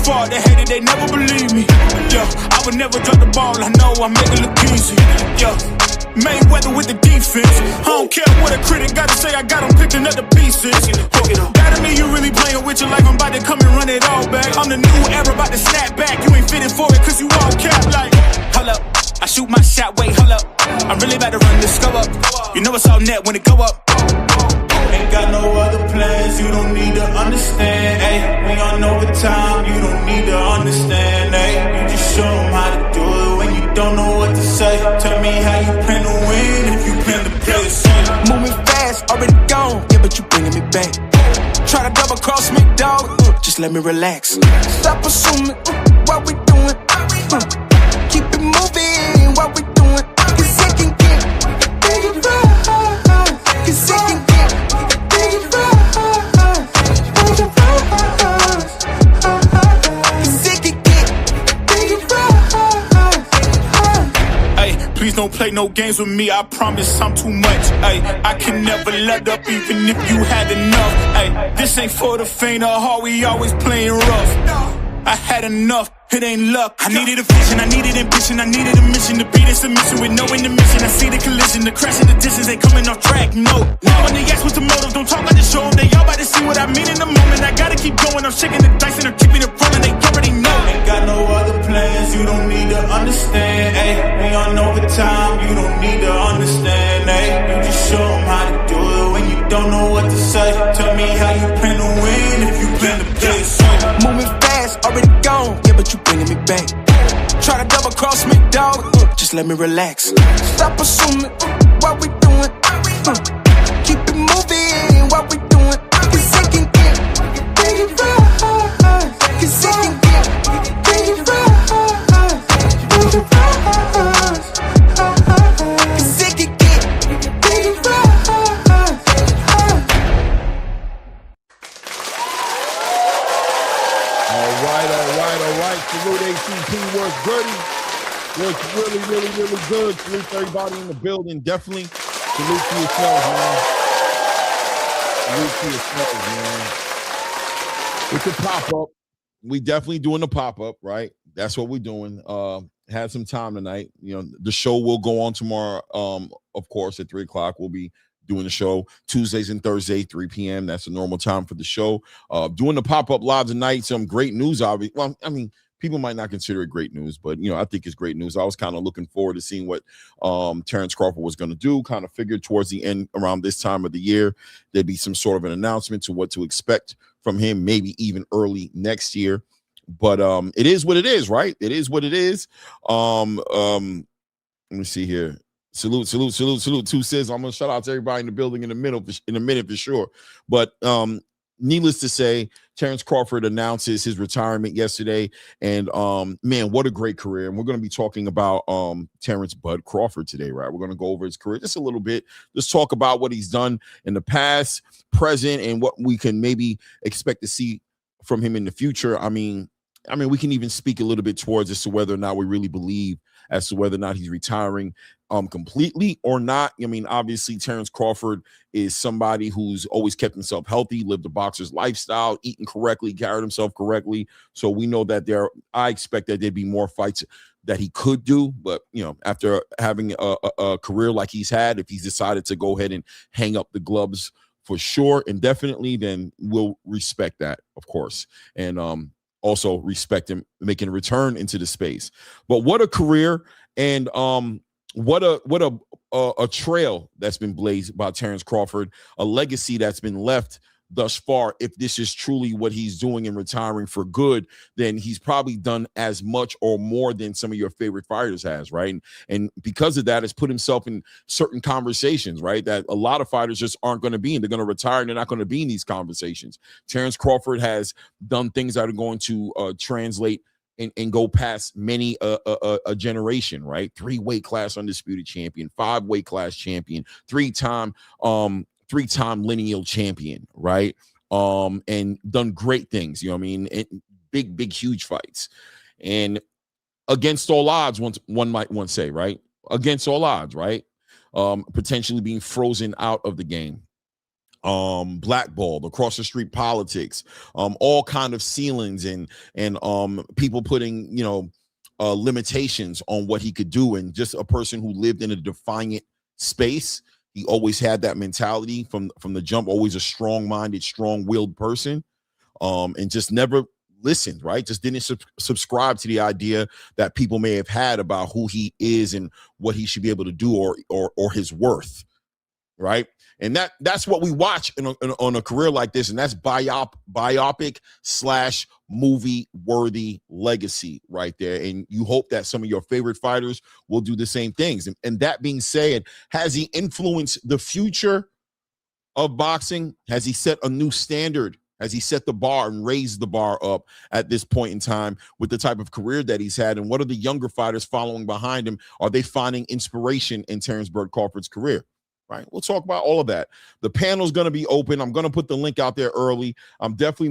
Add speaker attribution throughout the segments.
Speaker 1: far, they hated, they never believe me. Yeah, I would never drop the ball, I know I make it look easy. Yeah, Mayweather with the defense. I don't care what a critic gotta say, I got them picking up the pieces. That mean you really playing with your life, I'm about to come and run it all back. I'm the new era, about to snap back. You ain't fitting for it, cause you all cap like. Hold up, I shoot my shot, wait, hold up. I'm really about to run this go up. You know it's all net when it go up. Ain't got no other plans, you don't need to understand, ayy. We on overtime, you don't need to understand, ayy. You just show them how to do it when you don't know what to say. Tell me how you plan to win if you plan to play the same. Moving fast, already gone, yeah, but you bringing me back. Try to double cross me, dog, just let me relax. Stop assuming what we doing, keep it moving, what we doing. Cause it can get dangerous, cause it can get please don't play no games with me, I promise I'm too much. Ay, I can never let up even if you had enough. Ay, this ain't for the faint of heart, we always playing rough. I had enough, it ain't luck. I needed a vision, I needed ambition, I needed a mission to beat a submission with no intermission. I see the collision, the crash in the distance, they coming off track, no. Now when they ask what's the motive, don't talk like the show them. They all about to see what I mean in the moment. I gotta keep going, I'm shaking the dice and they're keeping it rolling, they already know. Ain't got no other plans, you don't need to understand, ayy. We on overtime, you don't need to understand, ayy. You just show them how to do it when you don't know what to say. Tell me how you plan to win if you plan to play it safe. Moving fast, already gone, yeah, but you bringing me back. Try to double cross me, dog, just let me relax. Stop assuming what we doing, keep it moving, what we doing. Cause it can get dangerous, cause it can get dangerous, cause it can get dangerous.
Speaker 2: All right. Salute ACT, works goody. Works really good. Salute to everybody in the building. Definitely salute to yourselves, man. With the pop-up, we definitely doing the pop-up, right? That's what we're doing. Had some time tonight. You know, the show will go on tomorrow. Of course, at 3 o'clock, we'll be doing the show Tuesdays and Thursdays, 3 p.m. That's the normal time for the show. Doing the pop-up live tonight. Some great news, obviously. Well, I mean, people might not consider it great news, but, you know, I think it's great news. I was kind of looking forward to seeing what Terrence Crawford was going to do. Kind of figured towards the end, around this time of the year, there'd be some sort of an announcement to what to expect from him, maybe even early next year. But it is what it is, right? It is what it is. Let me see here. Salute. Two says I'm gonna shout out to everybody in the building in a minute for sure. But needless to say, Terrence Crawford announces his retirement yesterday, and man, what a great career. And we're gonna be talking about Terrence Bud Crawford today, right? We're gonna go over his career just a little bit. Just talk about what he's done in the past, present, and what we can maybe expect to see from him in the future. I mean, we can even speak a little bit towards as to whether or not we really believe as to whether or not he's retiring completely or not. I mean, obviously, Terrence Crawford is somebody who's always kept himself healthy, lived a boxer's lifestyle, eaten correctly, carried himself correctly. So we know that I expect that there'd be more fights that he could do. But, you know, after having a career like he's had, if he's decided to go ahead and hang up the gloves for sure, indefinitely, then we'll respect that, of course. And also respect him making a return into the space. But what a career, and what a trail that's been blazed by Terrence Crawford, a legacy that's been left thus far. If this is truly what he's doing and retiring for good, then he's probably done as much or more than some of your favorite fighters has, right? And because of that, it's put himself in certain conversations, right, that a lot of fighters just aren't going to be in. They're going to retire and they're not going to be in these conversations. Terrence Crawford has done things that are going to translate and go past many a generation, right? 3 weight class undisputed champion, 5 weight class champion, 3-time lineal champion, right? And done great things, you know what I mean? Big, huge fights. And against all odds, one might say, right? Against all odds, right? Potentially being frozen out of the game. blackballed, across the street politics, all kind of ceilings and people putting, you know, limitations on what he could do, and just a person who lived in a defiant space. He always had that mentality from the jump, always a strong-minded, strong-willed person, and just never listened, right? Just didn't subscribe to the idea that people may have had about who he is and what he should be able to do, or his worth, right? And that's what we watch on a career like this, and that's biopic / movie worthy legacy right there. And you hope that some of your favorite fighters will do the same things. And that being said, has he influenced the future of boxing? Has he set a new standard? Has he set the bar and raised the bar up at this point in time with the type of career that he's had? And what are the younger fighters following behind him? Are they finding inspiration in Terrence Bud Crawford's career? Right. We'll talk about all of that. The panel's going to be open. I'm going to put the link out there early. I'm definitely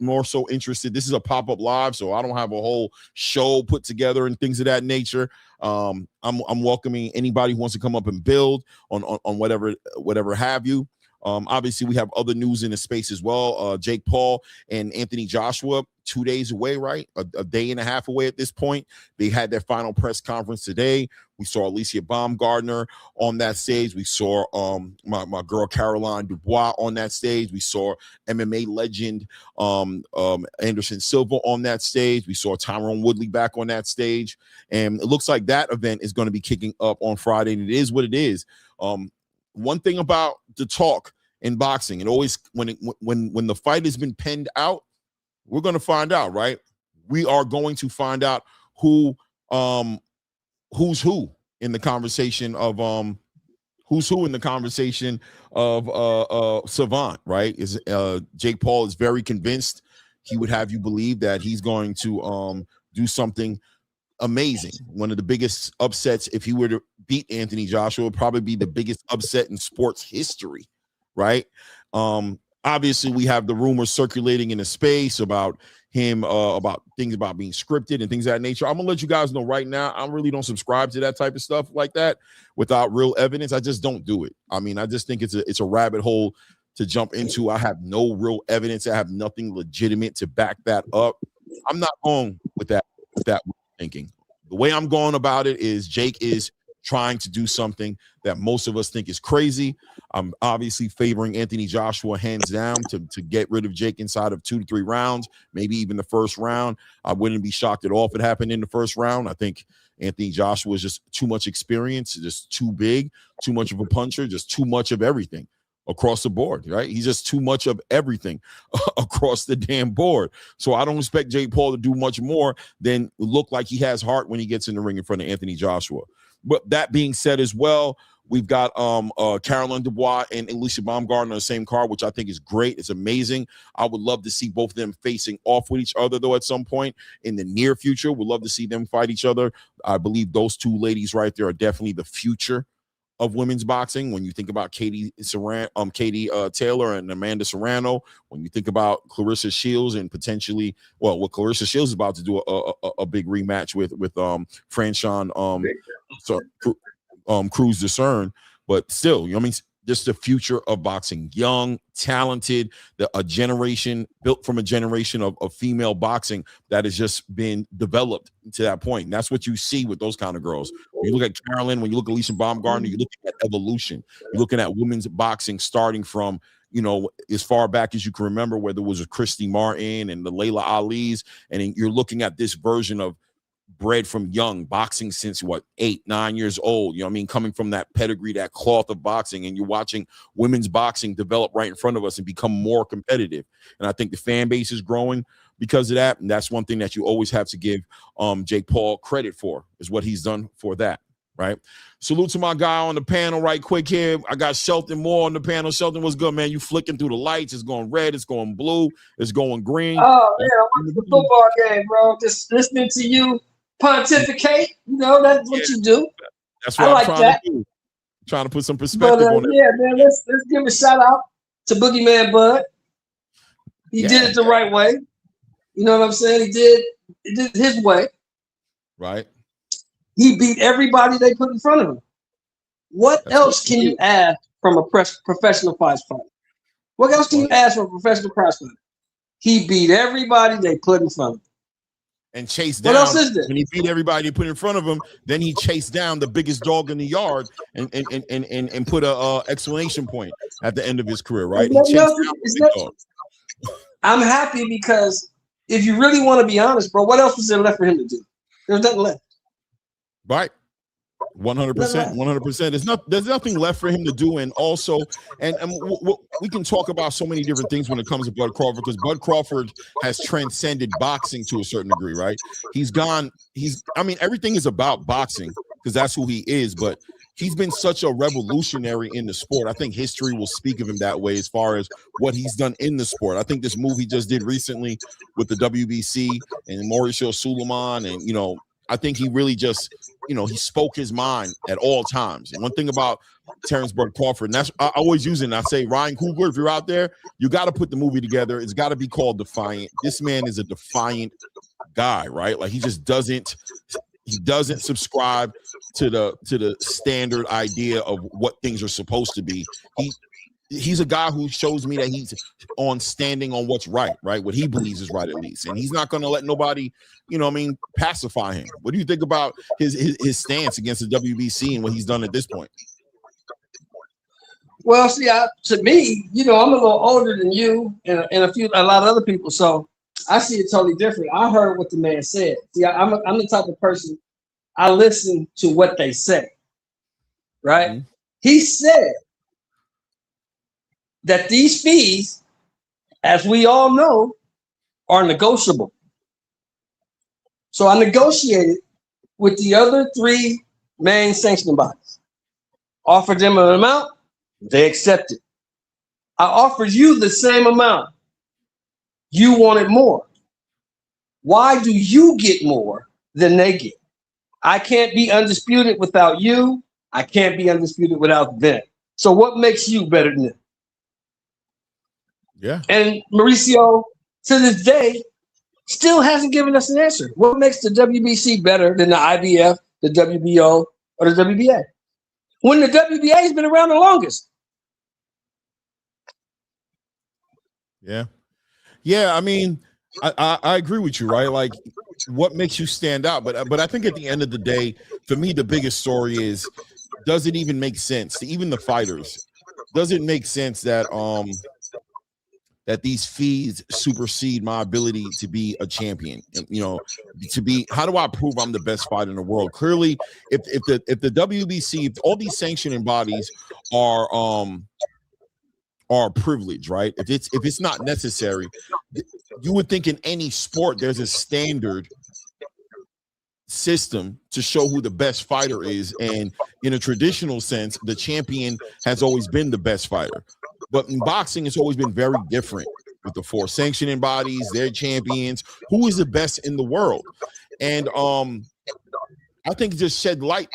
Speaker 2: more so interested. This is a pop-up live, so I don't have a whole show put together and things of that nature. I'm welcoming anybody who wants to come up and build on whatever have you. Obviously, we have other news in the space as well. Jake Paul and Anthony Joshua, 2 days away, right? A day and a half away at this point. They had their final press conference today. We saw Alicia Baumgardner on that stage. We saw my girl Caroline Dubois on that stage. We saw MMA legend Anderson Silva on that stage. We saw Tyrone Woodley back on that stage. And it looks like that event is going to be kicking up on Friday, and it is what it is. One thing about the talk in boxing, and always when the fight has been penned out, we're going to find out, right? We are going to find out who's who in the conversation of Savant, right? Is Jake Paul is very convinced. He would have you believe that he's going to do something amazing. One of the biggest upsets, if he were to beat Anthony Joshua, would probably be the biggest upset in sports history, right? Obviously, we have the rumors circulating in the space about him, about things about being scripted and things of that nature. I'm gonna let you guys know right now, I really don't subscribe to that type of stuff like that without real evidence. I just don't do it. I mean, I just think it's a rabbit hole to jump into. I have no real evidence. I have nothing legitimate to back that up. I'm not going with that thinking. The way I'm going about it is Jake is trying to do something that most of us think is crazy. I'm obviously favoring Anthony Joshua hands down to get rid of Jake inside of 2 to 3 rounds, maybe even the first round. I wouldn't be shocked at all if it happened in the first round. I think Anthony Joshua is just too much experience, just too big, too much of a puncher, just too much of everything across the board, right? He's just too much of everything across the damn board. So I don't expect Jake Paul to do much more than look like he has heart when he gets in the ring in front of Anthony Joshua. But that being said as well, we've got Caroline Dubois and Alicia Baumgardner on the same card, which I think is great. It's amazing. I would love to see both of them facing off with each other, though, at some point in the near future. We'd love to see them fight each other. I believe those two ladies right there are definitely the future of women's boxing. When you think about Katie Taylor and Amanda Serrano, when you think about Clarissa Shields and potentially, well, what Clarissa Shields is about to do a big rematch with Franchon Cruz Discern, but still, you know what I mean? Just the future of boxing, young, talented, a generation built from a generation of female boxing that has just been developed to that point. And that's what you see with those kind of girls. When you look at Carolyn, when you look at Alicia Baumgardner, you're looking at evolution. You're looking at women's boxing starting from, you know, as far back as you can remember, where there was a Christy Martin and the Layla Ali's, and then you're looking at this version of bred from young boxing since 8, 9 years old, you know what I mean, coming from that pedigree, that cloth of boxing, and you're watching women's boxing develop right in front of us and become more competitive. And I think the fan base is growing because of that, and that's one thing that you always have to give Jake Paul credit for, is what he's done for that, right? Salute to my guy on the panel right quick here. I got Shelton Moore on the panel. Shelton, what's good, man? You flicking through the lights. It's going red, it's going blue, it's going green.
Speaker 3: Oh man, I went to the football game, bro. Just listening to you pontificate, you know, that's what you do.
Speaker 2: That's what I'm trying to do. Trying to put some perspective on it.
Speaker 3: Yeah, man, let's give a shout out to Boogeyman Bud. He did it the right way. You know what I'm saying? He did his way.
Speaker 2: Right.
Speaker 3: He beat everybody they put in front of him. What else can you ask from a professional fight fighter? What else do you ask for a professional prize fighter? He beat everybody they put in front of him.
Speaker 2: And chased down.
Speaker 3: What else is there?
Speaker 2: When he beat everybody he put in front of him, then he chased down the biggest dog in the yard and put a exclamation point at the end of his career, right? He chased down the big dog.
Speaker 3: I'm happy because if you really want to be honest, bro, what else was there left for him to do? There's nothing left.
Speaker 2: Right. 100%, 100%. There's nothing left for him to do, and also, and we can talk about so many different things when it comes to Bud Crawford, because Bud Crawford has transcended boxing to a certain degree, right? I mean, everything is about boxing because that's who he is, but he's been such a revolutionary in the sport. I think history will speak of him that way as far as what he's done in the sport. I think this move he just did recently with the WBC and Mauricio Suleiman, and I think he really just, he spoke his mind at all times. And one thing about Terrence Bud Crawford, and that's I always use it, and I say, Ryan Coogler, if you're out there, you got to put the movie together. It's got to be called Defiant. This man is a defiant guy, right? Like he doesn't subscribe to the standard idea of what things are supposed to be. He's a guy who shows me that he's standing on what's right, what he believes is right, at least. And he's not going to let nobody, pacify him. What do you think about his stance against the WBC and what he's done at this point?
Speaker 3: Well, see, to me, I'm a little older than you and a lot of other people, so I see it totally different. I heard what the man said. See, I'm the type of person, I listen to what they say, right? Mm-hmm. He said that these fees, as we all know, are negotiable. So I negotiated with the other 3 main sanctioning bodies. Offered them an amount, they accepted. I offered you the same amount. You wanted more. Why do you get more than they get? I can't be undisputed without you. I can't be undisputed without them. So what makes you better than them?
Speaker 2: Yeah.
Speaker 3: And Mauricio, to this day, still hasn't given us an answer. What makes the WBC better than the IBF, the WBO, or the WBA? When the WBA has been around the longest.
Speaker 2: Yeah. Yeah, I mean, I agree with you, right? Like, what makes you stand out? But I think at the end of the day, for me, the biggest story is, does it even make sense to even the fighters? Does it make sense that that these fees supersede my ability to be a champion? How do I prove I'm the best fighter in the world? Clearly, if the WBC, if all these sanctioning bodies are privileged, right? If it's not necessary, you would think in any sport there's a standard system to show who the best fighter is, and in a traditional sense, the champion has always been the best fighter. But in boxing, it's always been very different with the 4 sanctioning bodies, their champions, who is the best in the world. And I think it just sheds light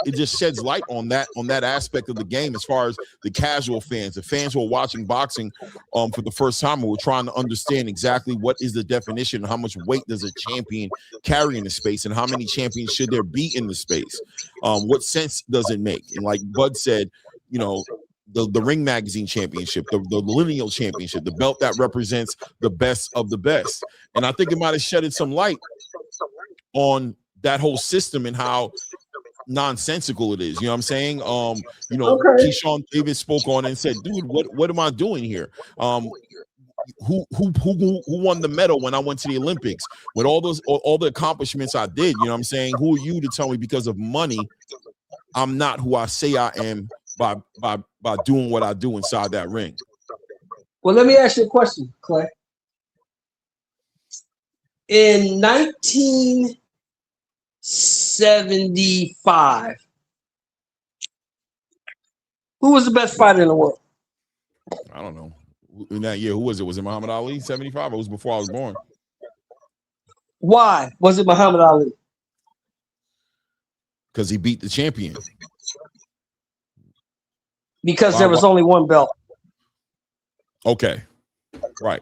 Speaker 2: on that aspect of the game, as far as the casual fans, the fans who are watching boxing for the first time, who are trying to understand exactly what is the definition, how much weight does a champion carry in the space, and how many champions should there be in the space. What sense does it make? And like Bud said, the Ring Magazine Championship, the Lineal Championship, the belt that represents the best of the best. And I think it might have shedded some light on that whole system and how nonsensical it is. You know what I'm saying? Okay. Keyshawn Davis spoke on it and said, dude, what am I doing here? Who won the medal when I went to the Olympics? With all the accomplishments I did, you know what I'm saying? Who are you to tell me because of money I'm not who I say I am by doing what I do inside that ring?
Speaker 3: Well, let me ask you a question, Clay. In 1975, who was the best fighter in the world?
Speaker 2: I don't know. In that year, who was it? Was it Muhammad Ali, 75? It was before I was born.
Speaker 3: Why was it Muhammad Ali?
Speaker 2: Because he beat the champion.
Speaker 3: Because there was only one belt.
Speaker 2: Okay. Right.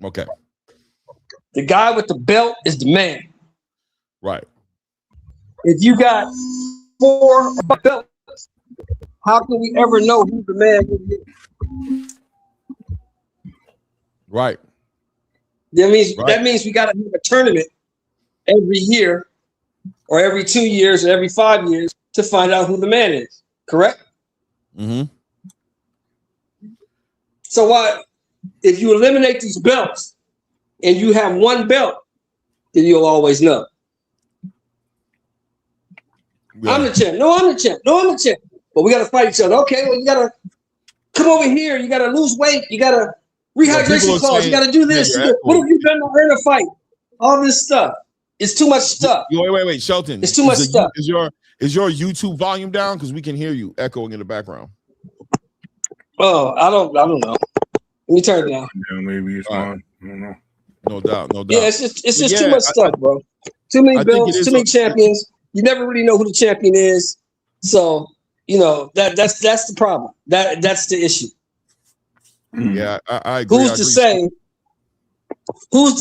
Speaker 2: Okay.
Speaker 3: The guy with the belt is the man.
Speaker 2: Right.
Speaker 3: If you got 4 belts, how can we ever know who the man is?
Speaker 2: Right.
Speaker 3: That means we got to have a tournament every year, or every 2 years, or every 5 years to find out who the man is. Correct?
Speaker 2: Mm-hmm.
Speaker 3: So why, if you eliminate these belts and you have one belt, then you'll always know. Yeah. I'm the champ. No, I'm the champ. No, I'm the champ. But we got to fight each other. Okay, well, you got to come over here. You got to lose weight. You got to rehydration calls. You got to do this. What have you done to earn a fight? All this stuff. It's too much stuff.
Speaker 2: Wait, Shelton.
Speaker 3: It's too much stuff.
Speaker 2: Is your YouTube volume down? Because we can hear you echoing in the background.
Speaker 3: Oh, I don't know. Let me turn it down.
Speaker 4: Yeah, maybe it's on. I don't know.
Speaker 2: No doubt.
Speaker 3: Yeah, it's just too much stuff, bro. Too many belts, too many champions. You never really know who the champion is. So, that's the problem. That's the issue.
Speaker 2: Yeah, I agree.
Speaker 3: Who's to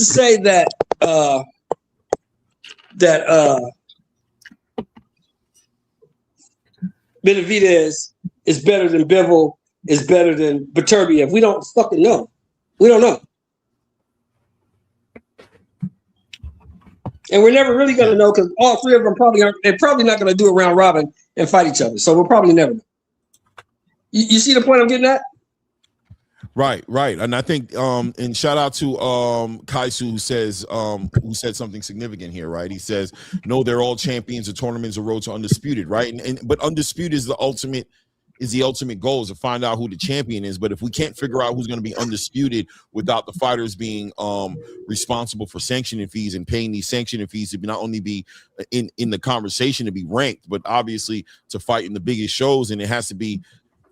Speaker 3: say that Benavidez is better than Bivol, is better than Beterbiev? We don't fucking know. We don't know. And we're never really going to know, because all three of them they're probably not going to do a round robin and fight each other. So we'll probably never know. You see the point I'm getting at?
Speaker 2: Right. And I think and shout out to Kaisu who said something significant here, right? He says, no, they're all champions. The tournament's a road to undisputed, right? But undisputed is the ultimate goal, is to find out who the champion is. But if we can't figure out who's going to be undisputed without the fighters being responsible for sanctioning fees and paying these sanctioning fees to not only be in the conversation to be ranked, but obviously to fight in the biggest shows, and it has to be,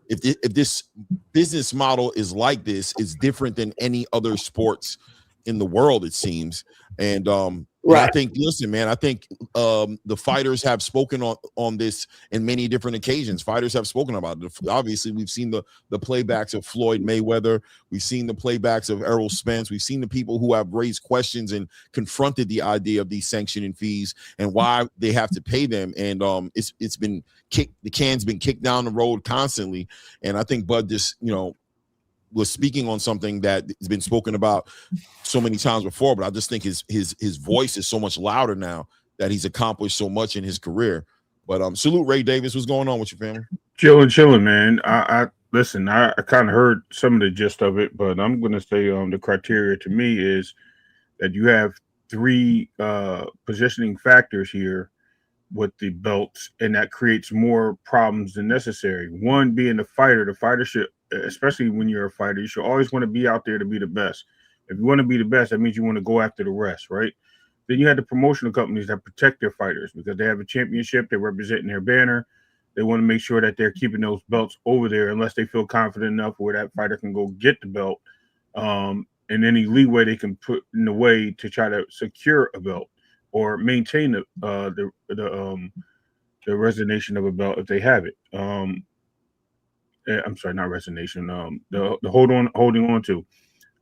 Speaker 2: if this business model is like this, it's different than any other sports in the world, it seems. And right. I think the fighters have spoken on this in many different occasions. Fighters have spoken about it. Obviously, we've seen the playbacks of Floyd Mayweather. We've seen the playbacks of Errol Spence. We've seen the people who have raised questions and confronted the idea of these sanctioning fees and why they have to pay them. And it's been kicked. The can's been kicked down the road constantly. And I think Bud just, was speaking on something that has been spoken about so many times before, but I just think his voice is so much louder now that he's accomplished so much in his career. But salute Ray Davis. What's going on with your family?
Speaker 4: Chilling, man. I listen. I kind of heard some of the gist of it, but I'm going to say the criteria to me is that you have three positioning factors here with the belts, and that creates more problems than necessary. One being the fighter. The fighter should, especially when you're a fighter, you should always want to be out there to be the best. If you want to be the best, that means you want to go after the rest, right? Then you have the promotional companies that protect their fighters because they have a championship, they're representing their banner. They want to make sure that they're keeping those belts over there unless they feel confident enough where that fighter can go get the belt, and any leeway they can put in the way to try to secure a belt or maintain the resignation of a belt if they have it. I'm sorry, not resignation. The holding on to.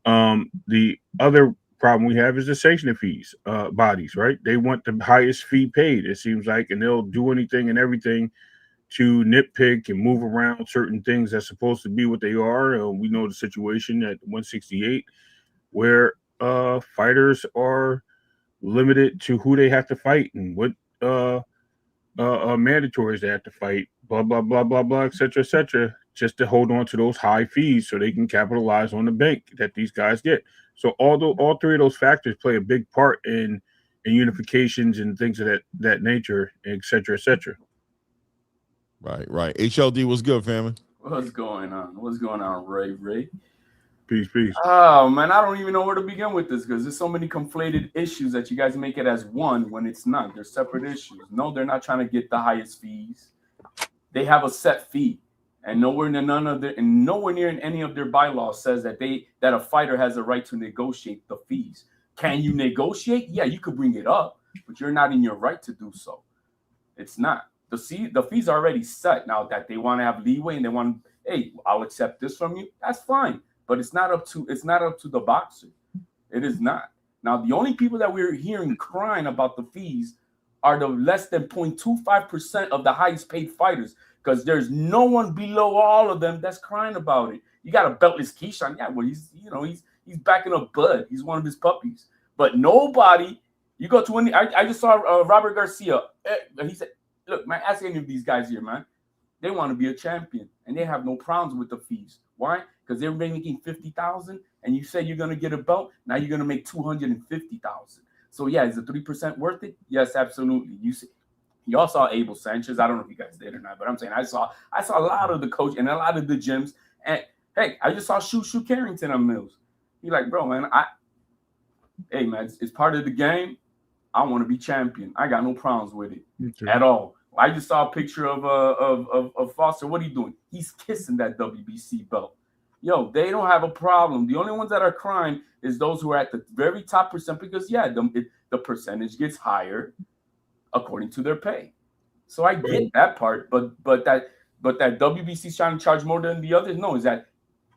Speaker 4: The other problem we have is the sanctioning fees bodies, right? They want the highest fee paid, it seems like, and they'll do anything and everything to nitpick and move around certain things that's supposed to be what they are. We know the situation at 168 where fighters are limited to who they have to fight and what mandatories they have to fight, blah, blah, blah, blah, blah, et cetera, just to hold on to those high fees so they can capitalize on the bank that these guys get. So although all three of those factors play a big part in unifications and things of that nature, et cetera, et cetera.
Speaker 2: Right. HLD, what's good, family?
Speaker 5: What's going on, Ray?
Speaker 4: Peace.
Speaker 5: Oh, man, I don't even know where to begin with this because there's so many conflated issues that you guys make it as one when it's not. They're separate issues. No, they're not trying to get the highest fees. They have a set fee, and nowhere near in any of their bylaws says that a fighter has a right to negotiate the fees. Can you negotiate? Yeah, you could bring it up, but you're not in your right to do so. It's not. The fees are already set. Now that they want to have leeway and they want, hey, I'll accept this from you. That's fine. But it's not up to the boxer. It is not. Now, the only people that we're hearing crying about the fees are the less than 0.25% of the highest paid fighters, because there's no one below all of them that's crying about it. You got a beltless Keyshawn. Yeah, well, He's backing up Bud. He's one of his puppies. But nobody, you go to any, I just saw Robert Garcia. He said, look, man, ask any of these guys here, man. They want to be a champion, and they have no problems with the fees. Why? Because they're making $50,000, and you say you're going to get a belt. Now you're going to make $250,000. So yeah, is the 3% worth it? Yes, absolutely. You all saw Abel Sanchez. I don't know if you guys did or not, but I'm saying I saw a lot of the coach and a lot of the gyms. And hey, I just saw Shoe Carrington on Mills. He like, bro, man, hey man, it's part of the game. I want to be champion. I got no problems with it at all. I just saw a picture of Foster. What are you doing? He's kissing that WBC belt. Yo, they don't have a problem. The only ones that are crying is those who are at the very top percent because, yeah, the percentage gets higher according to their pay. So I get that part, but that WBC's trying to charge more than the others. No, is that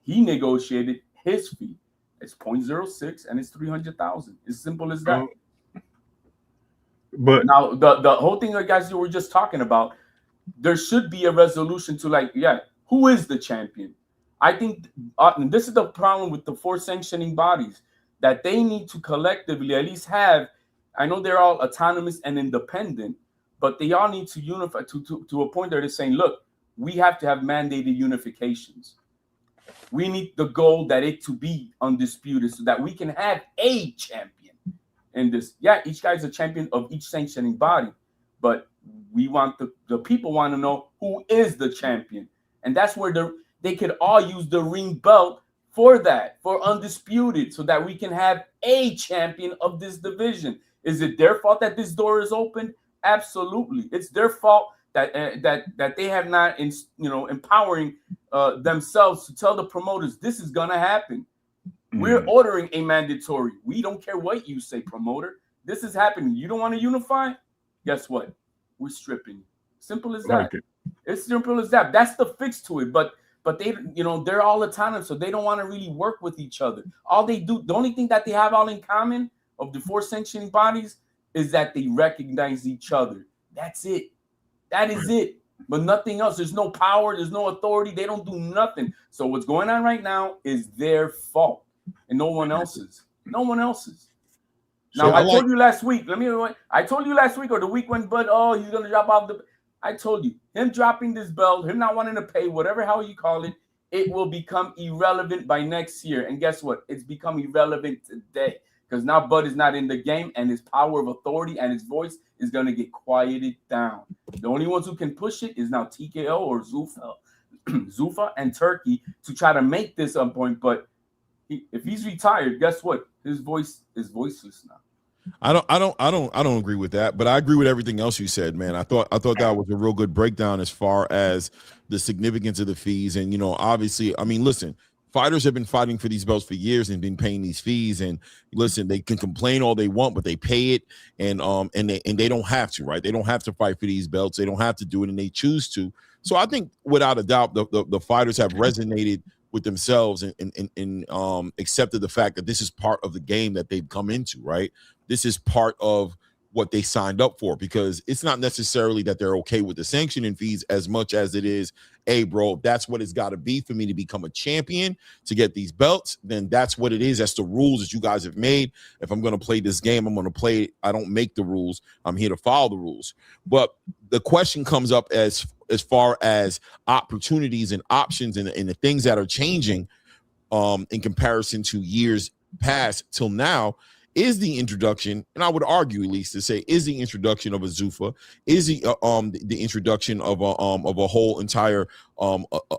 Speaker 5: he negotiated his fee. It's 0.06 and it's $300,000. As simple as that.
Speaker 4: But
Speaker 5: now the whole thing, guys, you were just talking about, there should be a resolution to like, yeah, who is the champion? I think this is the problem with the 4 sanctioning bodies, that they need to collectively at least have, I know they're all autonomous and independent, but they all need to unify to a point where they're saying, look, we have to have mandated unifications. We need the goal that it to be undisputed so that we can have a champion in this. Yeah, each guy's a champion of each sanctioning body, but we want the people want to know who is the champion. And that's where they could all use the ring belt for that, for undisputed, so that we can have a champion of this division. Is it their fault that this door is open? Absolutely. It's their fault that they have not empowering themselves to tell the promoters this is gonna happen. We're ordering a mandatory. We don't care what you say, promoter. This is happening. You don't want to unify? Guess what? We're stripping. Simple as that. It's simple as that. That's the fix to it. But they, they're all autonomous, so they don't want to really work with each other. All they do, the only thing that they have all in common of the 4 sanctioning bodies is that they recognize each other. That's it. That is it. But nothing else. There's no power. There's no authority. They don't do nothing. So what's going on right now is their fault. And no one else's. No one else's. Now, I told you last week. I told you last week or the week when Bud, he's going to drop off I told you, him dropping this belt, him not wanting to pay, whatever how you call it, it will become irrelevant by next year. And guess what? It's become irrelevant today because now Bud is not in the game and his power of authority and his voice is going to get quieted down. The only ones who can push it is now TKO or Zuffa and Turkey to try to make this a point. But if he's retired, guess what? His voice is voiceless now.
Speaker 2: I don't agree with that, but I agree with everything else you said, man. I thought that was a real good breakdown as far as the significance of the fees. And obviously, I mean, listen, fighters have been fighting for these belts for years and been paying these fees. And listen, they can complain all they want, but they pay it, and they don't have to, right? They don't have to fight for these belts. They don't have to do it, and they choose to. So I think without a doubt, the fighters have resonated with themselves and accepted the fact that this is part of the game that they've come into, right? This is part of what they signed up for, because it's not necessarily that they're okay with the sanctioning fees as much as it is, hey, bro, that's what it's got to be for me to become a champion, to get these belts, then that's what it is. That's the rules that you guys have made. If I'm going to play this game, I'm going to play it. I don't make the rules. I'm here to follow the rules. But the question comes up as far as opportunities and options and the things that are changing in comparison to years past till now, is the introduction, and I would argue at least to say, is the introduction of a Zuffa, is the introduction of a whole entire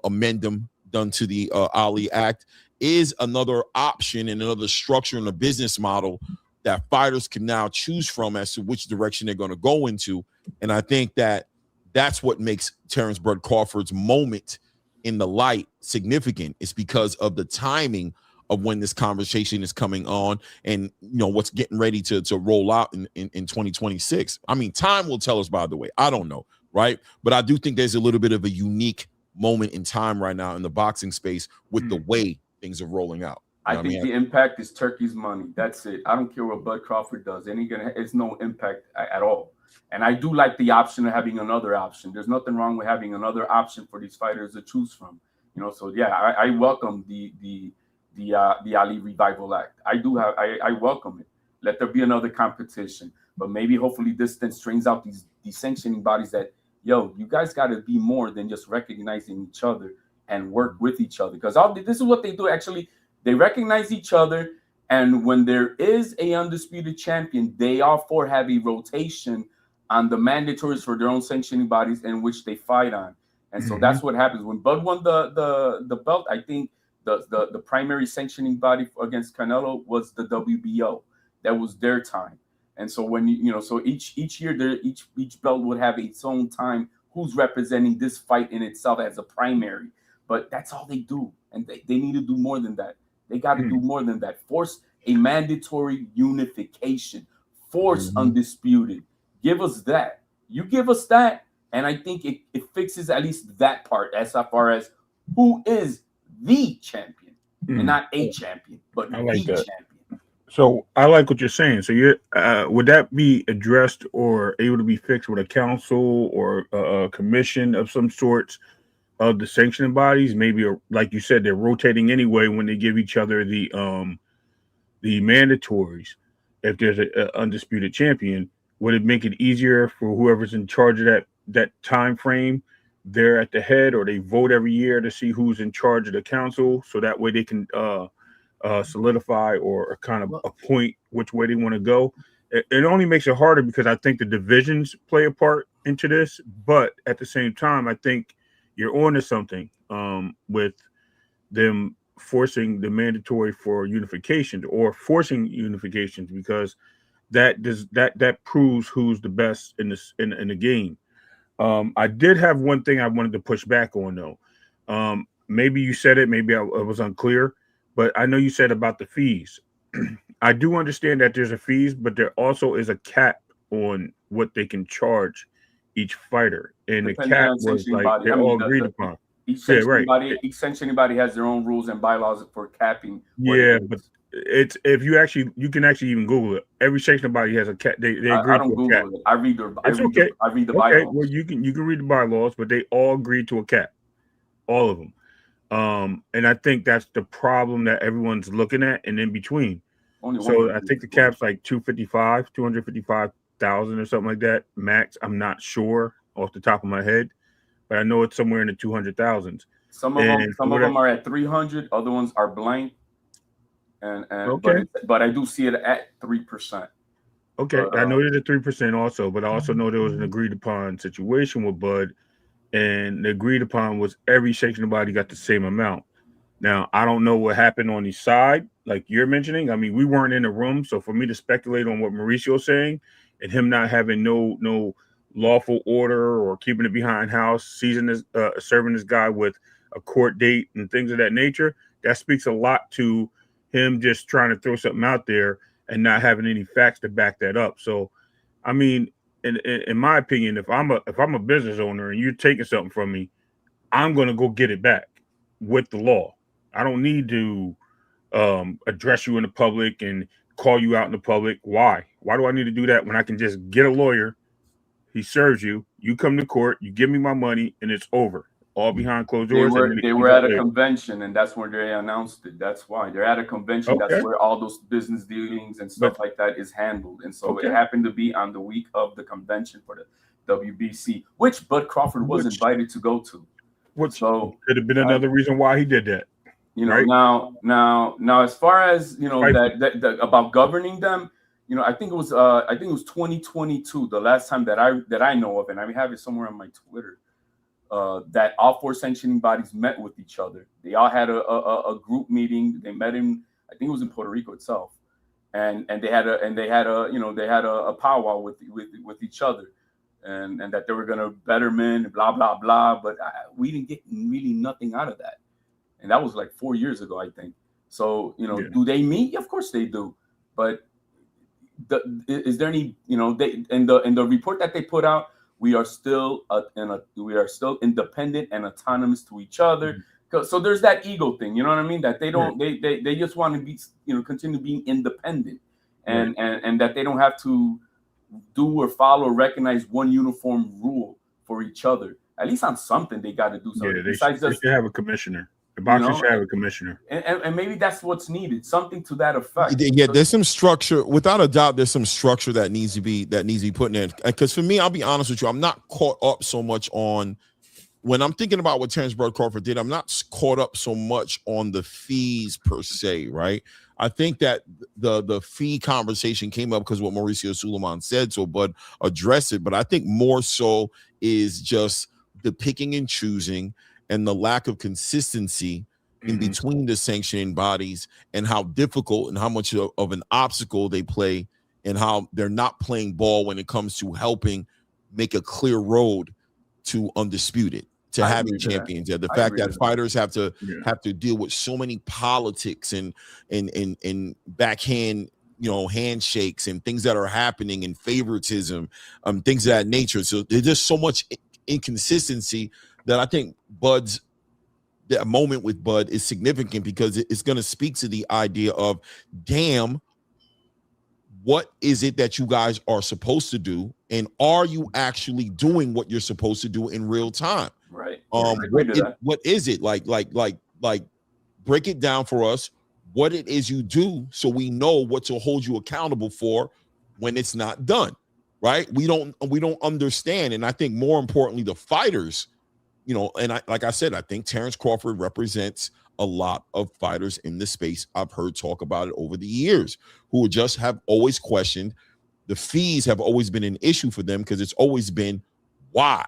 Speaker 2: amendment done to the Ali Act, is another option and another structure in the business model that fighters can now choose from as to which direction they're going to go into. And I think that that's what makes Terrence Bud Crawford's moment in the light significant. It's because of the timing of when this conversation is coming on, and what's getting ready to roll out in 2026. I mean, time will tell us, by the way. I don't know, right? But I do think there's a little bit of a unique moment in time right now in the boxing space with the way things are rolling out.
Speaker 5: I think the impact is Turkey's money. That's it. I don't care what Bud Crawford does. It's no impact at all. And I do like the option of having another option. There's nothing wrong with having another option for these fighters to choose from. So yeah, I welcome the the Ali Revival Act. I welcome it. Let there be another competition, but maybe hopefully this then strains out these sanctioning bodies that, yo, you guys got to be more than just recognizing each other and work with each other, because this is what they do. Actually, they recognize each other, and when there is a undisputed champion, they all four have a rotation on the mandatories for their own sanctioning bodies in which they fight on. And so that's what happens when Bud won the belt. I think the primary sanctioning body against Canelo was the WBO. That was their time. And so when so each year each belt would have its own time who's representing this fight in itself as a primary. But that's all they do, and they need to do more than that. They got to do more than that. Force a mandatory unification. Force undisputed. Give us that. You give us that, and I think it fixes at least that part as far as who is the champion, and not a champion, but
Speaker 4: I like
Speaker 5: the
Speaker 4: that.
Speaker 5: champion.
Speaker 4: So I like what you're saying. So you're would that be addressed or able to be fixed with a council or a commission of some sorts of the sanctioning bodies? Maybe, like you said, they're rotating anyway when they give each other the mandatories. If there's an undisputed champion, would it make it easier for whoever's in charge of that time frame? They're at the head, or they vote every year to see who's in charge of the council, so that way they can solidify or kind of appoint which way they want to go. It only makes it harder because I think the divisions play a part into this, but at the same time, I think you're onto something with them forcing the mandatory for unification or forcing unifications, because that proves who's the best in this in the game. I did have one thing I wanted to push back on though. Maybe you said it, maybe I was unclear, but I know you said about the fees. I do understand that there's a fees, but there also is a cap on what they can charge each fighter, and
Speaker 5: Depending
Speaker 4: the cap
Speaker 5: on
Speaker 4: was
Speaker 5: sanctioning
Speaker 4: like
Speaker 5: body.
Speaker 4: they're all agreed upon.
Speaker 5: Each sanctioning body has their own rules and bylaws for capping.
Speaker 4: Yeah, but it's you can actually even Google it. Every sanctioning body has a cap. They agree
Speaker 5: I don't
Speaker 4: to a
Speaker 5: Google
Speaker 4: cap.
Speaker 5: it. I read the bylaws.
Speaker 4: Okay, well you can read the bylaws, but they all agree to a cap, all of them. And I think that's the problem that everyone's looking at, and in between. So I think the cap's like 255,000 or something like that max. I'm not sure off the top of my head, but I know it's somewhere in the 200,000s.
Speaker 5: Some of them are at 300. Other ones are blank. And okay. but I do see it at 3%.
Speaker 4: Okay, I know there's a 3% also, but I also know there was an agreed upon situation with Bud, and the agreed upon was every sanctioning body got the same amount. Now, I don't know what happened on each side, like you're mentioning. I mean, we weren't in the room, so for me to speculate on what Mauricio's saying and him not having no lawful order or keeping it behind house, serving this guy with a court date and things of that nature, that speaks a lot to him just trying to throw something out there and not having any facts to back that up. So, I mean, in my opinion, if I'm a business owner and you're taking something from me, I'm going to go get it back with the law. I don't need to address you in the public and call you out in the public. Why? Why do I need to do that when I can just get a lawyer? He serves you. You come to court. You give me my money, and it's over. All behind closed doors.
Speaker 5: They were at a convention, and that's where they announced it. That's why they're at a convention. Okay. That's where all those business dealings and stuff like that is handled. And so it happened to be on the week of the convention for the WBC, which Bud Crawford was invited to go to.
Speaker 4: So could have been another reason why he did that.
Speaker 5: You know, now, as far as that about governing them, I think it was 2022, the last time that I know of, and I have it somewhere on my Twitter. That all four sanctioning bodies met with each other. They all had a group meeting. They met I think it was in Puerto Rico itself, and they had a powwow with each other, and that they were gonna betterment, blah blah blah. But we didn't get really nothing out of that, and that was like 4 years ago, I think. So do they meet? Of course they do, but is there any they in the report that they put out? We are still independent and autonomous to each other. So there's that ego thing, you know what I mean? That they don't they just want to be continue being independent, and that they don't have to do or follow or recognize one uniform rule for each other. At least on something they got to do something.
Speaker 4: Yeah, they should have a commissioner. The boxing should have a commissioner.
Speaker 5: And maybe that's what's needed, something to that effect.
Speaker 2: Yeah, there's some structure. Without a doubt, there's some structure that needs to be put in. Because for me, I'll be honest with you, I'm not caught up so much on when I'm thinking about what Terrence Bud Crawford did. I'm not caught up so much on the fees per se, right? I think that the fee conversation came up because what Mauricio Suleiman said, so Bud addressed it. But I think more so is just the picking and choosing and the lack of consistency in between the sanctioning bodies, and how difficult and how much of an obstacle they play, and how they're not playing ball when it comes to helping make a clear road to undisputed, to having champions. Yeah, the fact that fighters have to deal with so many politics and backhand, handshakes and things that are happening, and favoritism, things of that nature. So there's just so much inconsistency that I think that moment with Bud is significant, because it's going to speak to the idea of, damn, what is it that you guys are supposed to do, and are you actually doing what you're supposed to do in real time?
Speaker 5: Right.
Speaker 2: What is it like? Break it down for us. What it is you do, so we know what to hold you accountable for when it's not done. Right? We don't understand, and I think more importantly, the fighters. And like I said, I think Terrence Crawford represents a lot of fighters in this space. I've heard talk about it over the years, who just have always questioned. The fees have always been an issue for them, because it's always been why.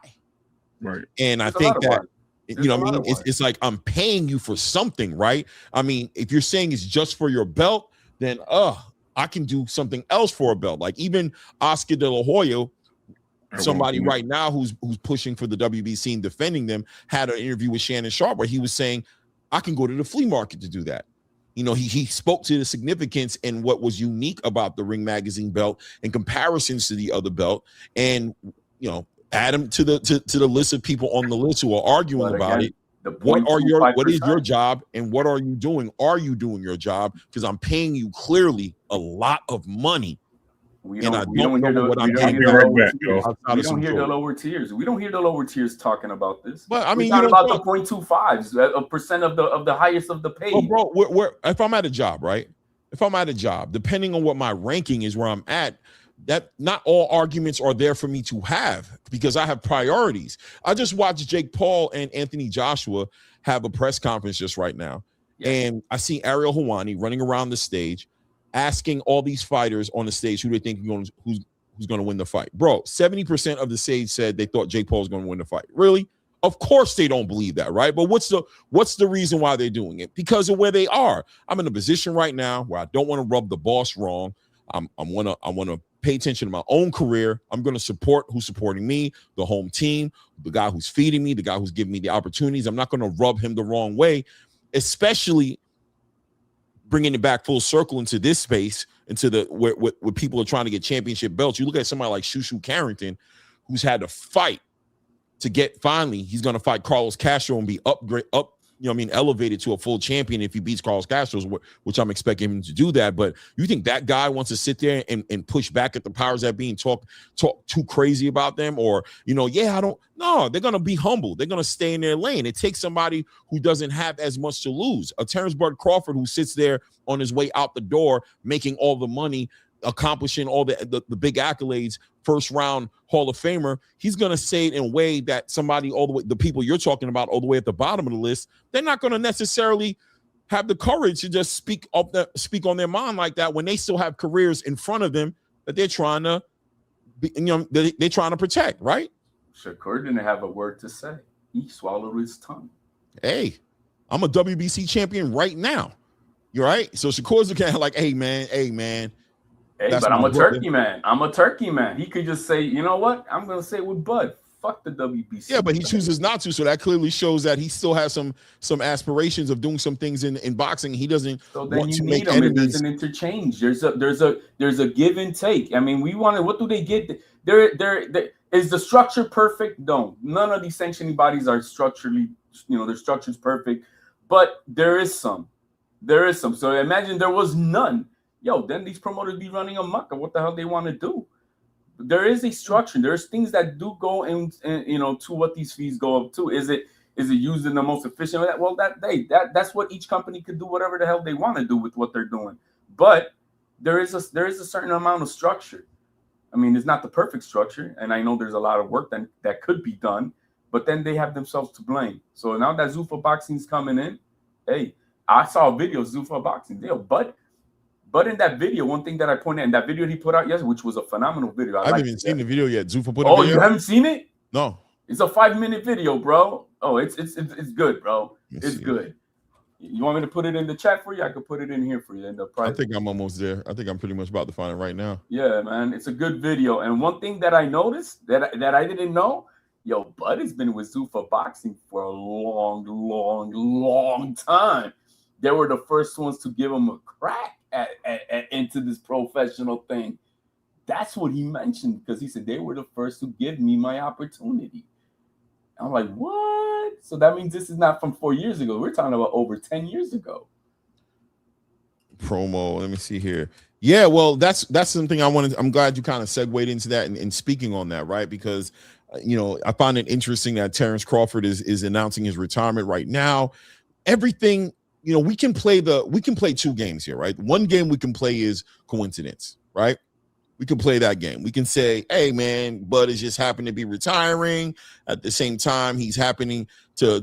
Speaker 4: Right.
Speaker 2: And I think that, it's like, I'm paying you for something, right? I mean, if you're saying it's just for your belt, then I can do something else for a belt. Like even Oscar De La Hoya, somebody right now who's pushing for the WBC and defending them, had an interview with Shannon Sharp where he was saying, I can go to the flea market to do that. He spoke to the significance and what was unique about the Ring Magazine belt in comparisons to the other belt, and add them to the list of people on the list who are arguing about it. What is your job, and what are you doing? Are you doing your job? Because I'm paying you clearly a lot of money. We don't hear
Speaker 5: the lower tiers. We don't hear the lower tiers talking about this.
Speaker 2: But I mean,
Speaker 5: the 0.25s, a percent of the highest of the pay.
Speaker 2: Well, bro, if I'm at a job, right? If I'm at a job, depending on what my ranking is, where I'm at, that not all arguments are there for me to have, because I have priorities. I just watched Jake Paul and Anthony Joshua have a press conference just right now, and I see Ariel Helwani running around the stage, asking all these fighters on the stage who they think who's going to win the fight. Bro, 70% of the stage said they thought Jake Paul was going to win the fight. Really? Of course they don't believe that, right? But what's the reason why they're doing it? Because of where they are. I'm in a position right now where I don't want to rub the boss wrong. I want to pay attention to my own career. I'm going to support who's supporting me, the home team, the guy who's feeding me, the guy who's giving me the opportunities. I'm not going to rub him the wrong way, especially bringing it back full circle into this space, into the where people are trying to get championship belts. You look at somebody like Shushu Carrington, who's had to fight to get, finally, he's going to fight Carlos Castro and be elevated to a full champion if he beats Carlos Castro, which I'm expecting him to do that. But you think that guy wants to sit there and push back at the powers that be and talk too crazy about them? Or, no, they're going to be humble. They're going to stay in their lane. It takes somebody who doesn't have as much to lose. A Terrence Bud Crawford who sits there on his way out the door, making all the money, accomplishing all the big accolades, first round Hall of Famer, he's going to say it in a way that somebody all the way, the people you're talking about all the way at the bottom of the list, they're not going to necessarily have the courage to just speak on their mind like that when they still have careers in front of them that they're trying to they're trying to protect, right?
Speaker 5: Shakur didn't have a word to say. He swallowed his tongue.
Speaker 2: Hey, I'm a WBC champion right now. You're right. So Shakur's looking at like, hey man.
Speaker 5: Hey, but I'm a turkey man. I'm a turkey man. He could just say, you know what? I'm going to say it with Bud. Fuck the WBC.
Speaker 2: Yeah, but he chooses not to. So that clearly shows that he still has some aspirations of doing some things in boxing. He doesn't.
Speaker 5: So then you need him. There's an interchange. There's a give and take. I mean, what do they get? Is the structure perfect? No. None of these sanctioning bodies are structurally, their structure's perfect. But there is some. So imagine there was none. Then these promoters be running amok of what the hell they want to do. There is a structure. There's things that do go in, to what these fees go up to. Is Is it used in the most efficient way? Well, that's what each company could do, whatever the hell they want to do with what they're doing. But there is a certain amount of structure. I mean, it's not the perfect structure, and I know there's a lot of work that could be done, but then they have themselves to blame. So now that Zuffa Boxing's coming in, hey, I saw a video of Zuffa Boxing deal, but in that video, one thing that I pointed in that video he put out yesterday, which was a phenomenal video.
Speaker 2: I haven't even seen the video yet. Zuffa put
Speaker 5: a video.
Speaker 2: You
Speaker 5: haven't seen it?
Speaker 2: No.
Speaker 5: It's a 5-minute video, bro. Oh, it's good, bro. It's good. You want me to put it in the chat for you? I could put it in here for you in the private.
Speaker 2: I think I'm almost there. I think I'm pretty much about to find it right now.
Speaker 5: Yeah, man. It's a good video. And one thing that I noticed that I didn't know, yo, Bud has been with Zuffa Boxing for a long time. They were the first ones to give him a crack at into this professional thing. That's what he mentioned, because he said they were the first to give me my opportunity. I'm like, what? So that means this is not from 4 years ago. We're talking about over 10 years ago.
Speaker 2: Promo. Let me see here. Yeah, well, that's something I wanted. I'm glad you kind of segued into that and speaking on that, right? Because I find it interesting that Terrence Crawford is announcing his retirement right now. Everything, we can play 2 games here, right? One game we can play is coincidence, right? We can play that game. We can say, hey, man, Bud is just happened to be retiring. At the same time, he's happening to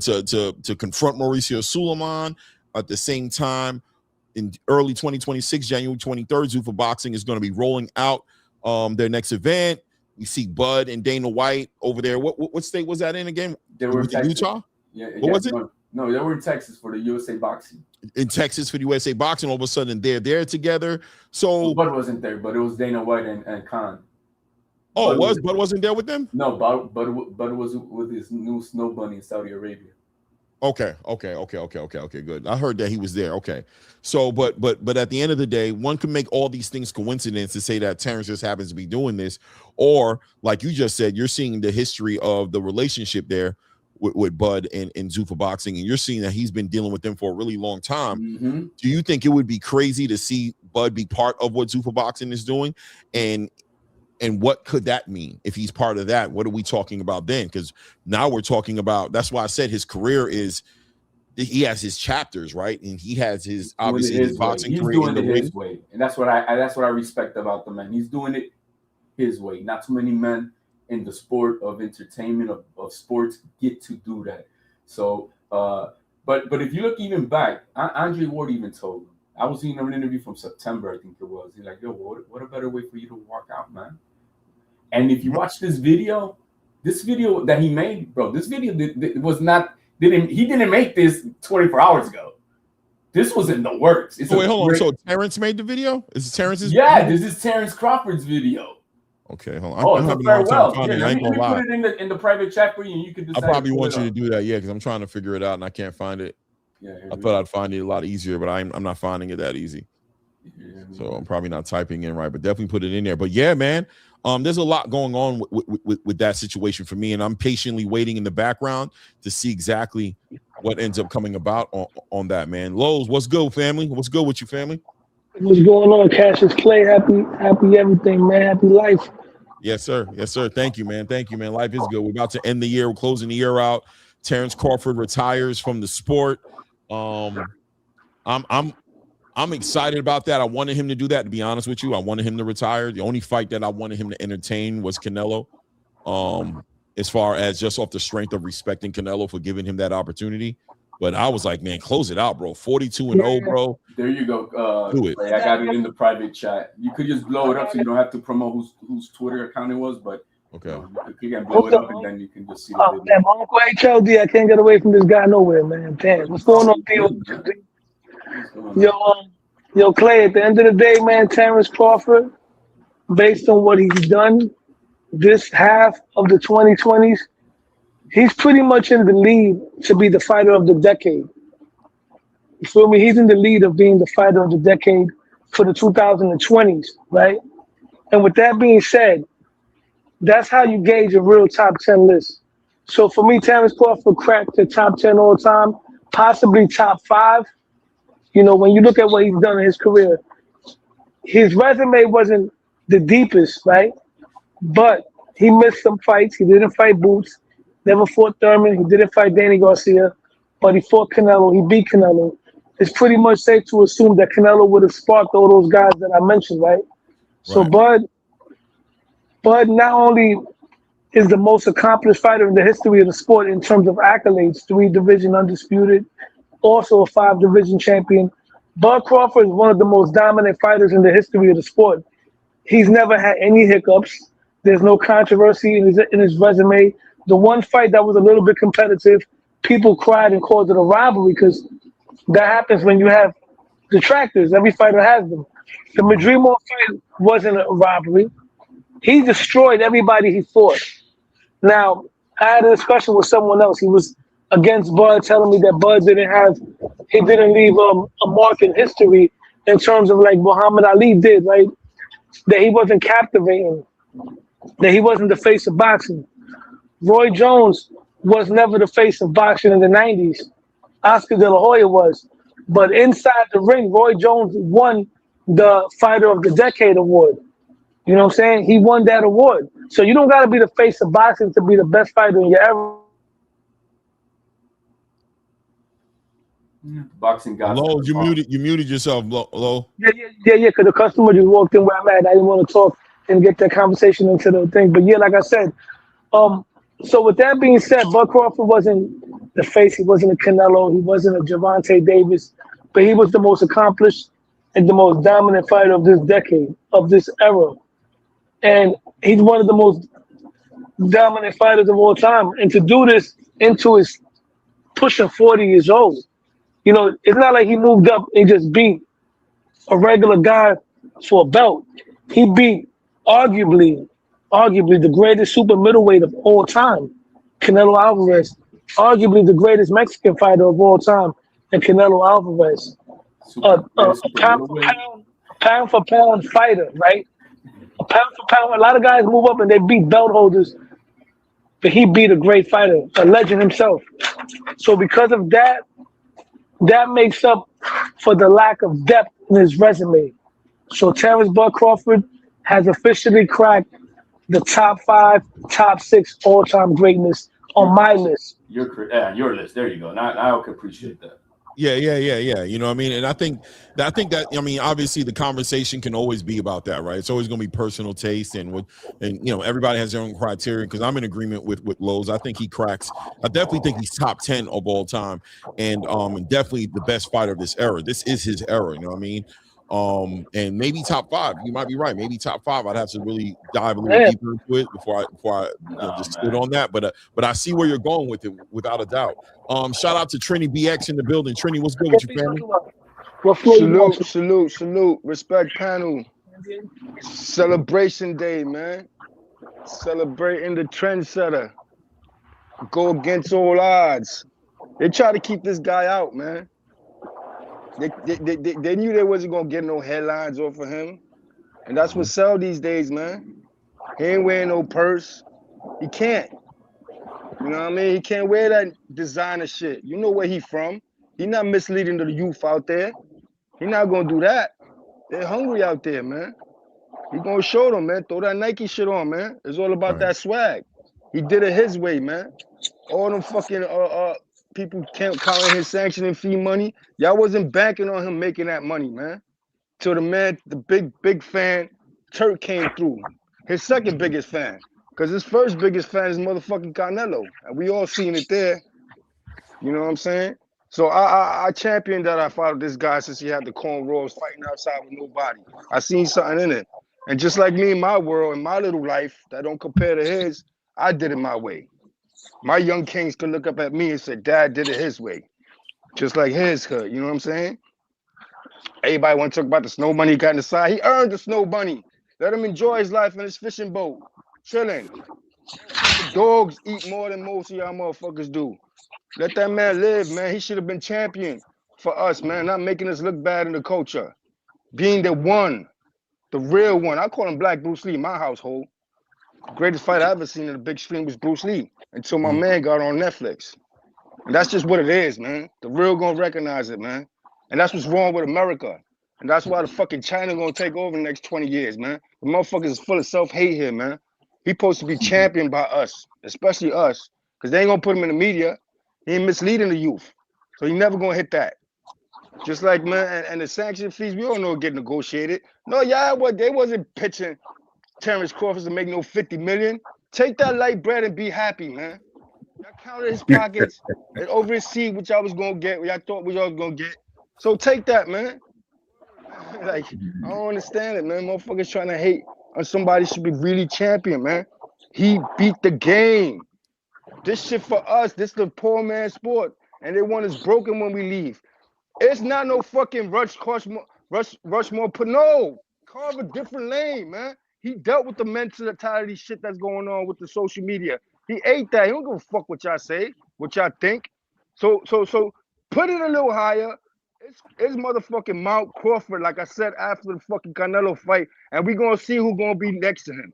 Speaker 2: confront Mauricio Suleiman. At the same time, in early 2026, January 23rd, Zuffa Boxing is going to be rolling out their next event. We see Bud and Dana White over there. What state was that in again?
Speaker 5: They were in
Speaker 2: Utah?
Speaker 5: Yeah.
Speaker 2: What was it?
Speaker 5: No, they were in Texas for the USA Boxing.
Speaker 2: In Texas for the USA Boxing, all of a sudden they're there together. So
Speaker 5: Bud wasn't there, but it was Dana White and Khan.
Speaker 2: Oh, Bud wasn't there with them?
Speaker 5: No, Bud was with his new snow bunny in Saudi Arabia.
Speaker 2: Okay, good. I heard that he was there. Okay. So, but at the end of the day, one can make all these things coincidence to say that Terrence just happens to be doing this, or like you just said, you're seeing the history of the relationship there with Bud and Zuffa Boxing, and you're seeing that he's been dealing with them for a really long time.
Speaker 5: Mm-hmm.
Speaker 2: Do you think it would be crazy to see Bud be part of what Zuffa Boxing is doing? And what could that mean if he's part of that? What are we talking about then? Because now we're talking about, that's why I said his career is, he has his chapters, right? And he has his, obviously his boxing
Speaker 5: he's
Speaker 2: career
Speaker 5: doing it his way. And that's what I respect about the man. He's doing it his way. Not too many men in the sport of entertainment, of sports, get to do that. So, but if you look even back, Andre Ward even told him, I was in an interview from September, I think it was. He's like, yo, what a better way for you to walk out, man. And if you watch this video that he made, bro, this video he didn't make this 24 hours ago. This was in the works.
Speaker 2: Wait, hold on. So Terrence made the video? Is it Terrence's?
Speaker 5: Yeah, this is Terrence Crawford's video.
Speaker 2: Okay, hold on.
Speaker 5: Oh, it's a farewell.
Speaker 2: Yeah,
Speaker 5: let me put it in the private chat for you, and you can decide.
Speaker 2: I probably want you to do that, yeah, because I'm trying to figure it out and I can't find it.
Speaker 5: Yeah,
Speaker 2: I thought I'd find it a lot easier, but I'm not finding it that easy. So I'm probably not typing in right, but definitely put it in there. But yeah, man, there's a lot going on with that situation for me, and I'm patiently waiting in the background to see exactly what ends up coming about on that, man. Lowe's, what's good, family? What's good with you, family?
Speaker 6: What's going on, Cassius Clay? Happy everything, man. Happy life.
Speaker 2: Yes, sir. Yes, sir. Thank you, man. Life is good. We're about to end the year. We're closing the year out. Terrence Crawford retires from the sport. I'm excited about that. I wanted him to do that, to be honest with you. I wanted him to retire. The only fight that I wanted him to entertain was Canelo. As far as just off the strength of respecting Canelo for giving him that opportunity. But I was like, man, close it out, bro. 42-0, bro.
Speaker 5: There you go.
Speaker 2: Do it.
Speaker 5: I got it in the private chat. You could just blow it up so you don't have to promote whose Twitter account it was, but
Speaker 2: okay.
Speaker 5: You can blow it up and then you can just see the video.
Speaker 6: Damn, Uncle HLD, I can't get away from this guy nowhere, man. Damn, what's going on, Yo, Clay, at the end of the day, man, Terrence Crawford, based on what he's done this half of the 2020s, he's pretty much in the lead to be the fighter of the decade. You feel me? He's in the lead of being the fighter of the decade for the 2020s, right? And with that being said, that's how you gauge a real top 10 list. So for me, Terrence Crawford cracked the top 10 all time, possibly top 5. You know, when you look at what he's done in his career, his resume wasn't the deepest, right? But he missed some fights. He didn't fight Boots. Never fought Thurman. He didn't fight Danny Garcia, but he fought Canelo. He beat Canelo. It's pretty much safe to assume that Canelo would have sparked all those guys that I mentioned, right? So
Speaker 2: Right.
Speaker 6: Bud not only is the most accomplished fighter in the history of the sport in terms of accolades, 3-division undisputed, also a 5-division champion. Bud Crawford is one of the most dominant fighters in the history of the sport. He's never had any hiccups. There's no controversy in his resume. The one fight that was a little bit competitive, people cried and called it a robbery because that happens when you have detractors. Every fighter has them. The Madrimo fight wasn't a robbery. He destroyed everybody he fought. Now, I had a discussion with someone else. He was against Bud, telling me that Bud didn't leave a mark in history in terms of like Muhammad Ali did, right? That he wasn't captivating, that he wasn't the face of boxing. Roy Jones was never the face of boxing in the 90s. Oscar De La Hoya was. But inside the ring, Roy Jones won the Fighter of the Decade award. You know what I'm saying? He won that award. So you don't got to be the face of boxing to be the best fighter in your era.
Speaker 5: Boxing guys.
Speaker 2: Low, you muted yourself, Low.
Speaker 6: Yeah, because the customer just walked in where I'm at. I didn't want to talk and get that conversation into the thing. But yeah, like I said, so with that being said, Bud Crawford wasn't the face. He wasn't a Canelo. He wasn't a Gervonta Davis. But he was the most accomplished and the most dominant fighter of this decade, of this era. And he's one of the most dominant fighters of all time. And to do this into his pushing 40 years old, you know, it's not like he moved up and just beat a regular guy for a belt. He beat arguably the greatest super middleweight of all time, Canelo Alvarez. Arguably the greatest Mexican fighter of all time, and Canelo Alvarez. A pound for pound fighter, right? A pound for pound. A lot of guys move up and they beat belt holders, but he beat a great fighter, a legend himself. So because of that, that makes up for the lack of depth in his resume. So Terrence Bud Crawford has officially cracked the top 5, top 6 all-time greatness on my list.
Speaker 5: Your list. There you go. Now I can appreciate that.
Speaker 2: Yeah. You know what I mean? And I think that, I mean, obviously the conversation can always be about that, right? It's always going to be personal taste and you know, everybody has their own criteria, because I'm in agreement with Lowe's. I definitely think he's top 10 of all time, and definitely the best fighter of this era. This is his era, you know what I mean? And maybe top 5. You might be right. Maybe top 5. I'd have to really dive a little deeper into it before I just sit on that. But I see where you're going with it, without a doubt. Shout out to Trini BX in the building. Trini, what's good with you, family?
Speaker 7: Salute. Respect panel. Celebration day, man. Celebrating the trendsetter. Go against all odds. They try to keep this guy out, man. They knew they wasn't gonna get no headlines off of him, and that's what sell these days, man. He ain't wearing no purse. He can't. You know what I mean? He can't wear that designer shit. You know where he from? He not misleading the youth out there. He not gonna do that. They're hungry out there, man. He gonna show them, man. Throw that Nike shit on, man. It's all about that swag. He did it his way, man. All them fucking people counting his sanctioning fee money. Y'all wasn't banking on him making that money, man. Till the big fan, Turk came through. His second biggest fan. Because his first biggest fan is motherfucking Canelo. And we all seen it there. You know what I'm saying? So I championed that I followed this guy since he had the cornrows fighting outside with nobody. I seen something in it. And just like me in my world, in my little life, that don't compare to his, I did it my way. My young kings could look up at me and say, Dad did it his way. Just like his could, you know what I'm saying? Everybody want to talk about the snow bunny he got in the side. He earned the snow bunny. Let him enjoy his life in his fishing boat. Chilling. The dogs eat more than most of y'all motherfuckers do. Let that man live, man. He should have been champion for us, man. Not making us look bad in the culture. Being the one, the real one. I call him Black Bruce Lee in my household. The greatest fight I ever seen in the big screen was Bruce Lee until my man got on Netflix. And that's just what it is, man. The real gonna recognize it, man. And that's what's wrong with America. And that's why the fucking China gonna take over the next 20 years, man. The motherfuckers is full of self-hate here, man. He supposed to be championed by us, especially us, because they ain't gonna put him in the media. He ain't misleading the youth, so he never gonna hit that. Just like, man, and the sanction fees, we all know get negotiated. No, they wasn't pitching Terrence Crawford to make no 50 million. Take that light bread and be happy, man. Y'all counted his pockets and over his seat, which y'all was gonna get, what y'all thought we all was gonna get. So take that, man. Like, I don't understand it, man. Motherfuckers trying to hate on somebody should be really champion, man. He beat the game. This shit for us, this the poor man sport. And they want us broken when we leave. It's not no fucking Rushmore, but no. Carve a different lane, man. He dealt with the mentality shit that's going on with the social media. He ate that. He don't give a fuck what y'all say, what y'all think. So put it a little higher. It's motherfucking Mount Crawford, like I said after the fucking Canelo fight, and we gonna see who gonna be next to him.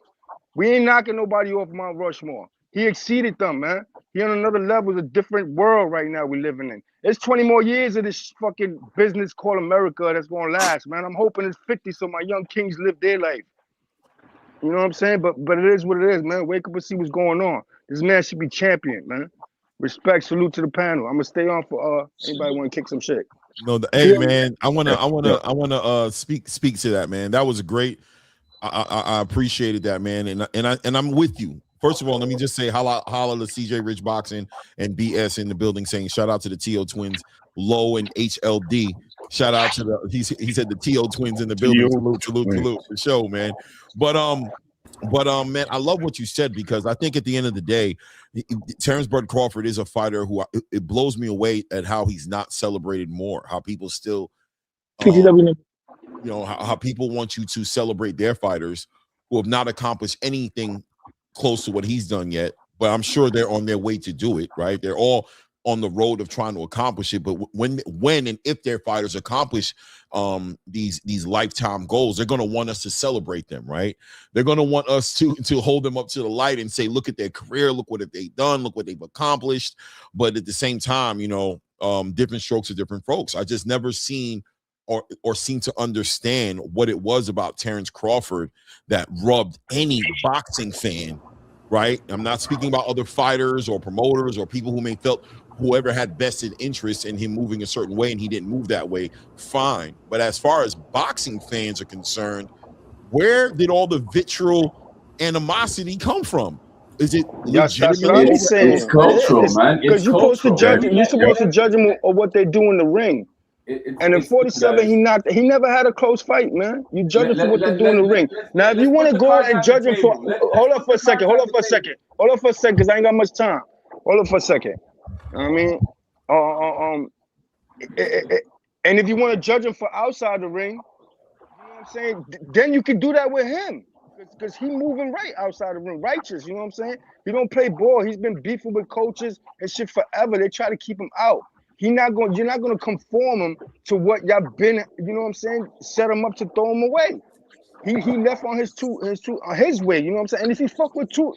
Speaker 7: We ain't knocking nobody off Mount Rushmore. He exceeded them, man. He on another level, a different world right now we living in. It's 20 more years of this fucking business called America that's gonna last, man. I'm hoping it's 50 so my young kings live their life. You know what I'm saying? But it is what it is, man. Wake up and see what's going on. This man should be champion, man. Respect, salute to the panel. I'm gonna stay on for anybody want to kick some shit.
Speaker 2: No, hey man, I wanna speak to that, man. That was a great. I appreciated that, man, and I'm with you. First of all, let me just say holla to CJ Rich Boxing and BS in the building, saying shout out to the TO twins, Low and HLD. Shout out to he said the TO twins in the building. Salute for show, man. But man, I love what you said, because I think at the end of the day, Terrence Bud Crawford is a fighter who it blows me away at how he's not celebrated more. How people still, how people want you to celebrate their fighters who have not accomplished anything close to what he's done yet, but I'm sure they're on their way to do it, right? They're all on the road of trying to accomplish it. But when and if their fighters accomplish these lifetime goals, they're going to want us to celebrate them, right? They're going to want us to hold them up to the light and say, look at their career, look what they've done, look what they've accomplished. But at the same time, different strokes for different folks. I just never seen or seem to understand what it was about Terrence Crawford that rubbed any boxing fan, right? I'm not speaking about other fighters or promoters or people who may felt whoever had vested interest in him moving a certain way and he didn't move that way, fine. But as far as boxing fans are concerned, where did all the vitriol animosity come from? Is it legitimately?
Speaker 5: It's cultural, man.
Speaker 7: Because you're supposed to judge them on what they do in the ring. And in 47, he never had a close fight, man. You judge him for what they do in the ring. Now, if you want to go and judge him for, hold up for a second, because I ain't got much time. Hold up for a second. I mean, and if you want to judge him for outside the ring, you know what I'm saying? Then you can do that with him, because he moving right outside the ring, righteous. You know what I'm saying? He don't play ball. He's been beefing with coaches and shit forever. They try to keep him out. You're not gonna conform him to what y'all been, you know what I'm saying? Set him up to throw him away. He left on his way, you know what I'm saying? And if he fuck with two,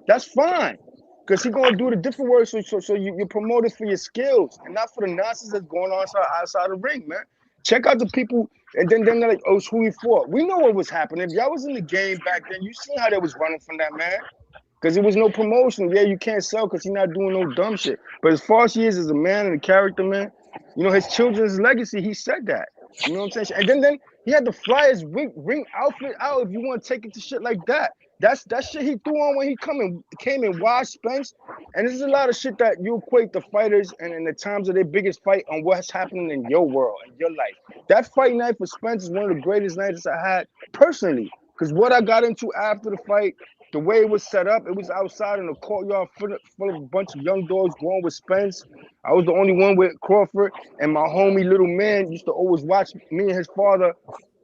Speaker 7: that's fine. Because he's gonna do it a different way, so you're promoted for your skills and not for the nonsense that's going on outside the ring, man. Check out the people, and then they're like, oh, who he fought. We know what was happening. If y'all was in the game back then, you seen how they was running from that man. Because there was no promotion. Yeah, you can't sell because he's not doing no dumb shit. But as far as he is as a man and a character, man, his children's legacy, he said that. You know what I'm saying? And then he had to fly his ring outfit out if you want to take it to shit like that. That's shit he threw on when he came in Wide Spence. And there's a lot of shit that you equate the fighters and the times of their biggest fight on what's happening in your world, in your life. That fight night for Spence is one of the greatest nights I had personally. Because what I got into after the fight, the way it was set up, it was outside in a courtyard full of a bunch of young dogs going with Spence. I was the only one with Crawford, and my homie little man used to always watch me and his father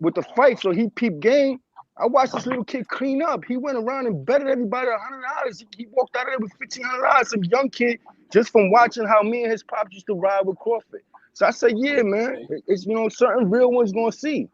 Speaker 7: with the fight, so he peeped game. I watched this little kid clean up. He went around and betted everybody $100. He walked out of there with $1,500, some young kid, just from watching how me and his pops used to ride with Crawford. So I said, yeah, man, it's, certain real ones gonna see.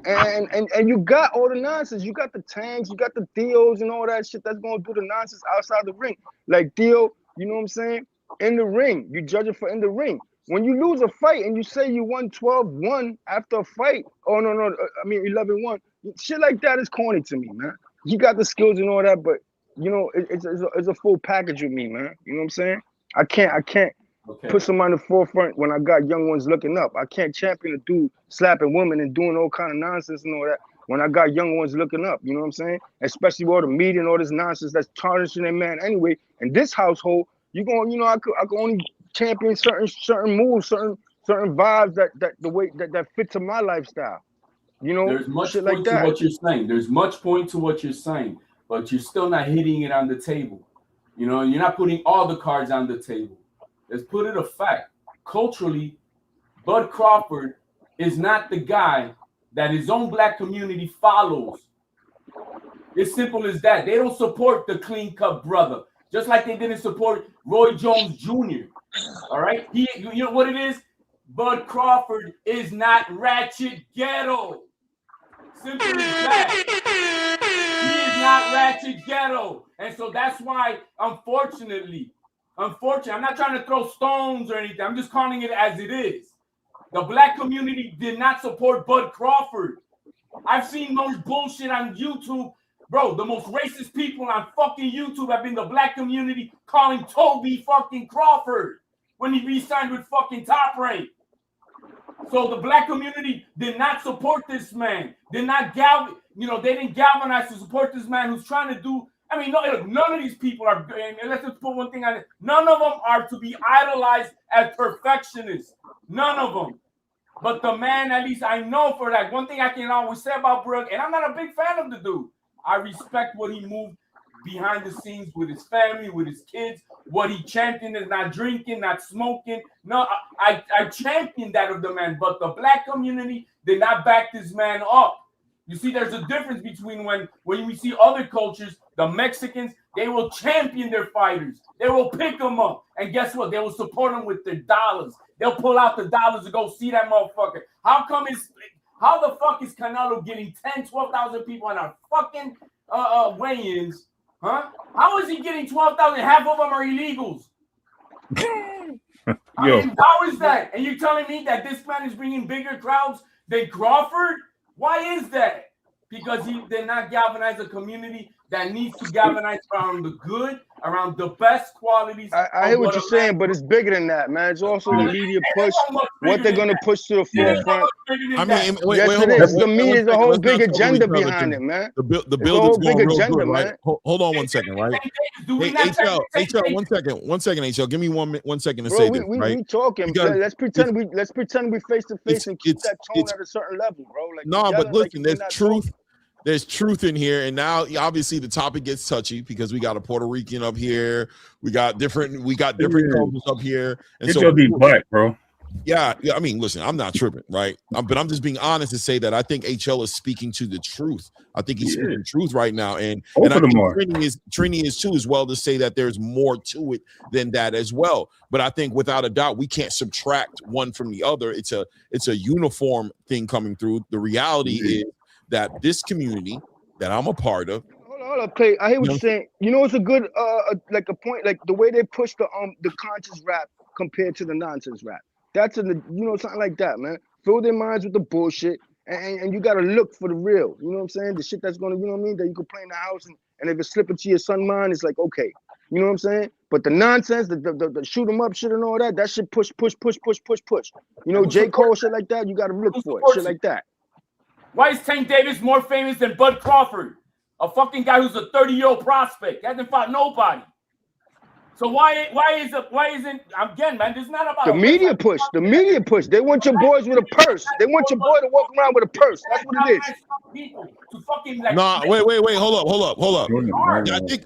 Speaker 7: And you got all the nonsense. You got the Tanks, you got the Theos and all that shit that's gonna do the nonsense outside the ring. Like Theo, you know what I'm saying? In the ring, you judge it for in the ring. When you lose a fight and you say you won 12-1 after a fight, 11-1, shit like that is corny to me, man. He got the skills and all that, but you know, it's a full package with me, man. You know what I'm saying? I can't put someone in the forefront when I got young ones looking up. I can't champion a dude slapping women and doing all kind of nonsense and all that when I got young ones looking up. You know what I'm saying? Especially with all the media and all this nonsense that's tarnishing their man anyway. In this household, you going, you know, I could only champion certain moves, certain vibes that the way that fit to my lifestyle. You know,
Speaker 5: there's much
Speaker 7: shit
Speaker 5: point
Speaker 7: like
Speaker 5: to
Speaker 7: that.
Speaker 5: what you're saying. There's much point to what you're saying, but you're still not hitting it on the table. You know, you're not putting all the cards on the table. Let's put it a fact. Culturally, Bud Crawford is not the guy that his own black community follows. It's simple as that. They don't support the clean cut brother, just like they didn't support Roy Jones Jr. All right, you know what it is? Bud Crawford is not ratchet ghetto. Simple as that. He is not ratchet ghetto. And so that's why, unfortunately, I'm not trying to throw stones or anything. I'm just calling it as it is. The black community did not support Bud Crawford. I've seen those bullshit on YouTube. Bro, the most racist people on fucking YouTube have been the black community calling Toby fucking Crawford when he re-signed with fucking Top Rank. So the black community did not support this man. Did not they didn't galvanize to support this man who's trying to do. I mean, none of these people are. And let's just put one thing on it. None of them are to be idolized as perfectionists. None of them. But the man, at least I know for that. One thing I can always say about Brooke, and I'm not a big fan of the dude. I respect what he moved behind the scenes with his family, with his kids. What he championed is not drinking, not smoking. No, I championed that of the man, but the black community did not back this man up. You see, there's a difference between when we see other cultures, the Mexicans, they will champion their fighters. They will pick them up. And guess what? They will support them with their dollars. They'll pull out the dollars to go see that motherfucker. How the fuck is Canelo getting 10, 12,000 people on our fucking weigh-ins? Huh? How is he getting 12,000? Half of them are illegals. I mean, how is that? And you're telling me that this man is bringing bigger crowds than Crawford? Why is that? Because he did not galvanize a community that needs to galvanize around the good, around the best qualities.
Speaker 7: I hear what you're saying, but it's bigger than that, man. It's also the media push, what they're going to push to the forefront.
Speaker 2: I mean, wait,
Speaker 7: yes,
Speaker 2: hold
Speaker 7: it
Speaker 2: on.
Speaker 7: is. The media is a whole big agenda behind it, man.
Speaker 2: The build is
Speaker 7: whole
Speaker 2: going
Speaker 7: big
Speaker 2: real
Speaker 7: agenda,
Speaker 2: good, right?
Speaker 7: man.
Speaker 2: Hold on 1 second, right? Hey, HL, one second, HL. Give me 1 second to say this, right?
Speaker 7: We talking. Let's pretend we face to face and keep that tone at a certain level, bro. Like,
Speaker 2: no, but listen,
Speaker 7: like
Speaker 2: there's truth. Talking. There's truth in here, and now obviously the topic gets touchy because we got a Puerto Rican up here, we got different cultures up here, and
Speaker 4: so be black, bro.
Speaker 2: Yeah. I mean, listen, I'm not tripping, right? But I'm just being honest to say that I think HL is speaking to the truth. I think he's speaking truth right now, and I think Trini is too, as well, to say that there's more to it than that as well. But I think without a doubt, we can't subtract one from the other. It's a uniform thing coming through. The reality is that this community that I'm a part of.
Speaker 7: Hold up, Clay. I hear what you're saying. You know, it's a good like a point, like the way they push the conscious rap compared to the nonsense rap. That's something like that, man. Fill their minds with the bullshit, and you gotta look for the real. You know what I'm saying? The shit that's gonna, you know what I mean, that you can play in the house, and if it's slipping to your son's mind, it's like, okay. You know what I'm saying? But the nonsense, the shoot 'em up shit and all that shit push. You know, J. Cole shit like that, you gotta look for it. Shit like that.
Speaker 5: Why is Tank Davis more famous than Bud Crawford? A fucking guy who's a 30-year-old prospect. Hasn't fought nobody. So why isn't again, man, this is not about
Speaker 7: the media push. The media push. They want your boys with a purse. They want your boy to walk around with a purse. That's what it is.
Speaker 2: Nah, wait, hold up.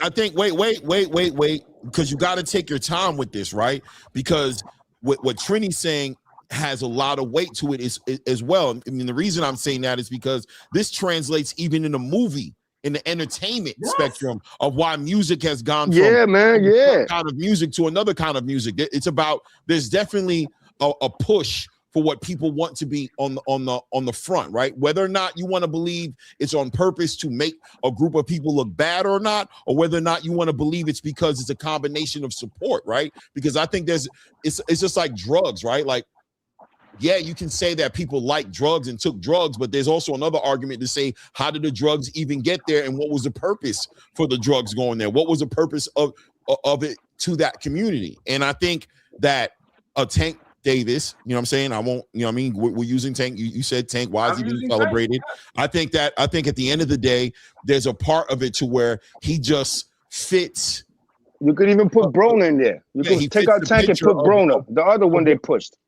Speaker 2: I think wait, because you got to take your time with this, right? Because what Trini's saying has a lot of weight to it as well. I mean, the reason I'm saying that is because this translates even in a movie, in the entertainment spectrum of why music has gone from one kind of music to another kind of music. It's about, there's definitely a push for what people want to be on the front, right? Whether or not you want to believe it's on purpose to make a group of people look bad or not, or whether or not you want to believe it's because it's a combination of support, right? Because I think it's just like drugs, right? Like, yeah, you can say that people like drugs and took drugs, but there's also another argument to say, how did the drugs even get there, and what was the purpose for the drugs going there? What was the purpose of it to that community? And I think that Tank Davis, you know what I'm saying? I won't, you know what I mean? We're using Tank. You said Tank. Why is he being celebrated? Tank. I think at the end of the day, there's a part of it to where he just fits.
Speaker 7: You could even put Broner in there. You could take out Tank and put Broner, the other one they pushed.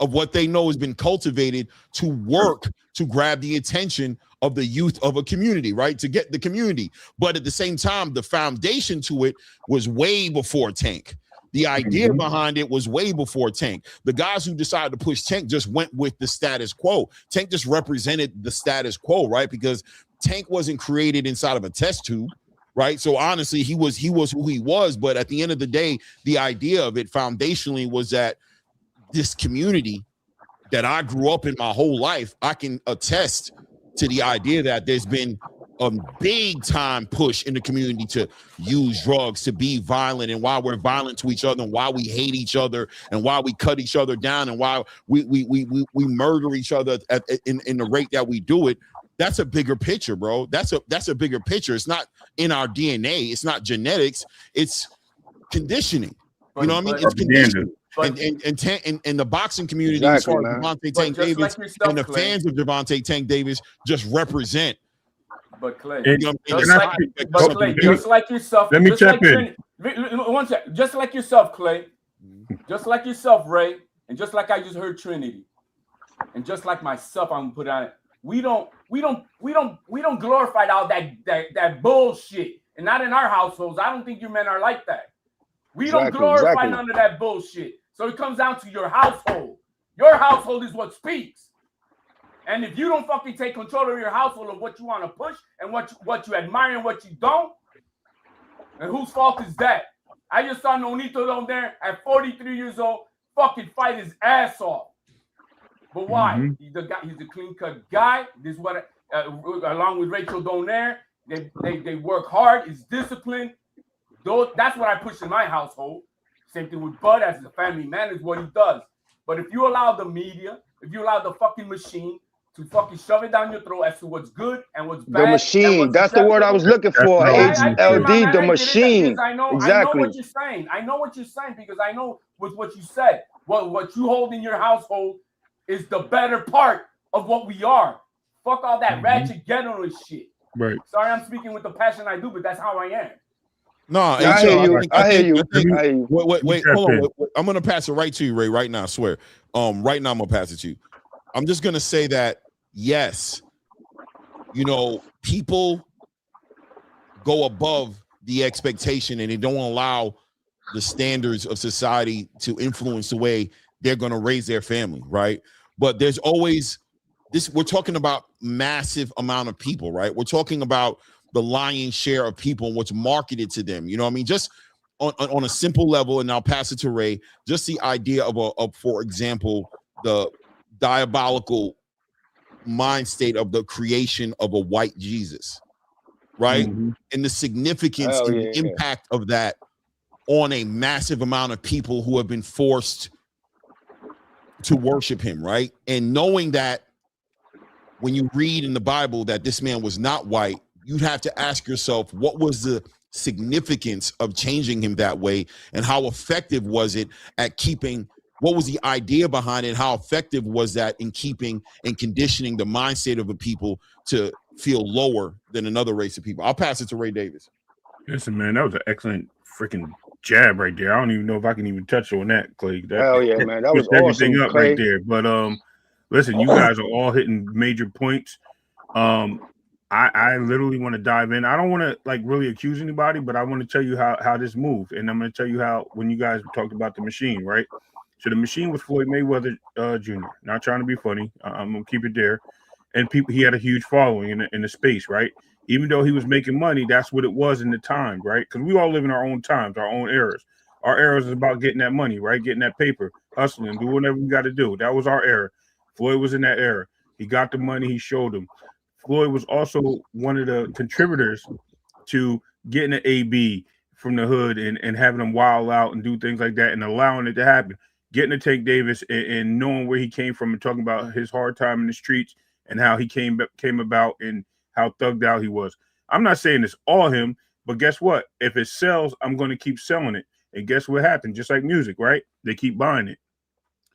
Speaker 2: Of what they know has been cultivated to work to grab the attention of the youth of a community, right? To get the community. But at the same time, the foundation to it was way before Tank. The idea behind it was way before Tank. The guys who decided to push Tank just went with the status quo. Tank just represented the status quo, right? Because Tank wasn't created inside of a test tube, right? So honestly, he was who he was. But at the end of the day, the idea of it foundationally was that this community that I grew up in my whole life, I can attest to the idea that there's been a big time push in the community to use drugs, to be violent, and why we're violent to each other, and why we hate each other, and why we cut each other down, and why we murder each other in the rate that we do it. That's a bigger picture, bro. That's a bigger picture. It's not in our DNA. It's not genetics. It's conditioning. You know what I mean? It's conditioning. And the boxing community, as far as Gervonta Tank Davis and the fans of Gervonta Tank Davis just represent.
Speaker 5: But Clay,
Speaker 4: just like yourself. Let me check in.
Speaker 5: One sec. Just like yourself, Clay. Just like yourself, Ray, and just like I just heard Trinity, and just like myself, I'm gonna put on it. We don't glorify all that bullshit, and not in our households. I don't think you men are like that. We don't glorify none of that bullshit. So it comes down to your household. Your household is what speaks. And if you don't fucking take control of your household of what you want to push and what you admire and what you don't, and whose fault is that? I just saw Nonito down there at 43 years old fucking fight his ass off. But why? He's a clean-cut guy. This is what, along with Rachel down there, they work hard. It's discipline. That's what I push in my household. Same thing with Bud, as a family man, is what he does. But if you allow the media, if you allow the fucking machine to fucking shove it down your throat as to what's good and what's bad.
Speaker 7: The machine. That's the word I was looking for. HLD, the machine.
Speaker 5: I know what you're saying. I know what you're saying because I know with what you said. What you hold in your household is the better part of what we are. Fuck all that ratchet ghetto shit.
Speaker 4: Right.
Speaker 5: Sorry, I'm speaking with the passion I do, but that's how I am.
Speaker 2: No,
Speaker 7: I hear you. I hear you.
Speaker 2: Wait, hold on. I'm gonna pass it right to you, Ray. Right now, I swear. Right now, I'm gonna pass it to you. I'm just gonna say that yes, people go above the expectation and they don't allow the standards of society to influence the way they're gonna raise their family, right? But there's always this. We're talking about massive amount of people, right? We're talking about the lion's share of people and what's marketed to them. You know what I mean? Just on a simple level, and I'll pass it to Ray, just the idea of for example, the diabolical mind state of the creation of a white Jesus, right? And the significance and the impact of that on a massive amount of people who have been forced to worship him, right? And knowing that when you read in the Bible that this man was not white, you'd have to ask yourself, what was the significance of changing him that way, and how effective was it at keeping, what was the idea behind it, how effective was that in keeping and conditioning the mindset of the people to feel lower than another race of people? I'll pass it to Ray Davis.
Speaker 4: Listen, man, that was an excellent freaking jab right there. I don't even know if I can even touch on that, Clay.
Speaker 7: Hell yeah, man. That was
Speaker 4: everything
Speaker 7: awesome,
Speaker 4: up
Speaker 7: Clay.
Speaker 4: right there. But listen, you guys are all hitting major points. I literally want to dive in. I don't want to really accuse anybody, but I want to tell you how this moved. And I'm going to tell you how, when you guys talked about the machine, right? So the machine was Floyd Mayweather Jr. Not trying to be funny. I'm going to keep it there. And he had a huge following in the space, right? Even though he was making money, that's what it was in the time, right? Because we all live in our own times, our own eras. Our era is about getting that money, right? Getting that paper, hustling, do whatever we got to do. That was our era. Floyd was in that era. He got the money. He showed them. Floyd was also one of the contributors to getting an AB from the hood and having them wild out and do things like that and allowing it to happen. getting to Tank Davis and knowing where he came from and talking about his hard time in the streets and how he came about and how thugged out he was. I'm not saying it's all him, but guess what? If it sells, I'm going to keep selling it. And guess what happened? Just like music, right? They keep buying it.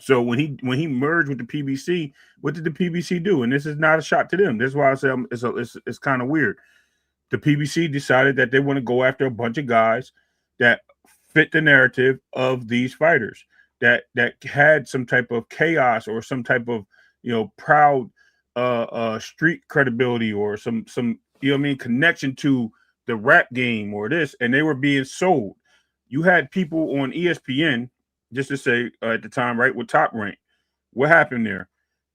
Speaker 4: So when he merged with the PBC, what did the PBC do? And this is not a shot to them. This is why I say it's kind of weird. The PBC decided that they want to go after a bunch of guys that fit the narrative of these fighters, that had some type of chaos or some type of proud street credibility or some connection to the rap game or this, and they were being sold. You had people on ESPN, just to say at the time, right, with Top Rank. What happened there?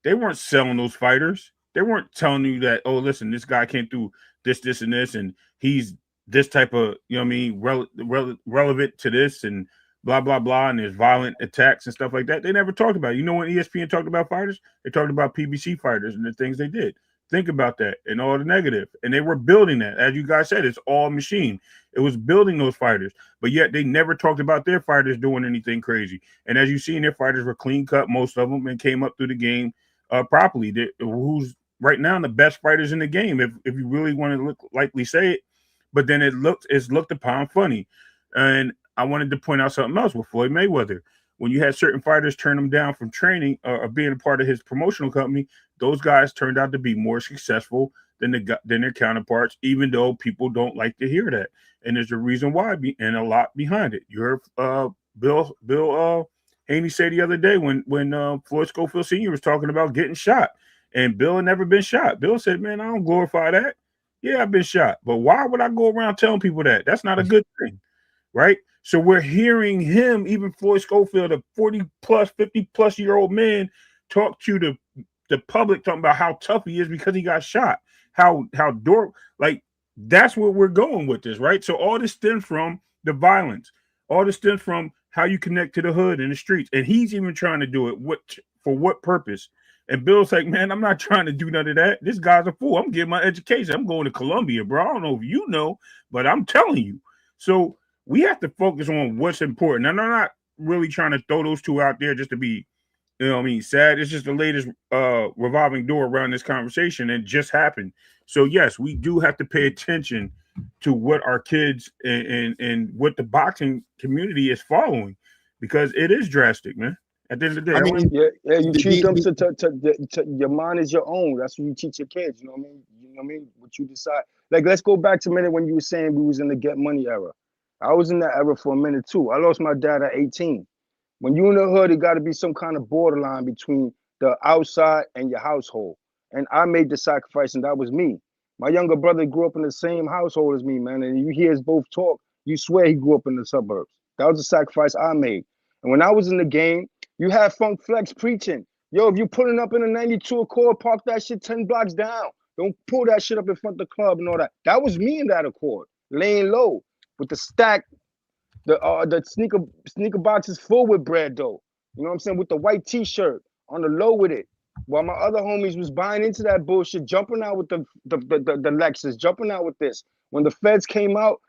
Speaker 4: They weren't selling those fighters. They weren't telling you that, oh, listen, this guy came through this, and this, and he's this type of, relevant to this, and blah, blah, blah, and there's violent attacks and stuff like that. They never talked about it. When ESPN talked about fighters, they talked about PBC fighters and the things they did. Think about that and all the negative. And they were building that. As you guys said, it's all machine. It was building those fighters, but yet they never talked about their fighters doing anything crazy. And as you see, their fighters were clean cut, most of them, and came up through the game properly. Who's right now the best fighters in the game, if you really want to likely say it. But then it's looked upon funny. And I wanted to point out something else with Floyd Mayweather. When you had certain fighters turn him down from training or being a part of his promotional company, those guys turned out to be more successful than their counterparts, even though people don't like to hear that. And there's a reason why, and a lot behind it. You heard Bill Haney say the other day when Floyd Schofield Sr. was talking about getting shot, and Bill had never been shot. Bill said, man, I don't glorify that. Yeah, I've been shot, but why would I go around telling people that? That's not a good thing, right? So we're hearing him, even Floyd Schofield, a 40-plus, 50-plus-year-old man, talk to the public, talking about how tough he is because he got shot. How that's where we're going with this, right? So all this stems from the violence. All this stems from how you connect to the hood and the streets. And he's even trying to do it. For what purpose? And Bill's like, man, I'm not trying to do none of that. This guy's a fool. I'm getting my education. I'm going to Columbia, bro. I don't know if you know, but I'm telling you. So we have to focus on what's important. And I'm not really trying to throw those two out there just to be, sad. It's just the latest revolving door around this conversation, and just happened. So yes, we do have to pay attention to what our kids and what the boxing community is following, because it is drastic, man. At the end of the day,
Speaker 7: you treat them to your mind is your own. That's what you teach your kids. You know what I mean? What you decide. Like, let's go back to a minute when you were saying we was in the get money era. I was in that era for a minute too. I lost my dad at 18. When you in the hood, it got to be some kind of borderline between the outside and your household. And I made the sacrifice, and that was me. My younger brother grew up in the same household as me, man. And you hear us both talk, you swear he grew up in the suburbs. That was the sacrifice I made. And when I was in the game, you had Funk Flex preaching. Yo, if you pulling up in a 92 Accord, park that shit 10 blocks down. Don't pull that shit up in front of the club and all that. That was me in that Accord, laying low with the stack, the sneaker boxes full with bread though. You know what I'm saying? With the white t-shirt on the low with it. While my other homies was buying into that bullshit, jumping out with the Lexus, jumping out with this. When the feds came out,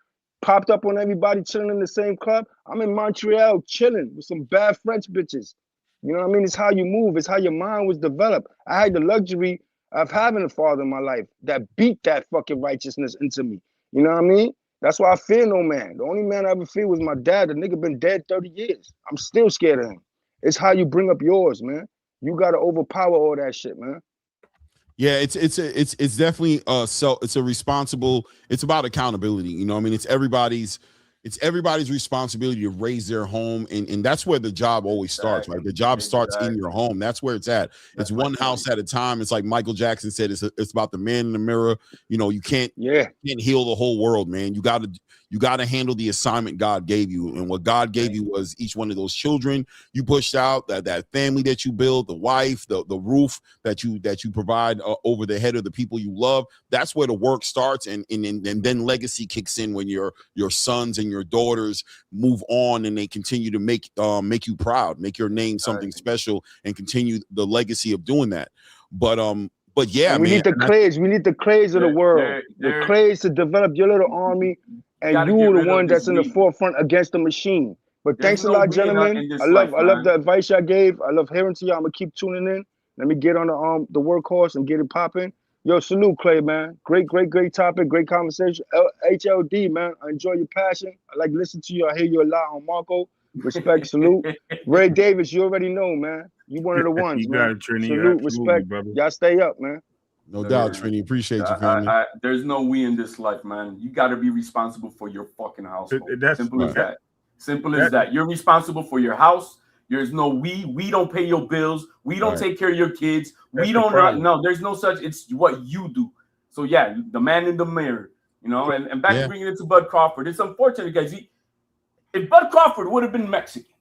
Speaker 7: popped up on everybody chilling in the same club, I'm in Montreal chilling with some bad French bitches. You know what I mean? It's how you move. It's how your mind was developed. I had the luxury of having a father in my life that beat that fucking righteousness into me. You know what I mean? That's why I fear no man. The only man I ever feared was my dad. The nigga been dead 30 years. I'm still scared of him. It's how you bring up yours, man. You got to overpower all that shit, man.
Speaker 2: Yeah, it's definitely it's a responsible. It's about accountability. You know what I mean? It's everybody's responsibility to raise their home, and that's where the job always starts, right? The job starts in your home. That's where it's at. It's one house at a time. It's like Michael Jackson said, it's about the man in the mirror. You can't heal the whole world, man. You got to handle the assignment God gave you, and what God gave you was each one of those children you pushed out, that family that you build, the wife, the roof that you provide over the head of the people you love. That's where the work starts, and then legacy kicks in when your sons and your daughters move on and they continue to make you proud, make your name something special, and continue the legacy of doing that. But yeah,
Speaker 7: and we need the Clays. We need the Clays of the world. The Clays to develop your little army, and you the one that's in the forefront against the machine. But
Speaker 5: There's
Speaker 7: thanks a
Speaker 5: no
Speaker 7: lot,
Speaker 5: we
Speaker 7: gentlemen.
Speaker 5: in this
Speaker 7: I
Speaker 5: life,
Speaker 7: love
Speaker 5: man.
Speaker 7: the advice y'all gave. I love hearing to y'all. I'm gonna keep tuning in. Let me get on the workhorse and get it popping. Yo, salute, Clay, man. Great topic, great conversation. HLD, man. I enjoy your passion. I like listening to you. I hear you a lot on Marco. Respect, salute. Ray Davis, you already know, man. You one of the ones,
Speaker 4: You got
Speaker 7: man.
Speaker 4: it, Trini.
Speaker 7: Salute,
Speaker 4: Absolutely,
Speaker 7: respect.
Speaker 4: brother.
Speaker 7: Y'all stay up, man.
Speaker 2: No doubt, Trini. Appreciate you, family.
Speaker 5: There's no we in this life, man. You got to be responsible for your fucking household. Simple as that. Simple as that. You're responsible for your house. There's no we. We don't pay your bills. We don't take care of your kids. We don't run. No, there's no such. It's what you do. So yeah, the man in the mirror, you know. And back to bringing it to Bud Crawford. It's unfortunate, guys. If Bud Crawford would have been Mexican,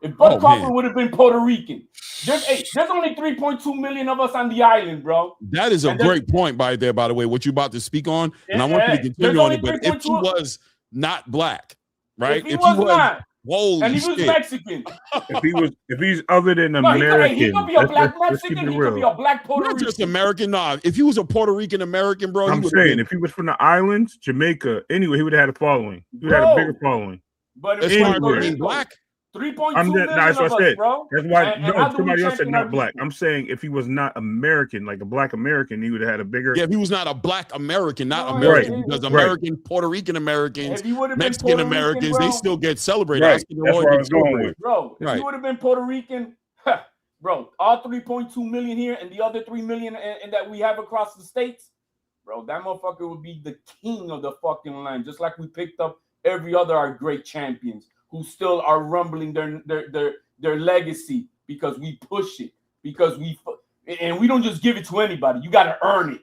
Speaker 5: if Bud Crawford would have been Puerto Rican, there's only 3.2 million of us on the island, bro.
Speaker 2: That is a great point by the way, what you're about to speak on. And I want you to continue on it. But if he was not black, right?
Speaker 5: If he was not,
Speaker 2: holy
Speaker 5: and he was
Speaker 2: shit.
Speaker 5: Mexican.
Speaker 4: if he's other than American,
Speaker 5: he could be a black Mexican. He could be a black Puerto Rican.
Speaker 2: Not just American. Nah, if he was a Puerto Rican American, bro,
Speaker 4: I'm saying if he was from the islands, Jamaica, anyway, he would have had a following. He would have had a bigger following.
Speaker 5: But
Speaker 2: as far as being black,
Speaker 5: 3.2 million of us, bro.
Speaker 4: That's why somebody else said not black. I'm saying if he was not American, like a black American, he would have had a bigger.
Speaker 2: Yeah, if he was not a black American, not American, because American, Puerto Rican Americans, Mexican Americans, they still get celebrated.
Speaker 4: Right. That's where I was going with.
Speaker 5: Bro, if he would have been Puerto Rican, bro, all 3.2 million here and the other 3 million and that we have across the states, bro, that motherfucker would be the king of the fucking land, just like we picked up every other our great champions who still are rumbling their legacy because we push it, because we don't just give it to anybody. You got to earn it.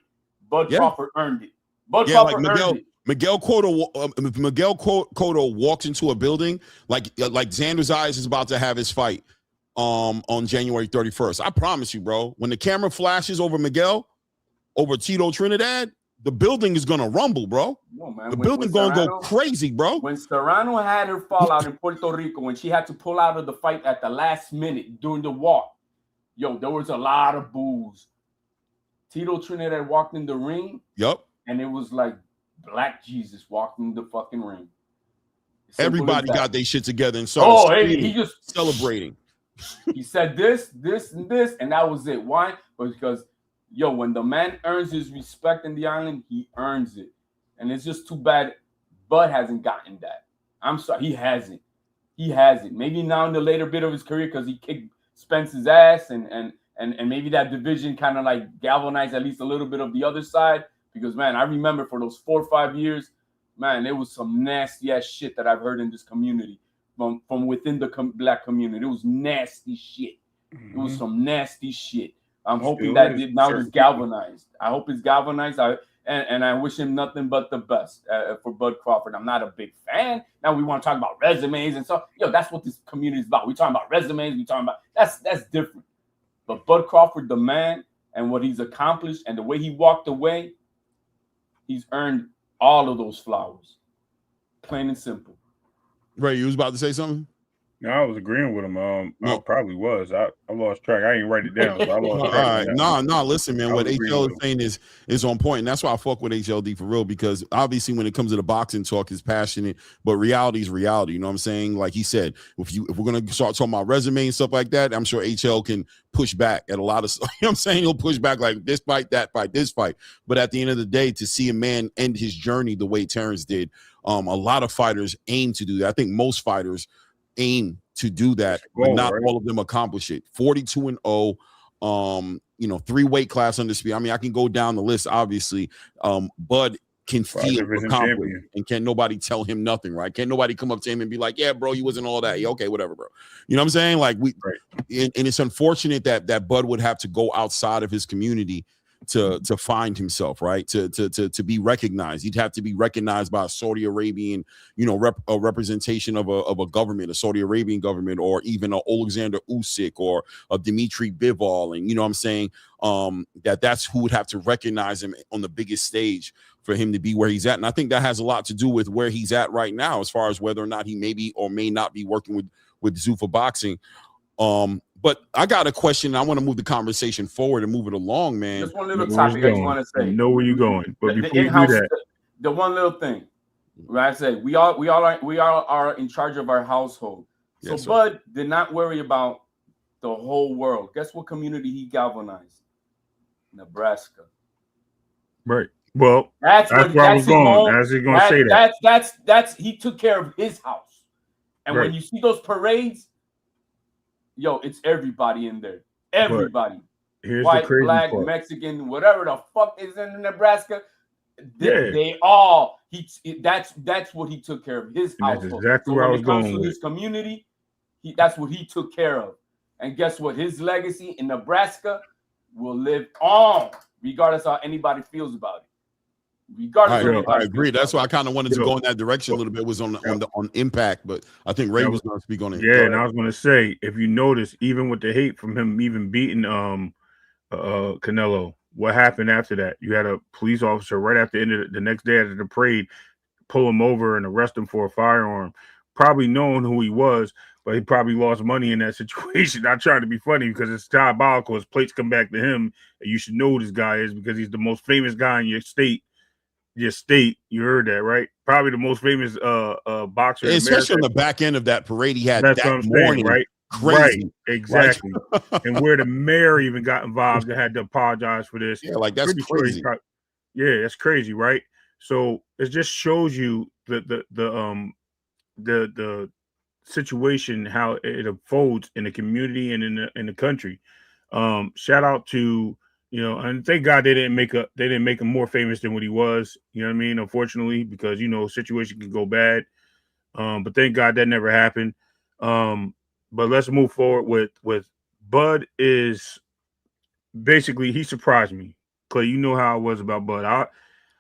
Speaker 5: Bud Crawford earned it. Bud Crawford earned it.
Speaker 2: Miguel Cotto walks into a building like Xander Zayas is about to have his fight on January 31st. I promise you, bro, when the camera flashes over Miguel, over Tito Trinidad, the building is gonna rumble, bro.
Speaker 5: No, man.
Speaker 2: The building gonna go crazy, bro.
Speaker 5: When Serrano had her fallout in Puerto Rico, when she had to pull out of the fight at the last minute during the walk, yo, there was a lot of boos. Tito Trinidad walked in the ring.
Speaker 2: Yep.
Speaker 5: And it was like Black Jesus walked in the fucking ring.
Speaker 2: Everybody got their shit together and started
Speaker 5: he just
Speaker 2: celebrating.
Speaker 5: He said this, and this, and that was it. Why? Because yo, when the man earns his respect in the island, he earns it. And it's just too bad Bud hasn't gotten that. I'm sorry, he hasn't. He hasn't. Maybe now in the later bit of his career, because he kicked Spence's ass and maybe that division kind of like galvanized at least a little bit of the other side. Because, man, I remember for those 4 or 5 years, man, there was some nasty ass shit that I've heard in this community from within the black community. It was nasty shit. It was some nasty shit. I'm hoping that it now is galvanized. I hope it's galvanized. And I wish him nothing but the best for Bud Crawford. I'm not a big fan. Now we want to talk about resumes and stuff. Yo, that's what this community is about. We're talking about resumes. We're talking about that's different. But Bud Crawford, the man, and what he's accomplished and the way he walked away, he's earned all of those flowers. Plain and simple.
Speaker 2: Ray, you was about to say something?
Speaker 4: No, I was agreeing with him. I probably was. I lost track. I didn't write it down. So I lost
Speaker 2: all
Speaker 4: track.
Speaker 2: right. No, listen, man. What HL is saying is on point. And that's why I fuck with HLD for real, because obviously when it comes to the boxing talk, is passionate, but reality is reality. You know what I'm saying? Like he said, if we're gonna start talking about resume and stuff like that, I'm sure HL can push back at a lot of stuff. You know what I'm saying? He'll push back like this fight, that fight, this fight. But at the end of the day, to see a man end his journey the way Terrence did, a lot of fighters aim to do that. I think most fighters aim to do that, but not all of them accomplish it. 42-0, 3 weight class undisputed. I mean, I can go down the list, obviously. Bud can feel accomplished, and can't nobody tell him nothing, right? Can't nobody come up to him and be like, yeah, bro, he wasn't all that. Yeah, okay, whatever, bro. You know what I'm saying? Like and it's unfortunate that Bud would have to go outside of his community to find himself, right? To be recognized. He'd have to be recognized by a Saudi Arabian, a representation of a government, a Saudi Arabian government, or even an Alexander Usyk or a Dmitry Bivol. And you know what I'm saying? That's who would have to recognize him on the biggest stage for him to be where he's at. And I think that has a lot to do with where he's at right now, as far as whether or not he may be or may not be working with Zuffa Boxing. But I got a question. I want to move the conversation forward and move it along, man.
Speaker 5: Just one little topic I just want to say.
Speaker 4: I know where you're going, but before you do that,
Speaker 5: the one little thing, right? I say we all are in charge of our household. So Bud did not worry about the whole world. Guess what community he galvanized? Nebraska.
Speaker 4: Right. Well,
Speaker 5: that's
Speaker 4: where I was going. As he's going to say that.
Speaker 5: That's he took care of his house. And
Speaker 4: Right.
Speaker 5: when you see those parades, yo, it's everybody in there. Everybody.
Speaker 4: Here's
Speaker 5: white,
Speaker 4: the crazy
Speaker 5: black,
Speaker 4: part.
Speaker 5: Mexican, whatever the fuck is in Nebraska.
Speaker 4: Yeah.
Speaker 5: They all that's what he took care of his
Speaker 4: And
Speaker 5: house.
Speaker 4: that's exactly where I was going with
Speaker 5: his community, that's what he took care of. And guess what? His legacy in Nebraska will live on, regardless of how anybody feels about it. Regardless,
Speaker 2: I agree. That's why I kind of wanted to go in that direction a little bit. Was on impact, but I think Ray was going to speak on it.
Speaker 4: Yeah, and I was going to say, if you notice, even with the hate from him, even beating Canelo, what happened after that? You had a police officer right after the next day after the parade pull him over and arrest him for a firearm, probably knowing who he was, but he probably lost money in that situation. Not trying to be funny because it's diabolical. His plates come back to him, and you should know who this guy is because he's the most famous guy in your state. You heard that, right? Probably the most famous boxer,
Speaker 2: especially on the back end of that parade he had that morning,
Speaker 4: saying, right?
Speaker 2: Crazy,
Speaker 4: right? Exactly. And where the mayor even got involved and had to apologize for this.
Speaker 2: Yeah, like that's crazy.
Speaker 4: Yeah, that's crazy, right? So it just shows you the situation, how it unfolds in the community and in the country. Shout out to. And thank God they didn't make him more famous than what he was. You know what I mean? Unfortunately, because situation can go bad. But thank God that never happened. But let's move forward with Bud. Is basically he surprised me. Clay, you know how I was about Bud. I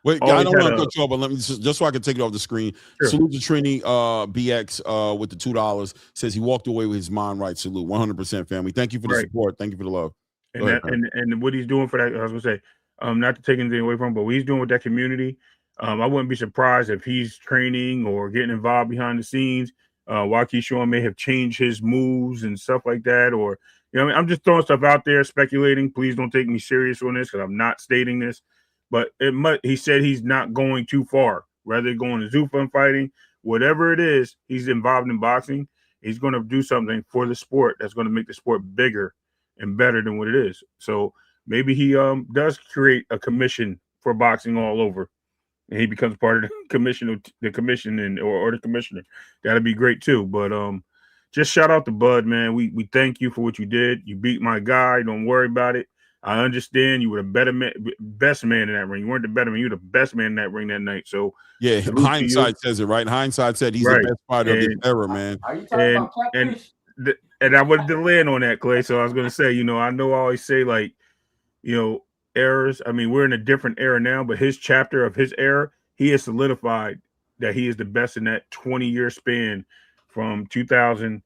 Speaker 2: don't want to cut you off, but let me just so I can take it off the screen. Sure. Salute to Trini BX with the $2. Says he walked away with his mind right. Salute, 100% family. Thank you for the support. Thank you for the love.
Speaker 4: And what he's doing for that, I was gonna say, not to take anything away from him, but what he's doing with that community, I wouldn't be surprised if he's training or getting involved behind the scenes. Waukee Sean may have changed his moves and stuff like that, or I'm just throwing stuff out there, speculating. Please don't take me serious on this because I'm not stating this, but he said he's not going too far. Rather going to zoo fun fighting, whatever it is, he's involved in boxing. He's going to do something for the sport that's going to make the sport bigger and better than what it is. So maybe he does create a commission for boxing all over, and he becomes part of the commission or the commissioner. That'd be great too. But just shout out to Bud, man. We thank you for what you did. You beat my guy. Don't worry about it. I understand you were the best man in that ring. You weren't the better man. You were the best man in that ring that night. So
Speaker 2: yeah, hindsight says it, right? Hindsight said he's the best fighter of this era, man.
Speaker 5: Are you talking about catfish?
Speaker 4: And I wanted to land on that, Clay. So I was going to say, I know I always say, like, errors. I mean, we're in a different era now, but his chapter of his era, he has solidified that he is the best in that 20-year span from 2000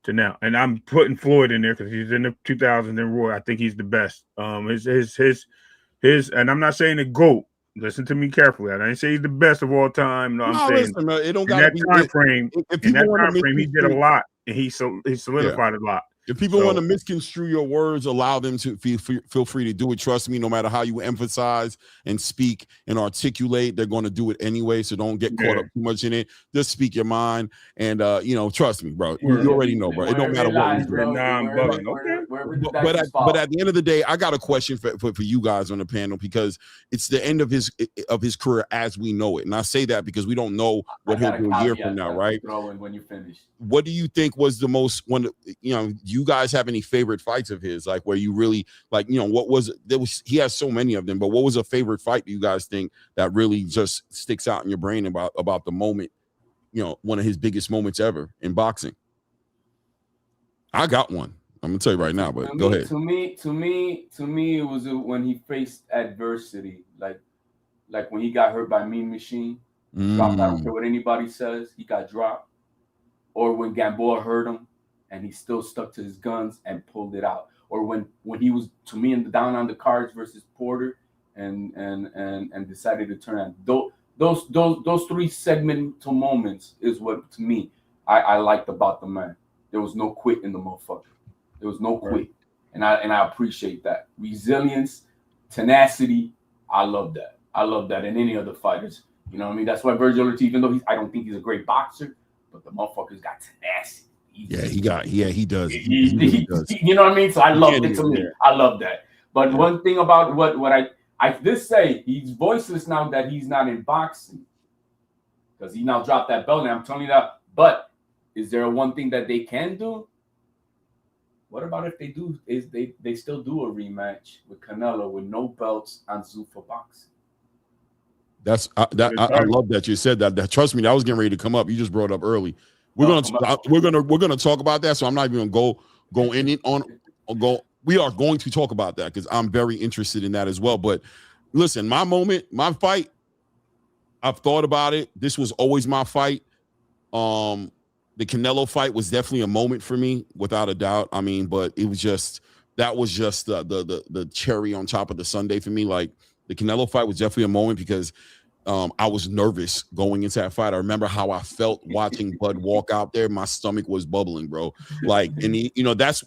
Speaker 4: to now. And I'm putting Floyd in there because he's in the 2000s and Roy. I think he's the best. His, and I'm not saying the GOAT. Listen to me carefully. I didn't say he's the best of all time. No, I'm saying
Speaker 2: listen, it don't
Speaker 4: in that time frame. He did a lot. And he solidified a lot.
Speaker 2: If people want to misconstrue your words, allow them to feel free to do it. Trust me, no matter how you emphasize and speak and articulate, they're going to do it anyway. So don't get caught up too much in it. Just speak your mind, and trust me, bro. You already know, bro. It don't matter what we do. But at the end of the day, I got a question for you guys on the panel because it's the end of his career as we know it, and I say that because we don't know what he'll do a year from now, right?
Speaker 5: When you finish,
Speaker 2: what do you think was the most one? You guys have any favorite fights of his, like where you really like, what was he has so many of them, but what was a favorite fight do you guys think that really just sticks out in your brain about the moment, one of his biggest moments ever in boxing? I got one. I'm gonna tell you right now, but go ahead.
Speaker 5: To me, it was when he faced adversity, like when he got hurt by Mean Machine. Dropped, I don't care what anybody says, he got dropped. Or when Gamboa hurt him and he still stuck to his guns and pulled it out. Or when he was, to me, down on the cards versus Porter and decided to turn on. Those three segmental moments is what, to me, I liked about the man. There was no quit in the motherfucker. There was no quit. And I appreciate that. Resilience, tenacity, I love that. I love that in any other fighters. You know what I mean? That's why Virgil Ortiz, even though I don't think he's a great boxer, but the motherfucker's got tenacity.
Speaker 2: he does.
Speaker 5: He,
Speaker 2: Really does.
Speaker 5: you know what I mean? So I loved it. To me,
Speaker 2: Yeah.
Speaker 5: I love that. But one thing about what I did say, he's voiceless now that he's not in boxing because he now dropped that belt. And I'm telling you that. But is there one thing that they can do? What about if they do? Is they still do a rematch with Canelo with no belts on Zuffa boxing?
Speaker 2: I love that you said that. Trust me, that was getting ready to come up. You just brought it up early. We're gonna talk about that. So I'm not even gonna go in it on go. We are going to talk about that because I'm very interested in that as well. But listen, my moment, my fight. I've thought about it. This was always my fight. The Canelo fight was definitely a moment for me, without a doubt. I mean, but it was just the cherry on top of the sundae for me. Like the Canelo fight was definitely a moment because I was nervous going into that fight. I remember how I felt watching Bud walk out there. My stomach was bubbling, bro. Like, and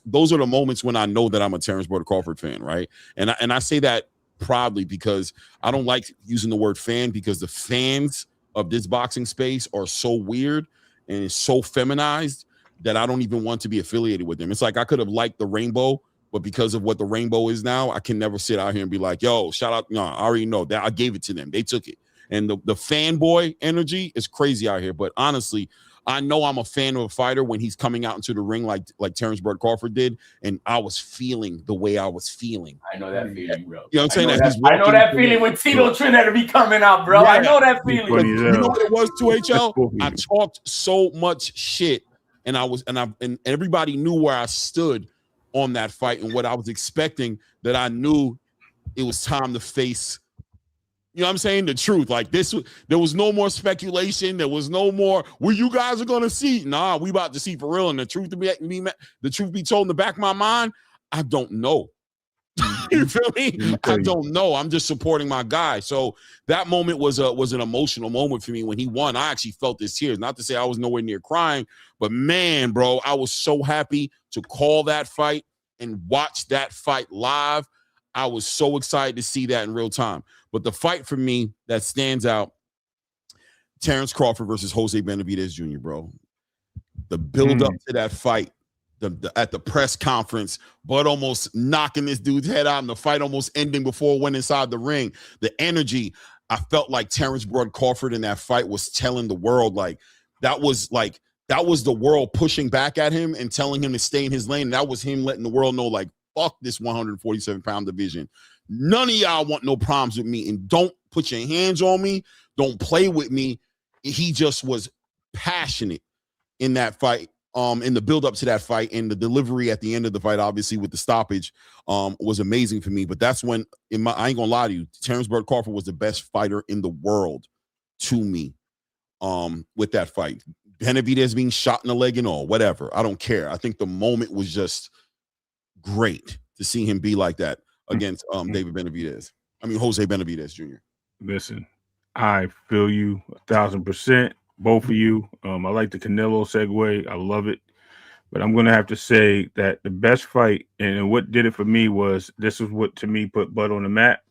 Speaker 2: those are the moments when I know that I'm a Terrence Bud Crawford fan, right? And I say that proudly because I don't like using the word fan because the fans of this boxing space are so weird and it's so feminized that I don't even want to be affiliated with them. It's like I could have liked the rainbow, but because of what the rainbow is now, I can never sit out here and be like, yo, shout out. No, I already know that I gave it to them. They took it. And the fanboy energy is crazy out here. But honestly, I know I'm a fan of a fighter when he's coming out into the ring like Terrence Bud Crawford did. And I was feeling the way I was feeling.
Speaker 5: I know that feeling, bro.
Speaker 2: You know what I'm saying?
Speaker 5: I know that feeling when Tito Trinidad be coming out, bro. Yeah. I know that feeling.
Speaker 2: You know what it was, 2HL? I talked so much shit. And and everybody knew where I stood on that fight and what I was expecting, that I knew it was time to face, you know what I'm saying, the truth. Like there was no more speculation. There was no more, well, you guys are going to see. Nah, we about to see for real. And the truth be told, in the back of my mind, I don't know. You feel me? I don't know. I'm just supporting my guy. So that moment was an emotional moment for me when he won. I actually felt his tears. Not to say I was nowhere near crying, but man, bro, I was so happy to call that fight and watch that fight live. I was so excited to see that in real time. But the fight for me that stands out, Terrence Crawford versus Jose Benavidez Jr., bro. The build up to that fight, at the press conference, Bud almost knocking this dude's head out and the fight almost ending before it went inside the ring. The energy, I felt like Terrence Bud Crawford in that fight was telling the world, that was the world pushing back at him and telling him to stay in his lane. And that was him letting the world know, like, fuck this 147-pound division. None of y'all want no problems with me, and don't put your hands on me. Don't play with me. He just was passionate in that fight, in the build up to that fight, and the delivery at the end of the fight, obviously with the stoppage, was amazing for me. But that's when, I ain't gonna lie to you, Terrence Bud Crawford was the best fighter in the world to me, with that fight. Benavidez being shot in the leg and all, whatever. I don't care. I think the moment was just great to see him be like that against Jose Benavidez Jr.
Speaker 4: Listen, I feel you 1,000%, both of you. I like the Canelo segue. I love it. But I'm going to have to say that the best fight, and what did it for me, was this is what, to me, put Bud on the map.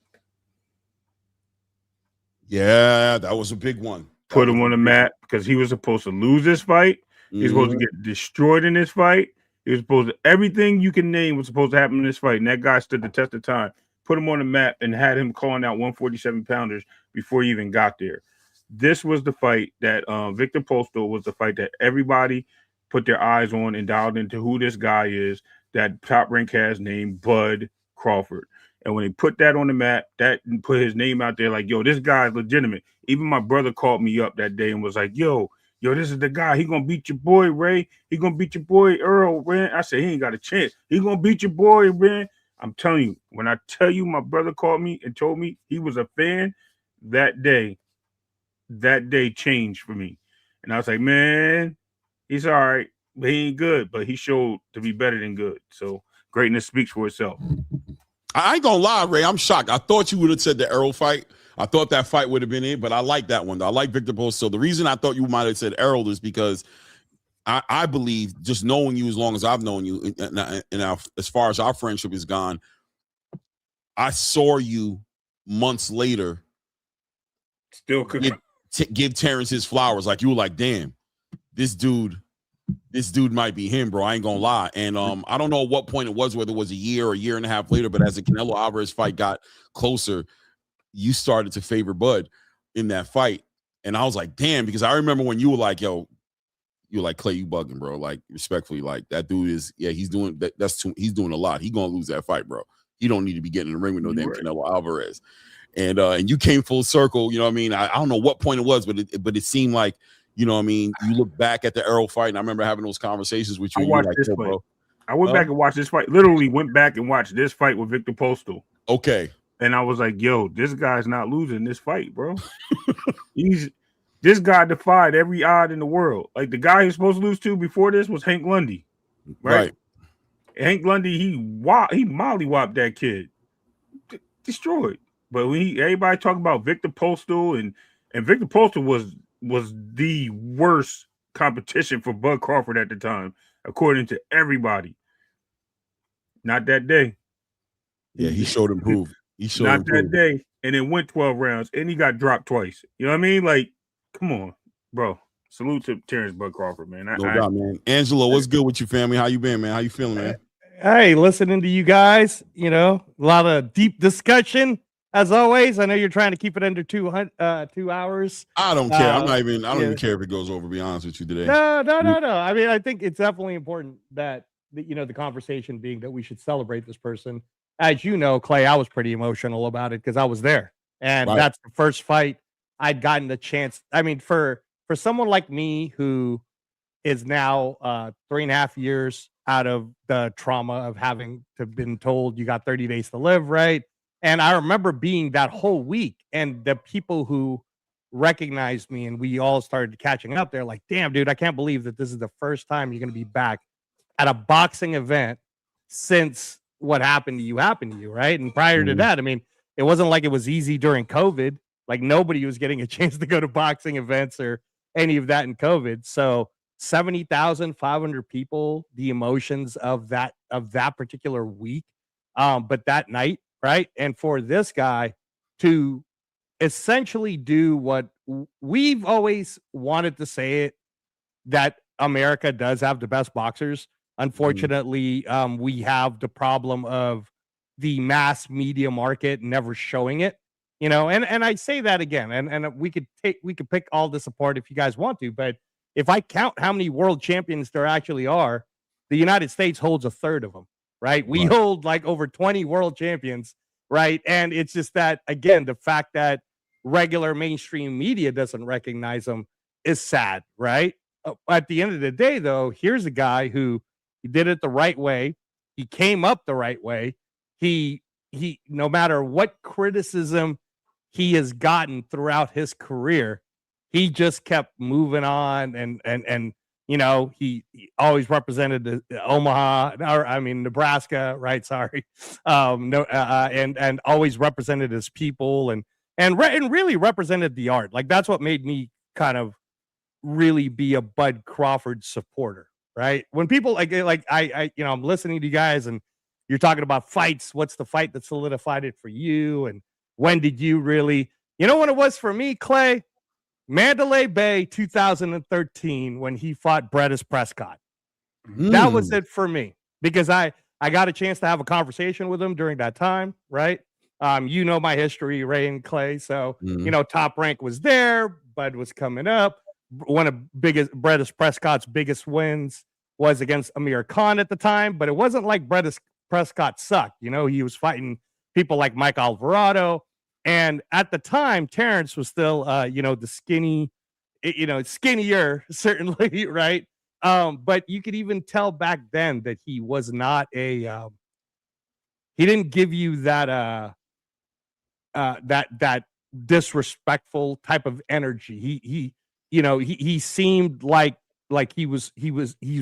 Speaker 2: Yeah, that was a big one.
Speaker 4: Put him on the map because he was supposed to lose this fight. He was supposed to get destroyed in this fight. He was supposed to, everything you can name was supposed to happen in this fight. And that guy stood the test of time. Put him on the map and had him calling out 147-pounders before he even got there. This was the fight that Victor Postol was the fight that everybody put their eyes on and dialed into who this guy is that Top Rank has named Bud Crawford. And when they put that on the map, that put his name out there like, yo, this guy's legitimate. Even my brother called me up that day and was like, yo, this is the guy. He going to beat your boy, Ray. He going to beat your boy, Earl, man. I said, he ain't got a chance. He going to beat your boy, man. I'm telling you, when I tell you my brother called me and told me he was a fan, that day changed for me. And I was like, man, he's all right, but he ain't good. But he showed to be better than good. So greatness speaks for itself.
Speaker 2: I ain't gonna lie, Ray. I'm shocked. I thought you would have said the Errol fight. I thought that fight would have been it, but I like that one. I like Victor Postol. The reason I thought you might have said Errol is because I believe, just knowing you as long as I've known you, and as far as our friendship is gone, I saw you months later
Speaker 4: still could
Speaker 2: give Terrence his flowers. Like, you were like, damn, this dude this dude might be him, bro. I ain't gonna lie. And I don't know at what point it was, whether it was a year or a year and a half later, but as the Canelo Alvarez fight got closer, you started to favor Bud in that fight. And I was like, damn, because I remember when you were like, yo, you're like, Clay, you bugging, bro. Like, respectfully, like that dude is, yeah, he's doing that. He's doing a lot. He gonna lose that fight, bro. He don't need to be getting in the ring with no damn Canelo Alvarez. And you came full circle, you know what I mean? I don't know what point it was, but it seemed like, you know what I mean? You look back at the Errol fight, and I remember having those conversations with you.
Speaker 4: I watched this fight. Bro. I went back and watched this fight. Literally went back and watched this fight with Victor Postal.
Speaker 2: Okay.
Speaker 4: And I was like, yo, this guy's not losing this fight, bro. This guy defied every odd in the world. Like the guy he's supposed to lose to before this was Hank Lundy. Right. Hank Lundy, he mollywopped that kid. Destroyed. But when everybody talk about Victor Postal and Victor Postal was the worst competition for Bud Crawford at the time, according to everybody. Not that day.
Speaker 2: Yeah, he showed improved. He showed
Speaker 4: not
Speaker 2: improved.
Speaker 4: that day, and it went 12 rounds, and he got dropped twice. You know what I mean? Like, come on, bro. Salute to Terrence Bud Crawford, man.
Speaker 2: No doubt, man. Angelo, what's good with you, family? How you been, man? How you feeling, man?
Speaker 8: Hey, listening to you guys, you know, a lot of deep discussion. As always, I know you're trying to keep it under 2 hours.
Speaker 2: I don't care. I don't even care if it goes over, to be honest with you today.
Speaker 8: No. I mean, I think it's definitely important that, you know, the conversation being that we should celebrate this person. As you know, Clay, I was pretty emotional about it because I was there. And that's the first fight I'd gotten the chance. I mean, for someone like me who is now 3.5 years out of the trauma of having to been told you got 30 days to live, right? And I remember being that whole week, and the people who recognized me and we all started catching up. They're like, damn, dude, I can't believe that this is the first time you're going to be back at a boxing event since what happened to you, right? And prior to that, I mean, it wasn't like it was easy during COVID. Like nobody was getting a chance to go to boxing events or any of that in COVID. So 70,500 people, the emotions of that particular week. But that night, right? And for this guy to essentially do what we've always wanted to say it, that America does have the best boxers. Unfortunately, we have the problem of the mass media market never showing it, you know, and I say that again, and we could pick all this apart if you guys want to, but if I count how many world champions there actually are, the United States holds a third of them. Right. We hold like over 20 world champions. Right. And it's just that, again, the fact that regular mainstream media doesn't recognize them is sad. Right. At the end of the day, though, here's a guy who he did it the right way. He came up the right way. He no matter what criticism he has gotten throughout his career, he just kept moving on and you know, he always represented the Omaha, or I mean Nebraska, right? Sorry, and always represented his people and really represented the art. Like that's what made me kind of really be a Bud Crawford supporter, right? When people like I you know, I'm listening to you guys and you're talking about fights. What's the fight that solidified it for you? And when did you really, you know, when it was for me, Clay? Mandalay Bay 2013 when he fought Brettis Prescott. That was it for me because I got a chance to have a conversation with him during that time, right? You know my history, Ray and Clay. So, you know, Top Rank was there, Bud was coming up. One of Brettis Prescott's biggest wins was against Amir Khan at the time, but it wasn't like Brettis Prescott sucked. You know, he was fighting people like Mike Alvarado. And at the time, Terrence was still, you know, the skinny, you know, skinnier, certainly, right? But you could even tell back then that he was not a, he didn't give you that, that disrespectful type of energy. He seemed like he was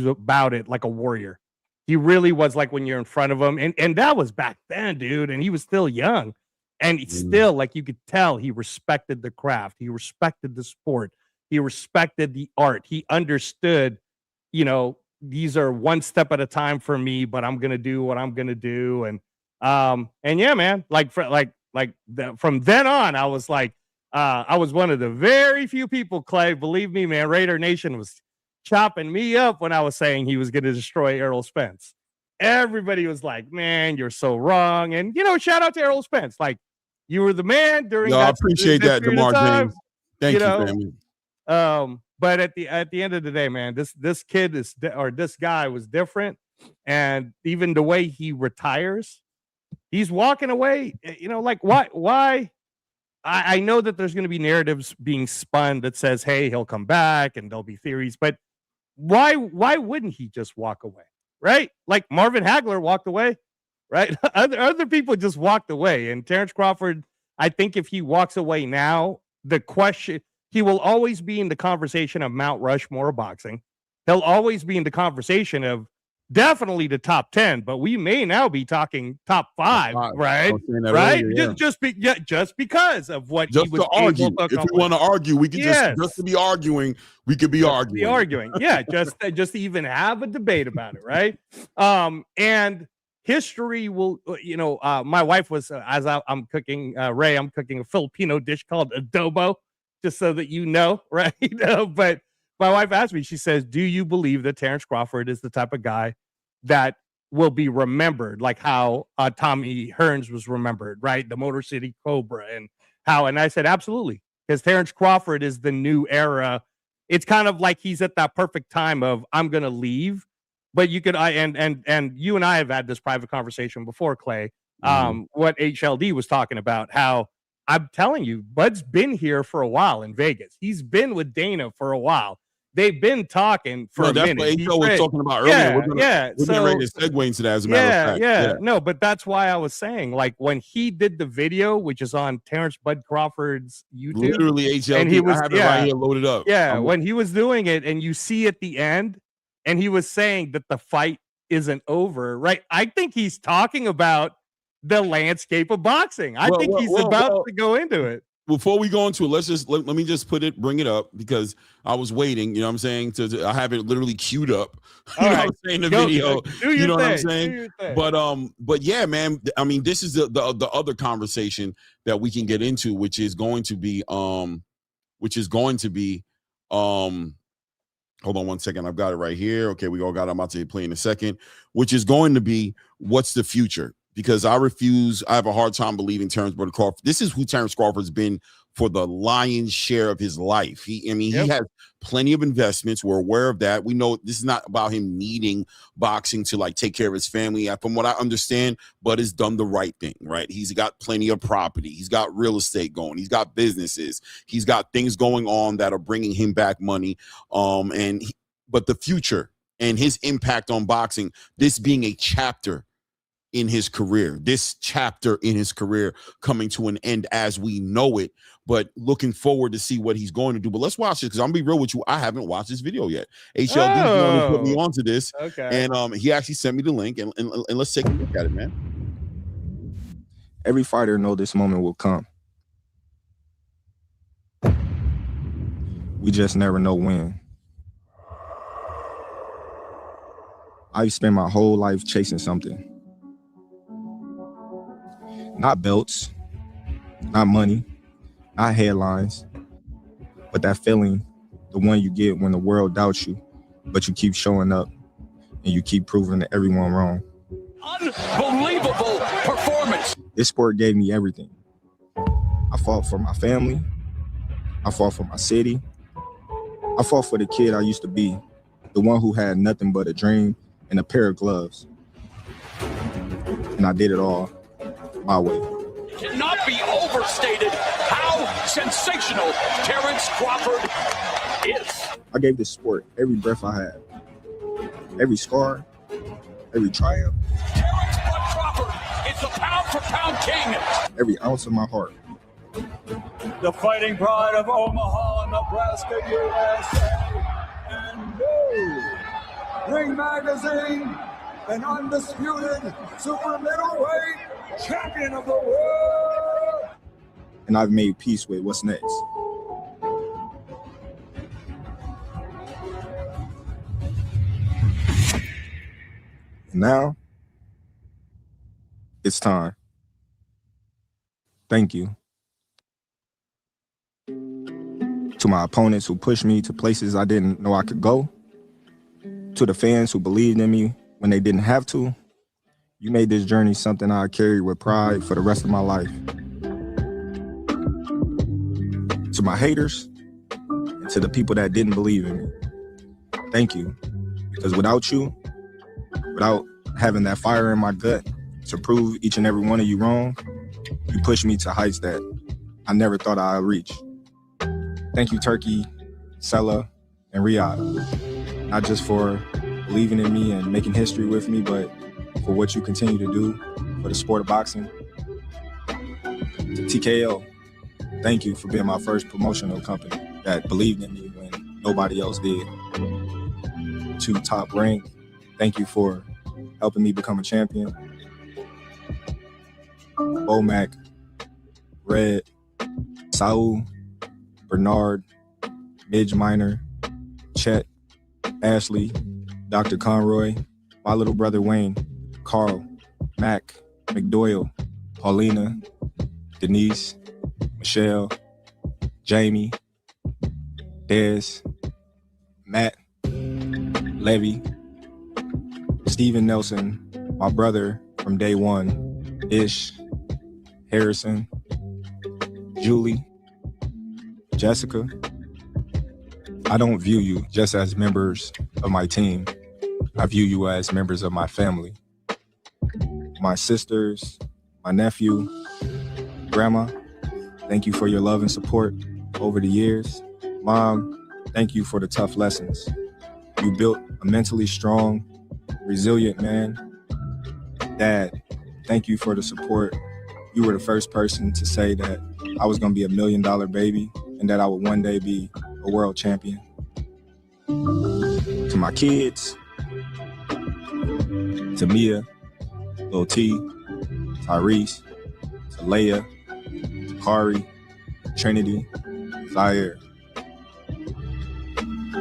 Speaker 8: about it, like a warrior. He really was like when you're in front of him. And that was back then, dude. And he was still young. And he still, like you could tell, he respected the craft. He respected the sport. He respected the art. He understood, you know, these are one step at a time for me, but I'm gonna do what I'm gonna do. And yeah, man, from then on, I was like, I was one of the very few people, Clay, believe me, man, Raider Nation was chopping me up when I was saying he was going to destroy Errol Spence. Everybody was like, man, you're so wrong. And, shout out to Errol Spence. Like, you were the man during that.
Speaker 2: I appreciate that, DeMar James. Thank you, family.
Speaker 8: But at the end of the day, man, this kid this guy was different. And even the way he retires, he's walking away, like why? I know that there's going to be narratives being spun that says, hey, he'll come back and there'll be theories, but why wouldn't he just walk away? Right? Like Marvin Hagler walked away, right? Other people just walked away. And Terrence Crawford, I think if he walks away now, he will always be in the conversation of Mount Rushmore boxing. He'll always be in the conversation of definitely the top 10, but we may now be talking top 5, right? Right? Earlier, yeah. just because of what
Speaker 2: just
Speaker 8: he was
Speaker 2: to argue.
Speaker 8: Able to
Speaker 2: if we want to argue, we can just to be arguing. We could be arguing.
Speaker 8: Yeah, just to even have a debate about it, right? And history will, my wife was as I'm cooking Ray. I'm cooking a Filipino dish called adobo, just so that right? But my wife asked me. She says, "Do you believe that Terrence Crawford is the type of guy that will be remembered, like how Tommy Hearns was remembered, right? The Motor City Cobra and how?" And I said, absolutely, because Terrence Crawford is the new era. It's kind of like he's at that perfect time of I'm gonna leave, but you could and you and I have had this private conversation before, Clay. What HLD was talking about, how I'm telling you, Bud's been here for a while in Vegas. He's been with Dana for a while. They've been talking for a minute.
Speaker 2: That's what HL was talking about earlier. We're getting ready to segue into that, as a matter of fact.
Speaker 8: Yeah. No, but that's why I was saying, like, when he did the video, which is on Terrence Bud Crawford's YouTube.
Speaker 2: Literally, HL, and I have it right here loaded up.
Speaker 8: Yeah, when he was doing it, and you see at the end, and he was saying that the fight isn't over, right? I think he's talking about the landscape of boxing. I think he's about to go into it.
Speaker 2: Before we go into it, let me just bring it up, because I was waiting, I have it literally queued up, I'm saying, the video, what I'm saying? But yeah, man, I mean, this is the other conversation that we can get into, which is going to be, hold on one second. I've got it right here. Okay, we all got it. I'm about to play in a second, which is going to be, what's the future? Because I have a hard time believing Terrence Crawford. This is who Terrence Crawford's been for the lion's share of his life. He has plenty of investments. We're aware of that. We know this is not about him needing boxing to take care of his family. From what I understand, Bud has done the right thing, right? He's got plenty of property. He's got real estate going. He's got businesses. He's got things going on that are bringing him back money. But the future and his impact on boxing, this being a chapter in his career, coming to an end as we know it, but looking forward to see what he's going to do. But let's watch it, because I'm gonna be real with you, I haven't watched this video yet. HLD put me onto this, and he actually sent me the link, and let's take a look at it, man.
Speaker 9: Every fighter knows this moment will come. We just never know when. I've spent my whole life chasing something. Not belts, not money, not headlines, but that feeling, the one you get when the world doubts you, but you keep showing up and you keep proving everyone wrong.
Speaker 10: Unbelievable performance.
Speaker 9: This sport gave me everything. I fought for my family. I fought for my city. I fought for the kid I used to be, the one who had nothing but a dream and a pair of gloves. And I did it all my way.
Speaker 10: It cannot be overstated how sensational Terrence Crawford is.
Speaker 9: I gave this sport every breath I had, every scar, every triumph.
Speaker 10: Terrence Crawford is the pound-for-pound king.
Speaker 9: Every ounce of my heart.
Speaker 11: The fighting pride of Omaha, Nebraska, USA, and Ring Magazine, an undisputed super middleweight champion of the world.
Speaker 9: And I've made peace with what's next. And now, it's time. Thank you. To my opponents who pushed me to places I didn't know I could go. To the fans who believed in me when they didn't have to, you made this journey something I carry with pride for the rest of my life. To my haters, and to the people that didn't believe in me, thank you. Because without you, without having that fire in my gut to prove each and every one of you wrong, you pushed me to heights that I never thought I'd reach. Thank you, Turkey, Sella, and Riyadh. Not just for believing in me and making history with me, but for what you continue to do for the sport of boxing. To TKO, thank you for being my first promotional company that believed in me when nobody else did. To Top Rank, thank you for helping me become a champion. Bomac, Red, Saul, Bernard, Midge Minor, Chet, Ashley, Dr. Conroy, my little brother Wayne, Carl, Mac, McDoyle, Paulina, Denise, Michelle, Jamie, Dez, Matt, Levy, Steven Nelson, my brother from day one, Ish, Harrison, Julie, Jessica. I don't view you just as members of my team. I view you as members of my family. My sisters, my nephew, Grandma, thank you for your love and support over the years. Mom, thank you for the tough lessons. You built a mentally strong, resilient man. Dad, thank you for the support. You were the first person to say that I was gonna be $1 million baby and that I would one day be a world champion. To my kids, to Mia, Lil T, Tyrese, to Leia, to Kari, Trinity, Zaire.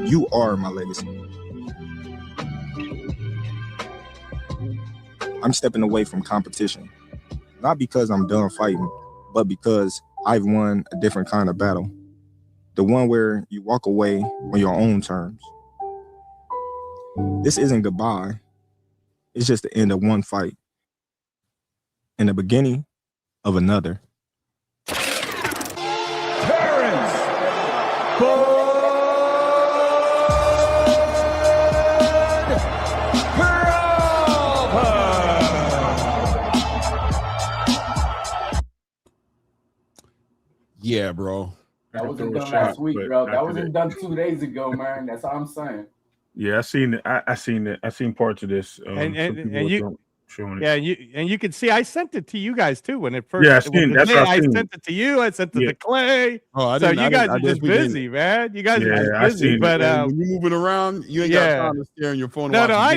Speaker 9: You are my legacy. I'm stepping away from competition, not because I'm done fighting, but because I've won a different kind of battle. The one where you walk away on your own terms. This isn't goodbye. It's just the end of one fight and the beginning of another.
Speaker 11: Terrence
Speaker 2: Yeah, bro.
Speaker 5: That wasn't done last week, bro. That wasn't done 2 days ago, man. That's all I'm saying.
Speaker 4: Yeah, I seen it. I seen it. I seen parts of this.
Speaker 8: And you,
Speaker 4: showing it.
Speaker 8: yeah, you can see. I sent it to you guys too when it first.
Speaker 4: Yeah, I
Speaker 8: sent it to you. I sent it to Clay.
Speaker 2: Oh, I
Speaker 8: so
Speaker 2: didn't.
Speaker 8: you guys are just busy, man. You guys are just busy. But
Speaker 2: when you're moving around, you ain't got time to stare on your phone.
Speaker 8: No, I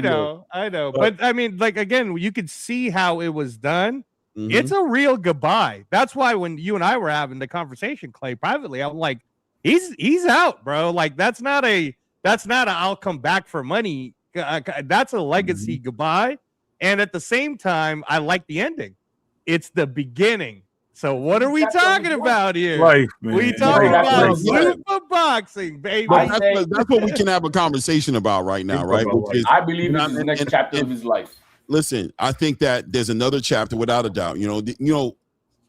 Speaker 8: know. But I mean, like again, you could see how it was done. Mm-hmm. It's a real goodbye. That's why when you and I were having the conversation, Clay, privately, I'm like, he's out, bro. Like that's not a I'll come back for money. That's a legacy goodbye. And at the same time, I like the ending. It's the beginning. So what are we talking about here?
Speaker 4: Life, man.
Speaker 8: We talking about super boxing, baby.
Speaker 2: That's what we can have a conversation about right now, right?
Speaker 5: I believe this is the next chapter of his life.
Speaker 2: Listen, I think that there's another chapter without a doubt. You know,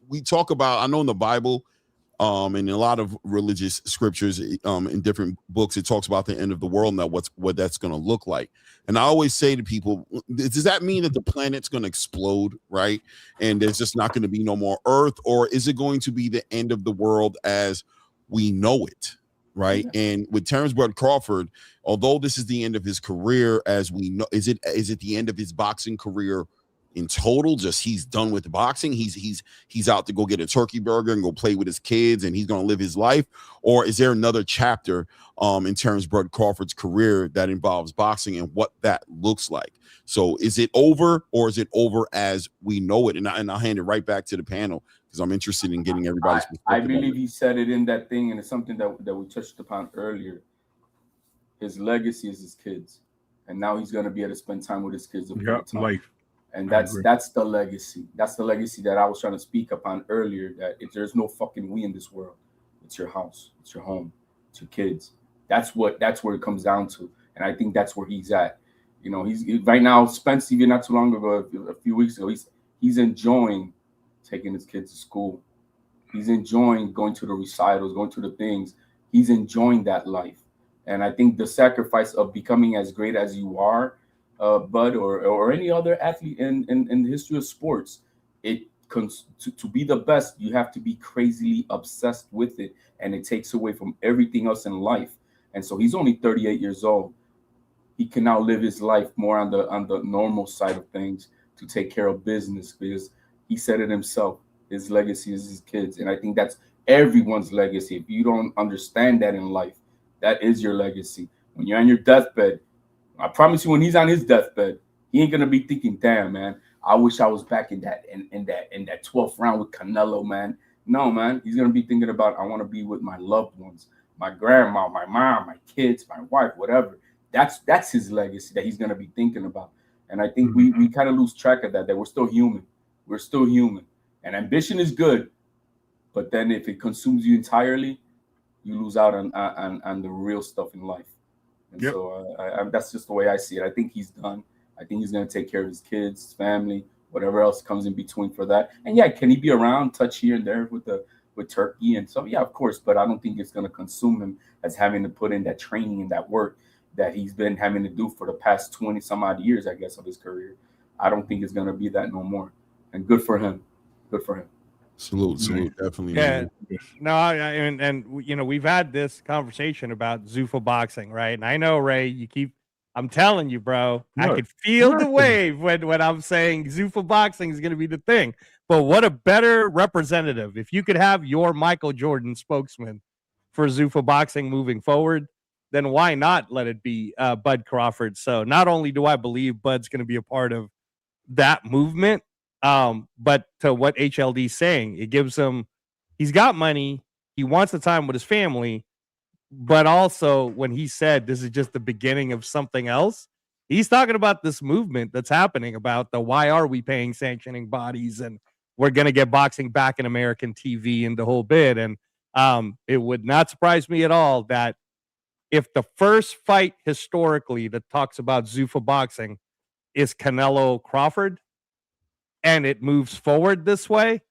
Speaker 2: we talk about, I know in the Bible, and a lot of religious scriptures, in different books, it talks about the end of the world and what that's going to look like. And I always say to people, does that mean that the planet's going to explode, right? And there's just not going to be no more Earth, or is it going to be the end of the world as we know it, right? Yeah. And with Terrence Bud Crawford, although this is the end of his career as we know, is it the end of his boxing career in total? Just he's done with boxing, he's out to go get a turkey burger and go play with his kids and he's going to live his life? Or is there another chapter in Terrence Bud Crawford's career that involves boxing and what that looks like? So is it over, or is it over as we know it? And I'll hand it right back to the panel because I'm interested in getting everybody's perspective.
Speaker 5: I believe he said it in that thing, and it's something that we touched upon earlier. His legacy is his kids, and now he's going to be able to spend time with his kids.
Speaker 4: Life.
Speaker 5: And that's the legacy. That's the legacy that I was trying to speak upon earlier, that if there's no fucking we in this world, it's your house, it's your home, it's your kids. That's where it comes down to. and I think that's where he's at. You know, he's right now. Spence, even not too long ago, a few weeks ago, he's enjoying taking his kids to school. He's enjoying going to the recitals, going to the things. He's enjoying that life. And I think the sacrifice of becoming as great as you are, Bud, or any other athlete in the history of sports, to be the best, you have to be crazily obsessed with it, and it takes away from everything else in life. And so he's only 38 years old. He can now live his life more on the normal side of things to take care of business, because he said it himself. His legacy is his kids, and I think that's everyone's legacy. If you don't understand that in life, that is your legacy. When you're on your deathbed, I promise you, when he's on his deathbed, he ain't gonna be thinking, "Damn, man, I wish I was back in that 12th round with Canelo, man." No, man, he's gonna be thinking about, "I want to be with my loved ones, my grandma, my mom, my kids, my wife, whatever." That's his legacy that he's gonna be thinking about. And I think we kind of lose track of that we're still human. We're still human. And ambition is good, but then if it consumes you entirely, you lose out on the real stuff in life. And so that's just the way I see it. I think he's done. I think he's going to take care of his kids, his family, whatever else comes in between for that. And yeah, can he be around, touch here and there with Turkey? And so, yeah, of course, but I don't think it's going to consume him as having to put in that training and that work that he's been having to do for the past 20 some odd years, I guess, of his career. I don't think it's going to be that no more. And good for him. Good for him.
Speaker 2: Salute, definitely.
Speaker 8: Yeah, no, and you know, we've had this conversation about Zuffa boxing, right? And I know, Ray, I'm telling you, bro, I could feel the wave when I'm saying Zuffa boxing is going to be the thing. But what a better representative if you could have your Michael Jordan spokesman for Zuffa boxing moving forward, then why not let it be Bud Crawford? So not only do I believe Bud's going to be a part of that movement, but to what HLD's saying, it gives him, he's got money, he wants the time with his family, but also when he said this is just the beginning of something else, he's talking about this movement that's happening about the why are we paying sanctioning bodies, and we're going to get boxing back in American TV and the whole bit. And it would not surprise me at all that if the first fight historically that talks about Zuffa boxing is Canelo Crawford, and it moves forward this way,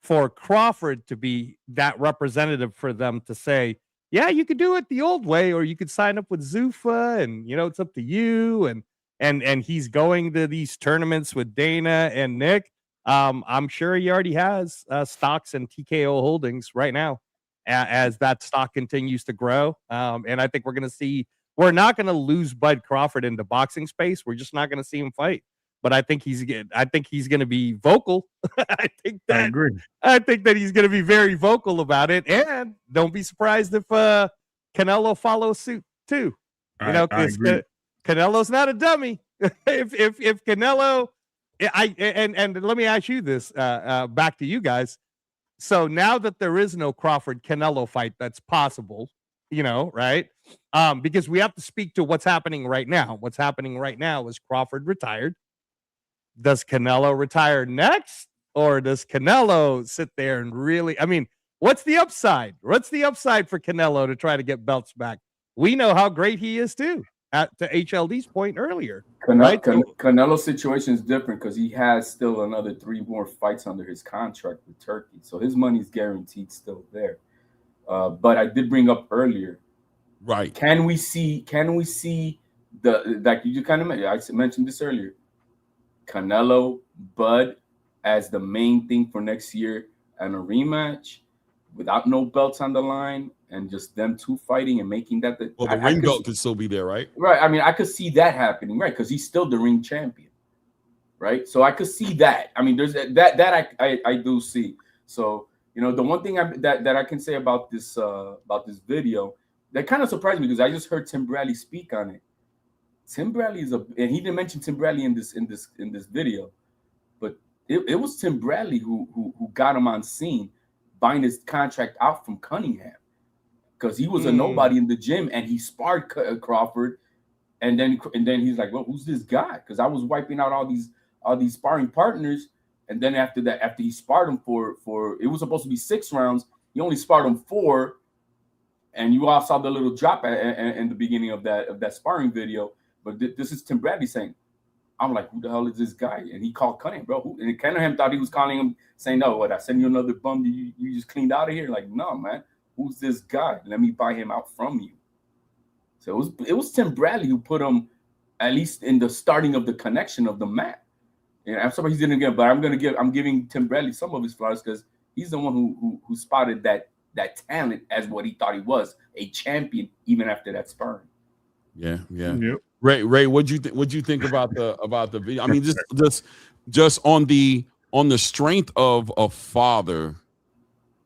Speaker 8: for Crawford to be that representative for them to say, yeah, you could do it the old way, or you could sign up with Zuffa, and, you know, it's up to you. And he's going to these tournaments with Dana and Nick. I'm sure he already has stocks in TKO Holdings right now as that stock continues to grow. And I think we're not going to lose Bud Crawford in the boxing space. We're just not going to see him fight. But I think he's going to be vocal. I agree. I think that he's going to be very vocal about it, and don't be surprised if Canelo follows suit too. You know, because Canelo's not a dummy. if Canelo, and let me ask you this, back to you guys. So now that there is no Crawford Canelo fight that's possible, you know, right? Because we have to speak to what's happening right now. What's happening right now is Crawford retired. Does Canelo retire next, or does Canelo sit there and really, I mean, what's the upside? What's the upside for Canelo to try to get belts back? We know how great he is too, to HLD's point earlier. Right?
Speaker 5: Canelo's situation is different because he has still another 3 more fights under his contract with Turkey. So his money's guaranteed still there. But I did bring up earlier,
Speaker 2: right?
Speaker 5: Can we see the, like you kind of mentioned, I mentioned this earlier, Canelo, Bud as the main thing for next year, and a rematch without no belts on the line, and just them two fighting and making that the
Speaker 2: ring belt could still be there, right?
Speaker 5: Right. I mean, I could see that happening, right? Because he's still the ring champion, right? So I could see that. I mean, there's that I do see. So, you know, the one thing that I can say about this video that kind of surprised me, because I just heard Tim Bradley speak on it. Tim Bradley and he didn't mention Tim Bradley in this video, but it was Tim Bradley who got him on scene, buying his contract out from Cunningham, because he was a nobody in the gym, and he sparred Crawford, and then he's like, well, who's this guy? Because I was wiping out all these sparring partners, and then after he sparred him for it was supposed to be 6 rounds, he only sparred him 4. And you all saw the little drop in the beginning of that sparring video. But this is Tim Bradley saying, I'm like, who the hell is this guy? And he called Cunningham, bro. And Cunningham thought he was calling him, saying, no, what, I send you another bum, you just cleaned out of here? Like, no, man. Who's this guy? Let me buy him out from you. So it was Tim Bradley who put him at least in the starting of the connection of the mat. And I'm sorry he didn't get, but I'm giving Tim Bradley some of his flowers because he's the one who spotted that talent as what he thought he was, a champion, even after that sparring.
Speaker 2: Yeah.
Speaker 4: Yep.
Speaker 2: Ray, what'd you think about the video? I mean, just on the strength of a father,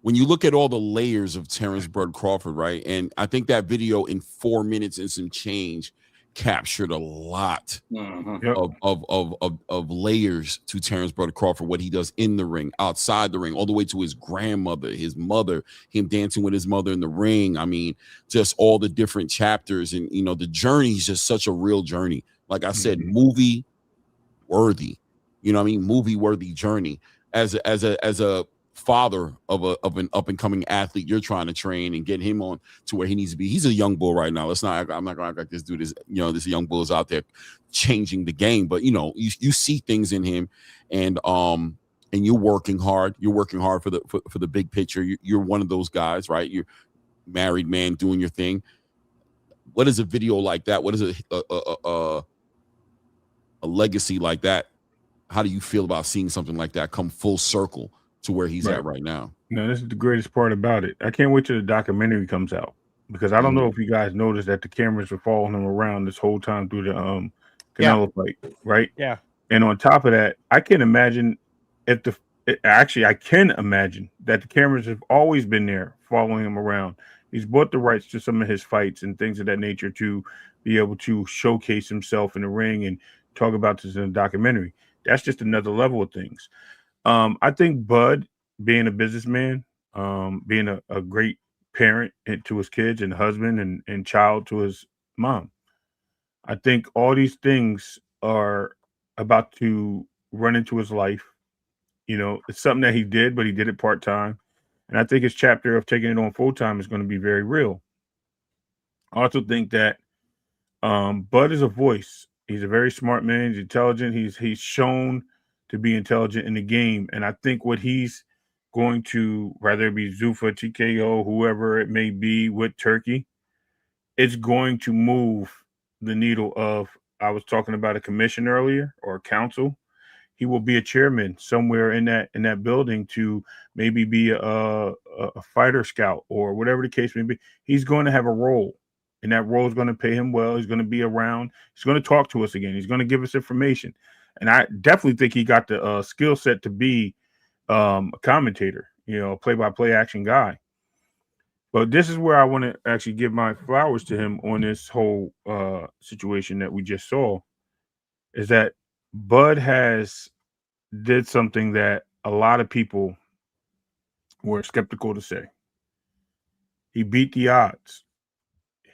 Speaker 2: when you look at all the layers of Terrence Bud Crawford, right? And I think that video in 4 minutes and some change captured a lot of layers to Terrence Bud Crawford, what he does in the ring, outside the ring, all the way to his grandmother, his mother, him dancing with his mother in the ring. I mean, just all the different chapters, and the journey is just such a real journey. Like I said, movie worthy. You know what I mean? Movie worthy journey. As a father of an up and coming athlete, you're trying to train and get him on to where he needs to be. He's a young bull right now. I'm not gonna act like this dude is, this young bull is out there changing the game, but you see things in him, and you're working hard. You're working hard for the big picture. You're one of those guys, right? You're married man doing your thing. What is a video like that? What is a legacy like that? How do you feel about seeing something like that come full circle to where he's at right now?
Speaker 4: No, this is the greatest part about it. I can't wait till the documentary comes out, because I don't know if you guys noticed that the cameras were following him around this whole time through the Canelo fight, right?
Speaker 8: Yeah.
Speaker 4: And on top of that, I can imagine I can imagine that the cameras have always been there following him around. He's bought the rights to some of his fights and things of that nature to be able to showcase himself in the ring and talk about this in a documentary. That's just another level of things. I think Bud, being a businessman, being a great parent to his kids and husband and child to his mom, I think all these things are about to run into his life. It's something that he did, but he did it part-time. And I think his chapter of taking it on full-time is going to be very real. I also think that Bud is a voice. He's a very smart man. He's intelligent. He's shown to be intelligent in the game. And I think what he's going to, whether it be Zuffa, TKO, whoever it may be with Turkey, it's going to move the needle of, I was talking about a commission earlier, or a council. He will be a chairman somewhere in that building to maybe be a fighter scout or whatever the case may be. He's going to have a role, and that role is going to pay him well. He's going to be around. He's going to talk to us again. He's going to give us information. And I definitely think he got the skill set to be a commentator, a play-by-play action guy. But this is where I want to actually give my flowers to him on this whole situation that we just saw, is that Bud did something that a lot of people were skeptical to say. He beat the odds.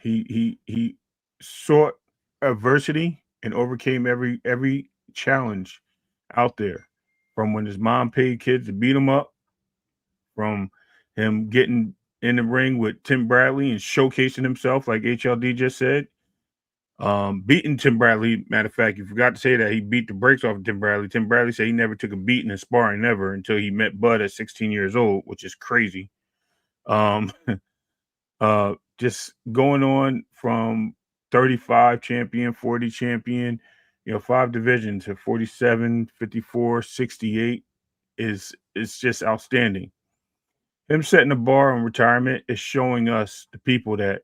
Speaker 4: He sought adversity and overcame every challenge out there, from when his mom paid kids to beat him up, from him getting in the ring with Tim Bradley and showcasing himself, like HLD just said. Beating Tim Bradley, matter of fact, you forgot to say that he beat the brakes off of Tim Bradley. Tim Bradley said he never took a beating in sparring, never, until he met Bud at 16 years old, which is crazy. Just going on from 35 champion, 40 champion, 5 divisions to 47, 54, 68 is just outstanding. Him setting the bar on retirement is showing us, the people, that,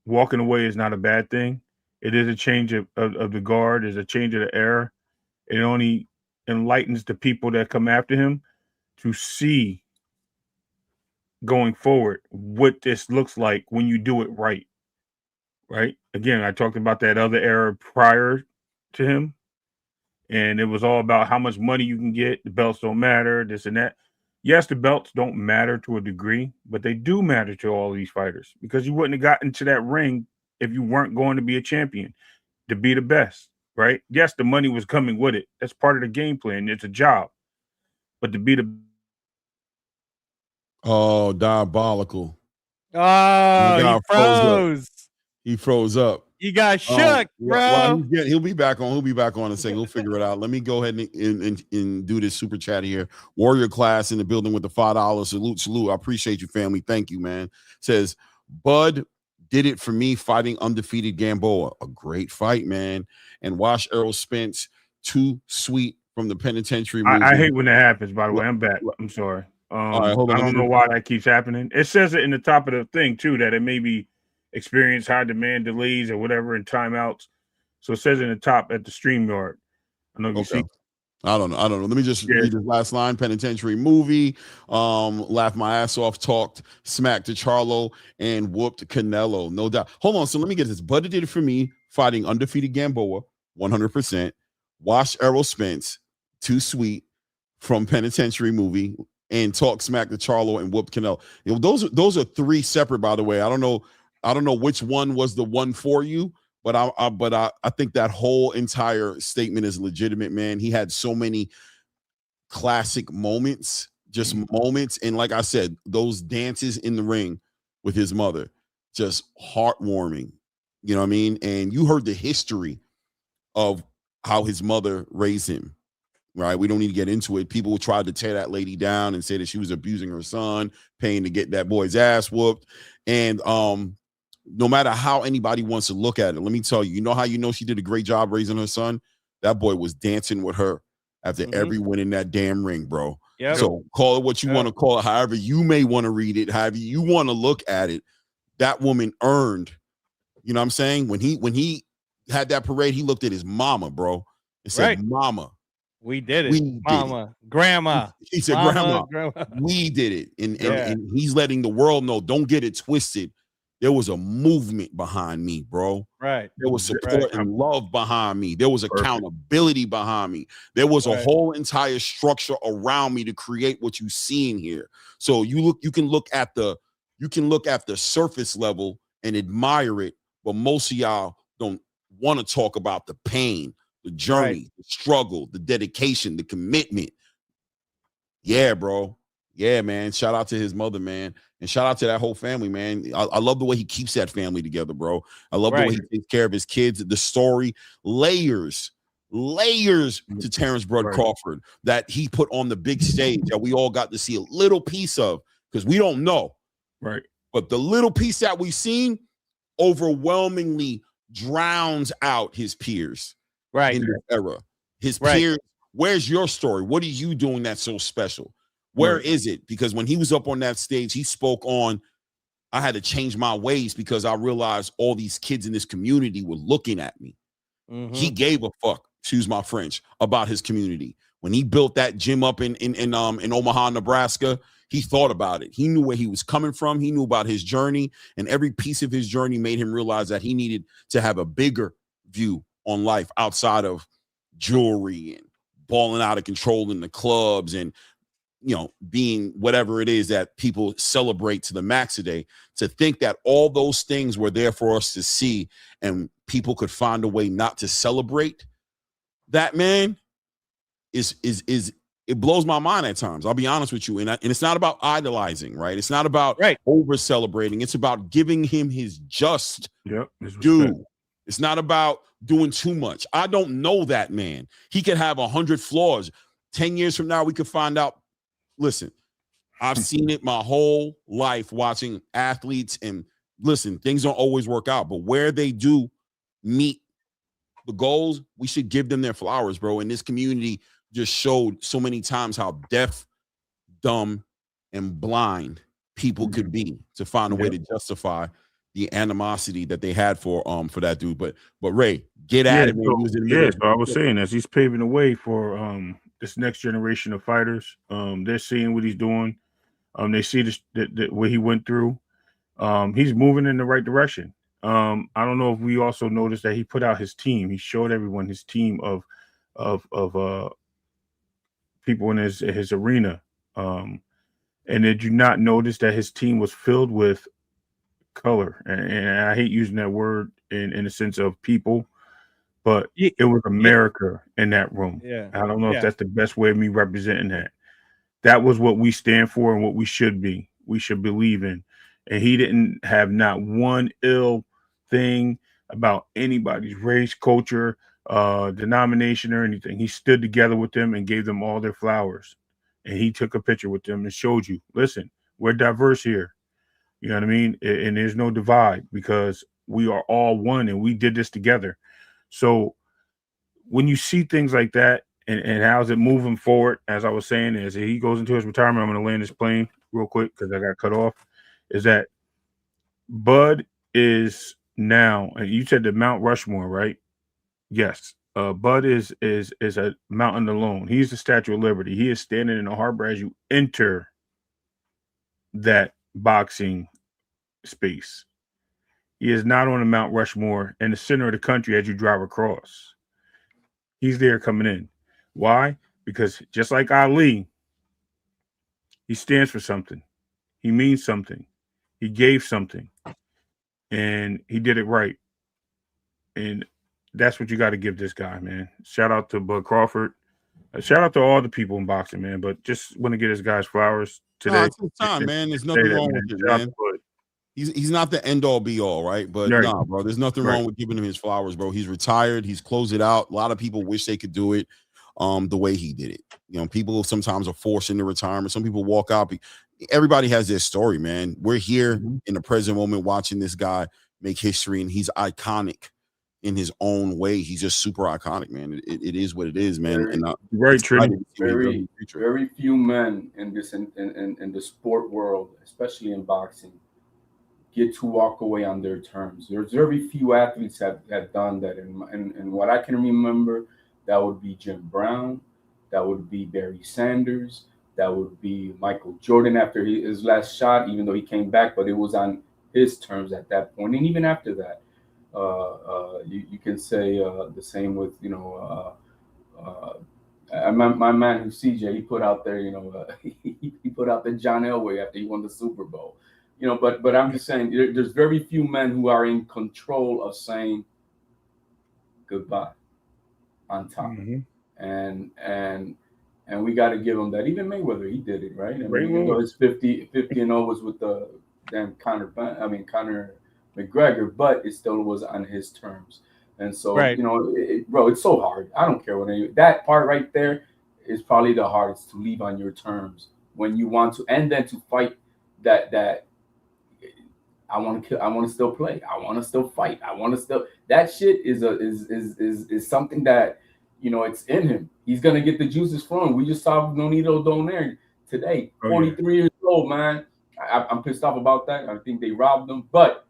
Speaker 4: walking away is not a bad thing. It is a change of the guard, is a change of the era. It only enlightens the people that come after him to see going forward what this looks like when you do it right. Right? Again, I talked about that other era prior to him, and it was all about how much money you can get. The belts don't matter, this and that. Yes, the belts don't matter to a degree, but they do matter to all these fighters, because you wouldn't have gotten to that ring if you weren't going to be a champion, to be the best, right? Yes, the money was coming with it. That's part of the game plan. It's a job. But to be the...
Speaker 2: Oh, diabolical.
Speaker 8: Oh, he froze.
Speaker 2: He froze up.
Speaker 8: You got shook, bro.
Speaker 2: Well, he'll be back on. He'll be back on in a second. We'll figure it out. Let me go ahead and do this super chat here. Warrior class in the building with the $5. Salute. I appreciate you, family. Thank you, man. Says Bud did it for me fighting undefeated Gamboa. A great fight, man. And Wash Errol Spence, too sweet from the penitentiary.
Speaker 4: I hate when that happens, by the way. I'm back. I'm sorry.
Speaker 2: All right, hold on.
Speaker 4: I don't know why that keeps happening. It says it in the top of the thing, too, that it may be experience high demand delays or whatever and timeouts. So it says in the top at the StreamYard. I know you see.
Speaker 2: I don't know. Let me just read this last line. Penitentiary movie. Laughed my ass off, talked smack to Charlo, and whooped Canelo. No doubt. Hold on. So let me get this. Buddy did it for me, fighting undefeated Gamboa, 100%. Wash Errol Spence, too sweet from Penitentiary movie, and talk smack to Charlo and whooped Canelo. You know, those are three separate, by the way. I don't know which one was the one for you, but I think that whole entire statement is legitimate, man. He had so many classic moments, just moments. And like I said, those dances in the ring with his mother, just heartwarming. You know what I mean? And you heard the history of how his mother raised him, right? We don't need to get into it. People tried to tear that lady down and say that she was abusing her son, paying to get that boy's ass whooped. And no matter how anybody wants to look at it, let me tell you, you know how you know she did a great job raising her son? That boy was dancing with her after every win in that damn ring, bro. Yep. So call it what you want to call it, however you may want to read it, however you want to look at it. That woman earned, you know what I'm saying? When he had that parade, he looked at his mama, bro, and said, Mama.
Speaker 8: We did it. Mama. Grandma.
Speaker 2: He said, Grandma. We did it. And he's letting the world know, don't get it twisted. There was a movement behind me, bro.
Speaker 8: Right.
Speaker 2: There was support and love behind me. There was accountability behind me. There was a whole entire structure around me to create what you see in here. So you can look at the surface level and admire it, but most of y'all don't want to talk about the pain, the journey, the struggle, the dedication, the commitment. Yeah, bro. Yeah, man. Shout out to his mother, man. And shout out to that whole family, man. I love the way he keeps that family together, bro. I love the way he takes care of his kids. The story, layers to Terrence Bud Crawford that he put on the big stage that we all got to see a little piece of, because we don't know.
Speaker 4: Right.
Speaker 2: But the little piece that we've seen overwhelmingly drowns out his peers.
Speaker 8: Right.
Speaker 2: In this era. His peers, where's your story? What are you doing that's so special? Where is it? Because when he was up on that stage, he spoke on, I had to change my ways because I realized all these kids in this community were looking at me. He gave a fuck, excuse my French, about his community. When he built that gym up in Omaha, Nebraska, he thought about it. He knew where he was coming from. He knew about his journey, and every piece of his journey made him realize that he needed to have a bigger view on life outside of jewelry and balling out of control in the clubs and, you know, being whatever it is that people celebrate to the max today. To think that all those things were there for us to see and people could find a way not to celebrate that, man, is it blows my mind at times. I'll be honest with you. And it's not about idolizing, right? It's not about over celebrating. It's about giving him his just due. It's not about doing too much. I don't know that man. He could have 100 flaws. 10 years from now, we could find out. Listen, I've seen it my whole life watching athletes, and listen, things don't always work out, but where they do meet the goals, we should give them their flowers, bro. And this community just showed so many times how deaf, dumb, and blind people could be to find a way to justify the animosity that they had for that dude. But Ray, get at it, man.
Speaker 4: So I was saying, as he's paving the way for this next generation of fighters, they're seeing what he's doing. They see what he went through. He's moving in the right direction. I don't know if we also noticed that he put out his team. He showed everyone his team of people in his arena. And did you not notice that his team was filled with color? And I hate using that word in the sense of people, but it was America in that room.
Speaker 8: Yeah.
Speaker 4: I don't know if that's the best way of me representing that. That was what we stand for and what we should be. We should believe in. and he didn't have not one ill thing about anybody's race, culture, denomination, or anything. He stood together with them and gave them all their flowers. And he took a picture with them and showed you, listen, we're diverse here. You know what I mean? And there's no divide because we are all one and we did this together. So when you see things like that, and how's it moving forward, as I was saying, as he goes into his retirement, I'm going to land this plane real quick because I got cut off, is that Bud is now, and you said the Mount Rushmore, right? Yes. Bud is a mountain alone. He's the Statue of Liberty. He is standing in the harbor as you enter that boxing space. He is not on the Mount Rushmore in the center of the country as you drive across. He's there coming in. Why? Because just like Ali, he stands for something. He means something. He gave something. And he did it right. And that's what you got to give this guy, man. Shout out to Bud Crawford. Shout out to all the people in boxing, man. But just want to get his guys flowers today.
Speaker 2: It's his time, man. There's nothing wrong with it, man. He's not the end all be all, right? But nah, bro, there's nothing wrong with giving him his flowers, bro. He's retired. He's closed it out. A lot of people wish they could do it the way he did it. You know, people sometimes are forced into retirement. Some people walk out. Everybody has their story, man. We're here in the present moment watching this guy make history, and he's iconic in his own way. He's just super iconic, man. It is what it is, man.
Speaker 5: Very few men in this in the sport world, especially in boxing, get to walk away on their terms. There's very few athletes have done that. And what I can remember, that would be Jim Brown, that would be Barry Sanders, that would be Michael Jordan after his last shot, even though he came back, but it was on his terms at that point. And even after that, you can say the same with, my man who's CJ, he put out there, he put out the John Elway after he won the Super Bowl. But I'm just saying there's very few men who are in control of saying goodbye on top. And we got to give him that. Even Mayweather, he did it, right? I mean, even though his 50-0 was with the damn Conor McGregor, but it still was on his terms. And so, bro, it's so hard. I don't care that part right there is probably the hardest, to leave on your terms when you want to, and then to fight that I want to still play. I want to still fight. That shit is something that, it's in him. He's going to get the juices flowing. We just saw Nonito Donaire today, 43 years old, man. I'm pissed off about that. I think they robbed him, but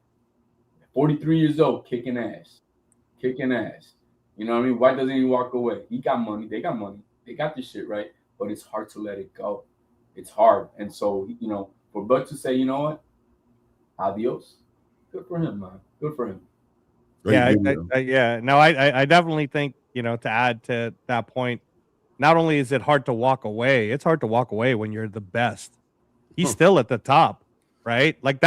Speaker 5: 43 years old, kicking ass. You know what I mean? Why doesn't he walk away? He got money. They got money. They got this shit, right? But it's hard to let it go. It's hard. And so, for Bud to say, you know what? Adios. Good for him, man. Good for him.
Speaker 8: I definitely think, to add to that point, not only is it hard to walk away, it's hard to walk away when you're the best. He's still at the top, right? Like,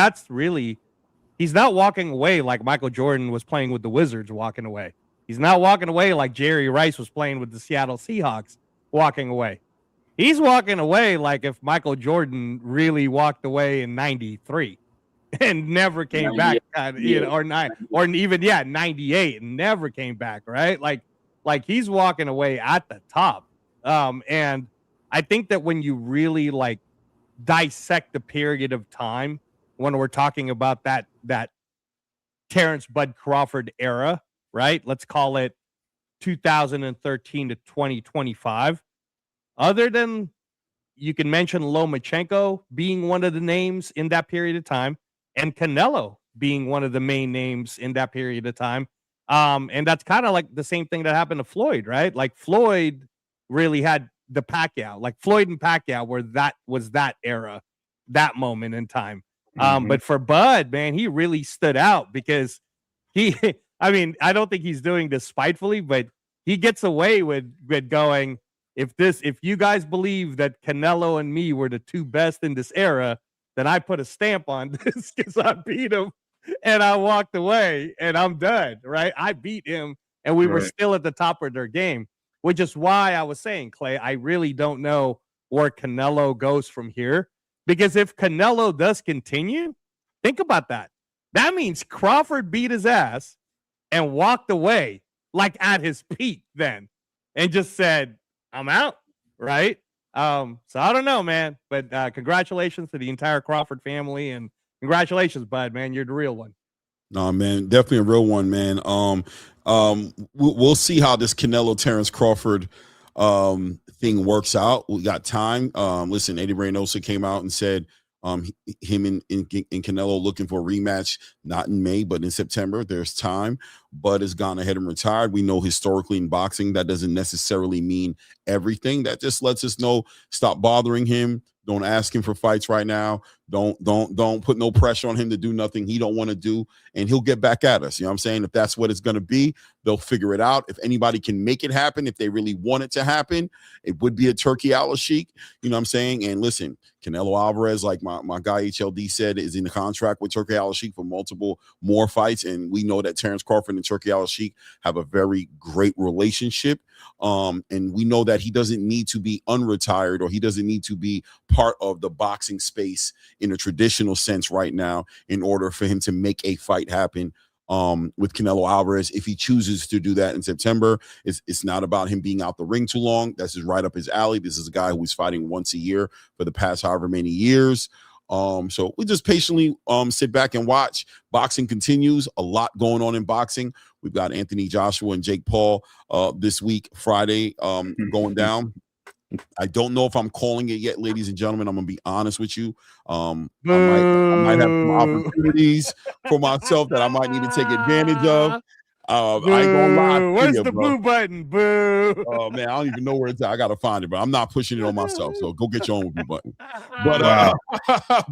Speaker 8: he's not walking away like Michael Jordan was playing with the Wizards walking away. He's not walking away like Jerry Rice was playing with the Seattle Seahawks walking away. He's walking away like if Michael Jordan really walked away in 93 and never came back, or 98 and never came back, right? Like he's walking away at the top. And I think that when you really dissect the period of time when we're talking about that Terrence Bud Crawford era, right? Let's call it 2013 to 2025. Other than, you can mention Lomachenko being one of the names in that period of time, and Canelo being one of the main names in that period of time. And that's kind of like the same thing that happened to Floyd, right? Like Floyd really had the Pacquiao, like Floyd and Pacquiao was that era, that moment in time. But for Bud, man, he really stood out because I don't think he's doing this spitefully, but he gets away with going, if you guys believe that Canelo and me were the two best in this era, then I put a stamp on this because I beat him and I walked away and I'm done, right? I beat him and we were still at the top of their game, which is why I was saying, Clay, I really don't know where Canelo goes from here. Because if Canelo does continue, Think about that. That means Crawford beat his ass and walked away like at his peak then and just said, I'm out, right? So I don't know, man. But congratulations to the entire Crawford family, and congratulations, bud, man. You're the real one.
Speaker 2: No, man, definitely a real one, man. We'll see how this Canelo-Terence Crawford thing works out. We got time. Listen, Eddie Reynoso came out and said him and Canelo looking for a rematch, not in May, but in September. There's time. Bud has gone ahead and retired. We know historically in boxing, that doesn't necessarily mean everything. That just lets us know, stop bothering him. Don't ask him for fights right now. Don't put no pressure on him to do nothing he don't want to do, and he'll get back at us. You know what I'm saying? If that's what it's going to be, they'll figure it out. If anybody can make it happen, if they really want it to happen, it would be a Turkey Al-Sheikh. You know what I'm saying? And listen, Canelo Alvarez, like my guy HLD said, is in the contract with Turkey Al-Sheikh for multiple more fights, and we know that Terence Crawford and Turkey Al-Sheikh have a very great relationship. And we know that he doesn't need to be unretired, or he doesn't need to be part of the boxing space in a traditional sense right now in order for him to make a fight happen with Canelo Alvarez. If he chooses to do that in September, it's not about him being out the ring too long. That's just right up his alley. This is a guy who's fighting once a year for the past however many years. So we just patiently sit back and watch. Boxing continues. A lot going on in boxing. We've got Anthony Joshua and Jake Paul this week, Friday, going down. I don't know if I'm calling it yet, ladies and gentlemen. I'm gonna be honest with you. I might have some opportunities for myself that I might need to take advantage of. I ain't gonna lie.
Speaker 8: Where's the boo button? Boo.
Speaker 2: Oh man, I don't even know where it's at. I gotta find it, but I'm not pushing it on myself. So go get your own boo button. But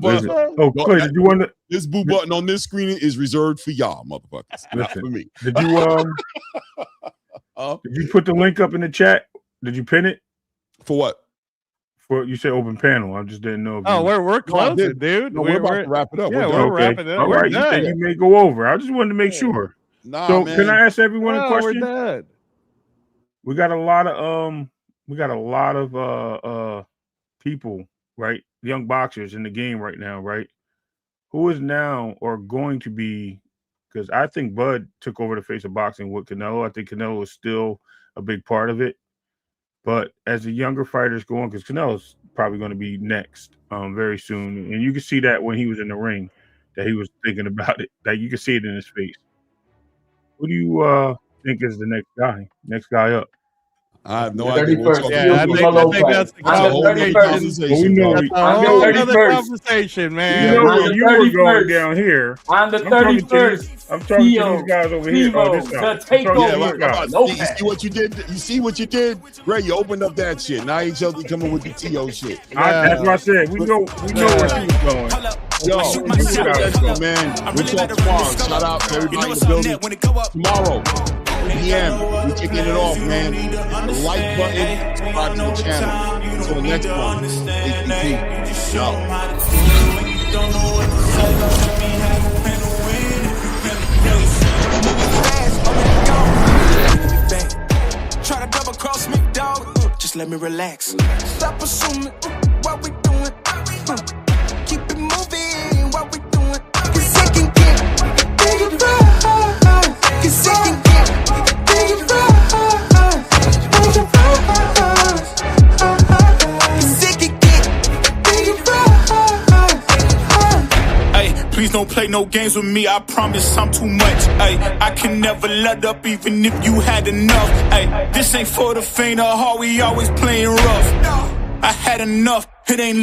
Speaker 4: Clay, did you want to?
Speaker 2: This boo button on this screen is reserved for y'all, motherfuckers, not for me.
Speaker 4: Did you did you put the link up in the chat? Did you pin it?
Speaker 2: For what?
Speaker 4: For you said open panel. I just didn't know.
Speaker 8: Oh, we're closing, dude.
Speaker 2: No, we're about to wrap it up.
Speaker 8: Yeah, we're wrapping it up.
Speaker 4: All right, you said you may go over. I just wanted to make sure.
Speaker 2: Nah,
Speaker 4: so
Speaker 2: man.
Speaker 4: can I ask everyone a question?
Speaker 8: We're done.
Speaker 4: We got a lot of people, right? Young boxers in the game right now, right? Who is now or going to be, because I think Bud took over the face of boxing with Canelo. I think Canelo is still a big part of it. But as the younger fighters go on, because Canelo's probably going to be next very soon. And you can see that when he was in the ring, that he was thinking about it. Like you can see it in his face. Who do you think is the next guy up?
Speaker 2: I have no idea.
Speaker 8: Yeah, I think that's the conversation, man.
Speaker 4: You know when you were going down here.
Speaker 5: On the 31st.
Speaker 4: I'm talking to these guys over here.
Speaker 2: You see what you did? You see what you did? Ray, you opened up that shit. Now HLD coming with the TO shit.
Speaker 4: That's what I said. We know where she's going.
Speaker 2: Yo, man. We'll talk tomorrow. Shout out to everybody in the building. Tomorrow, PM, we're kicking it off, man. The like button, subscribe to the channel. Until the next one, HBP. Yo.
Speaker 1: Try to double cross me, dog. Just let me relax. Stop assuming what we doing. Keep it moving. What we doing? Cause it can get bigger, cause it can get bigger, cause it can get bigger. Hey, please don't play no games with me. I promise I'm too much. Hey, I can never let up even if you had enough. Hey, this ain't for the faint of heart. We always playing rough. I had enough. It ain't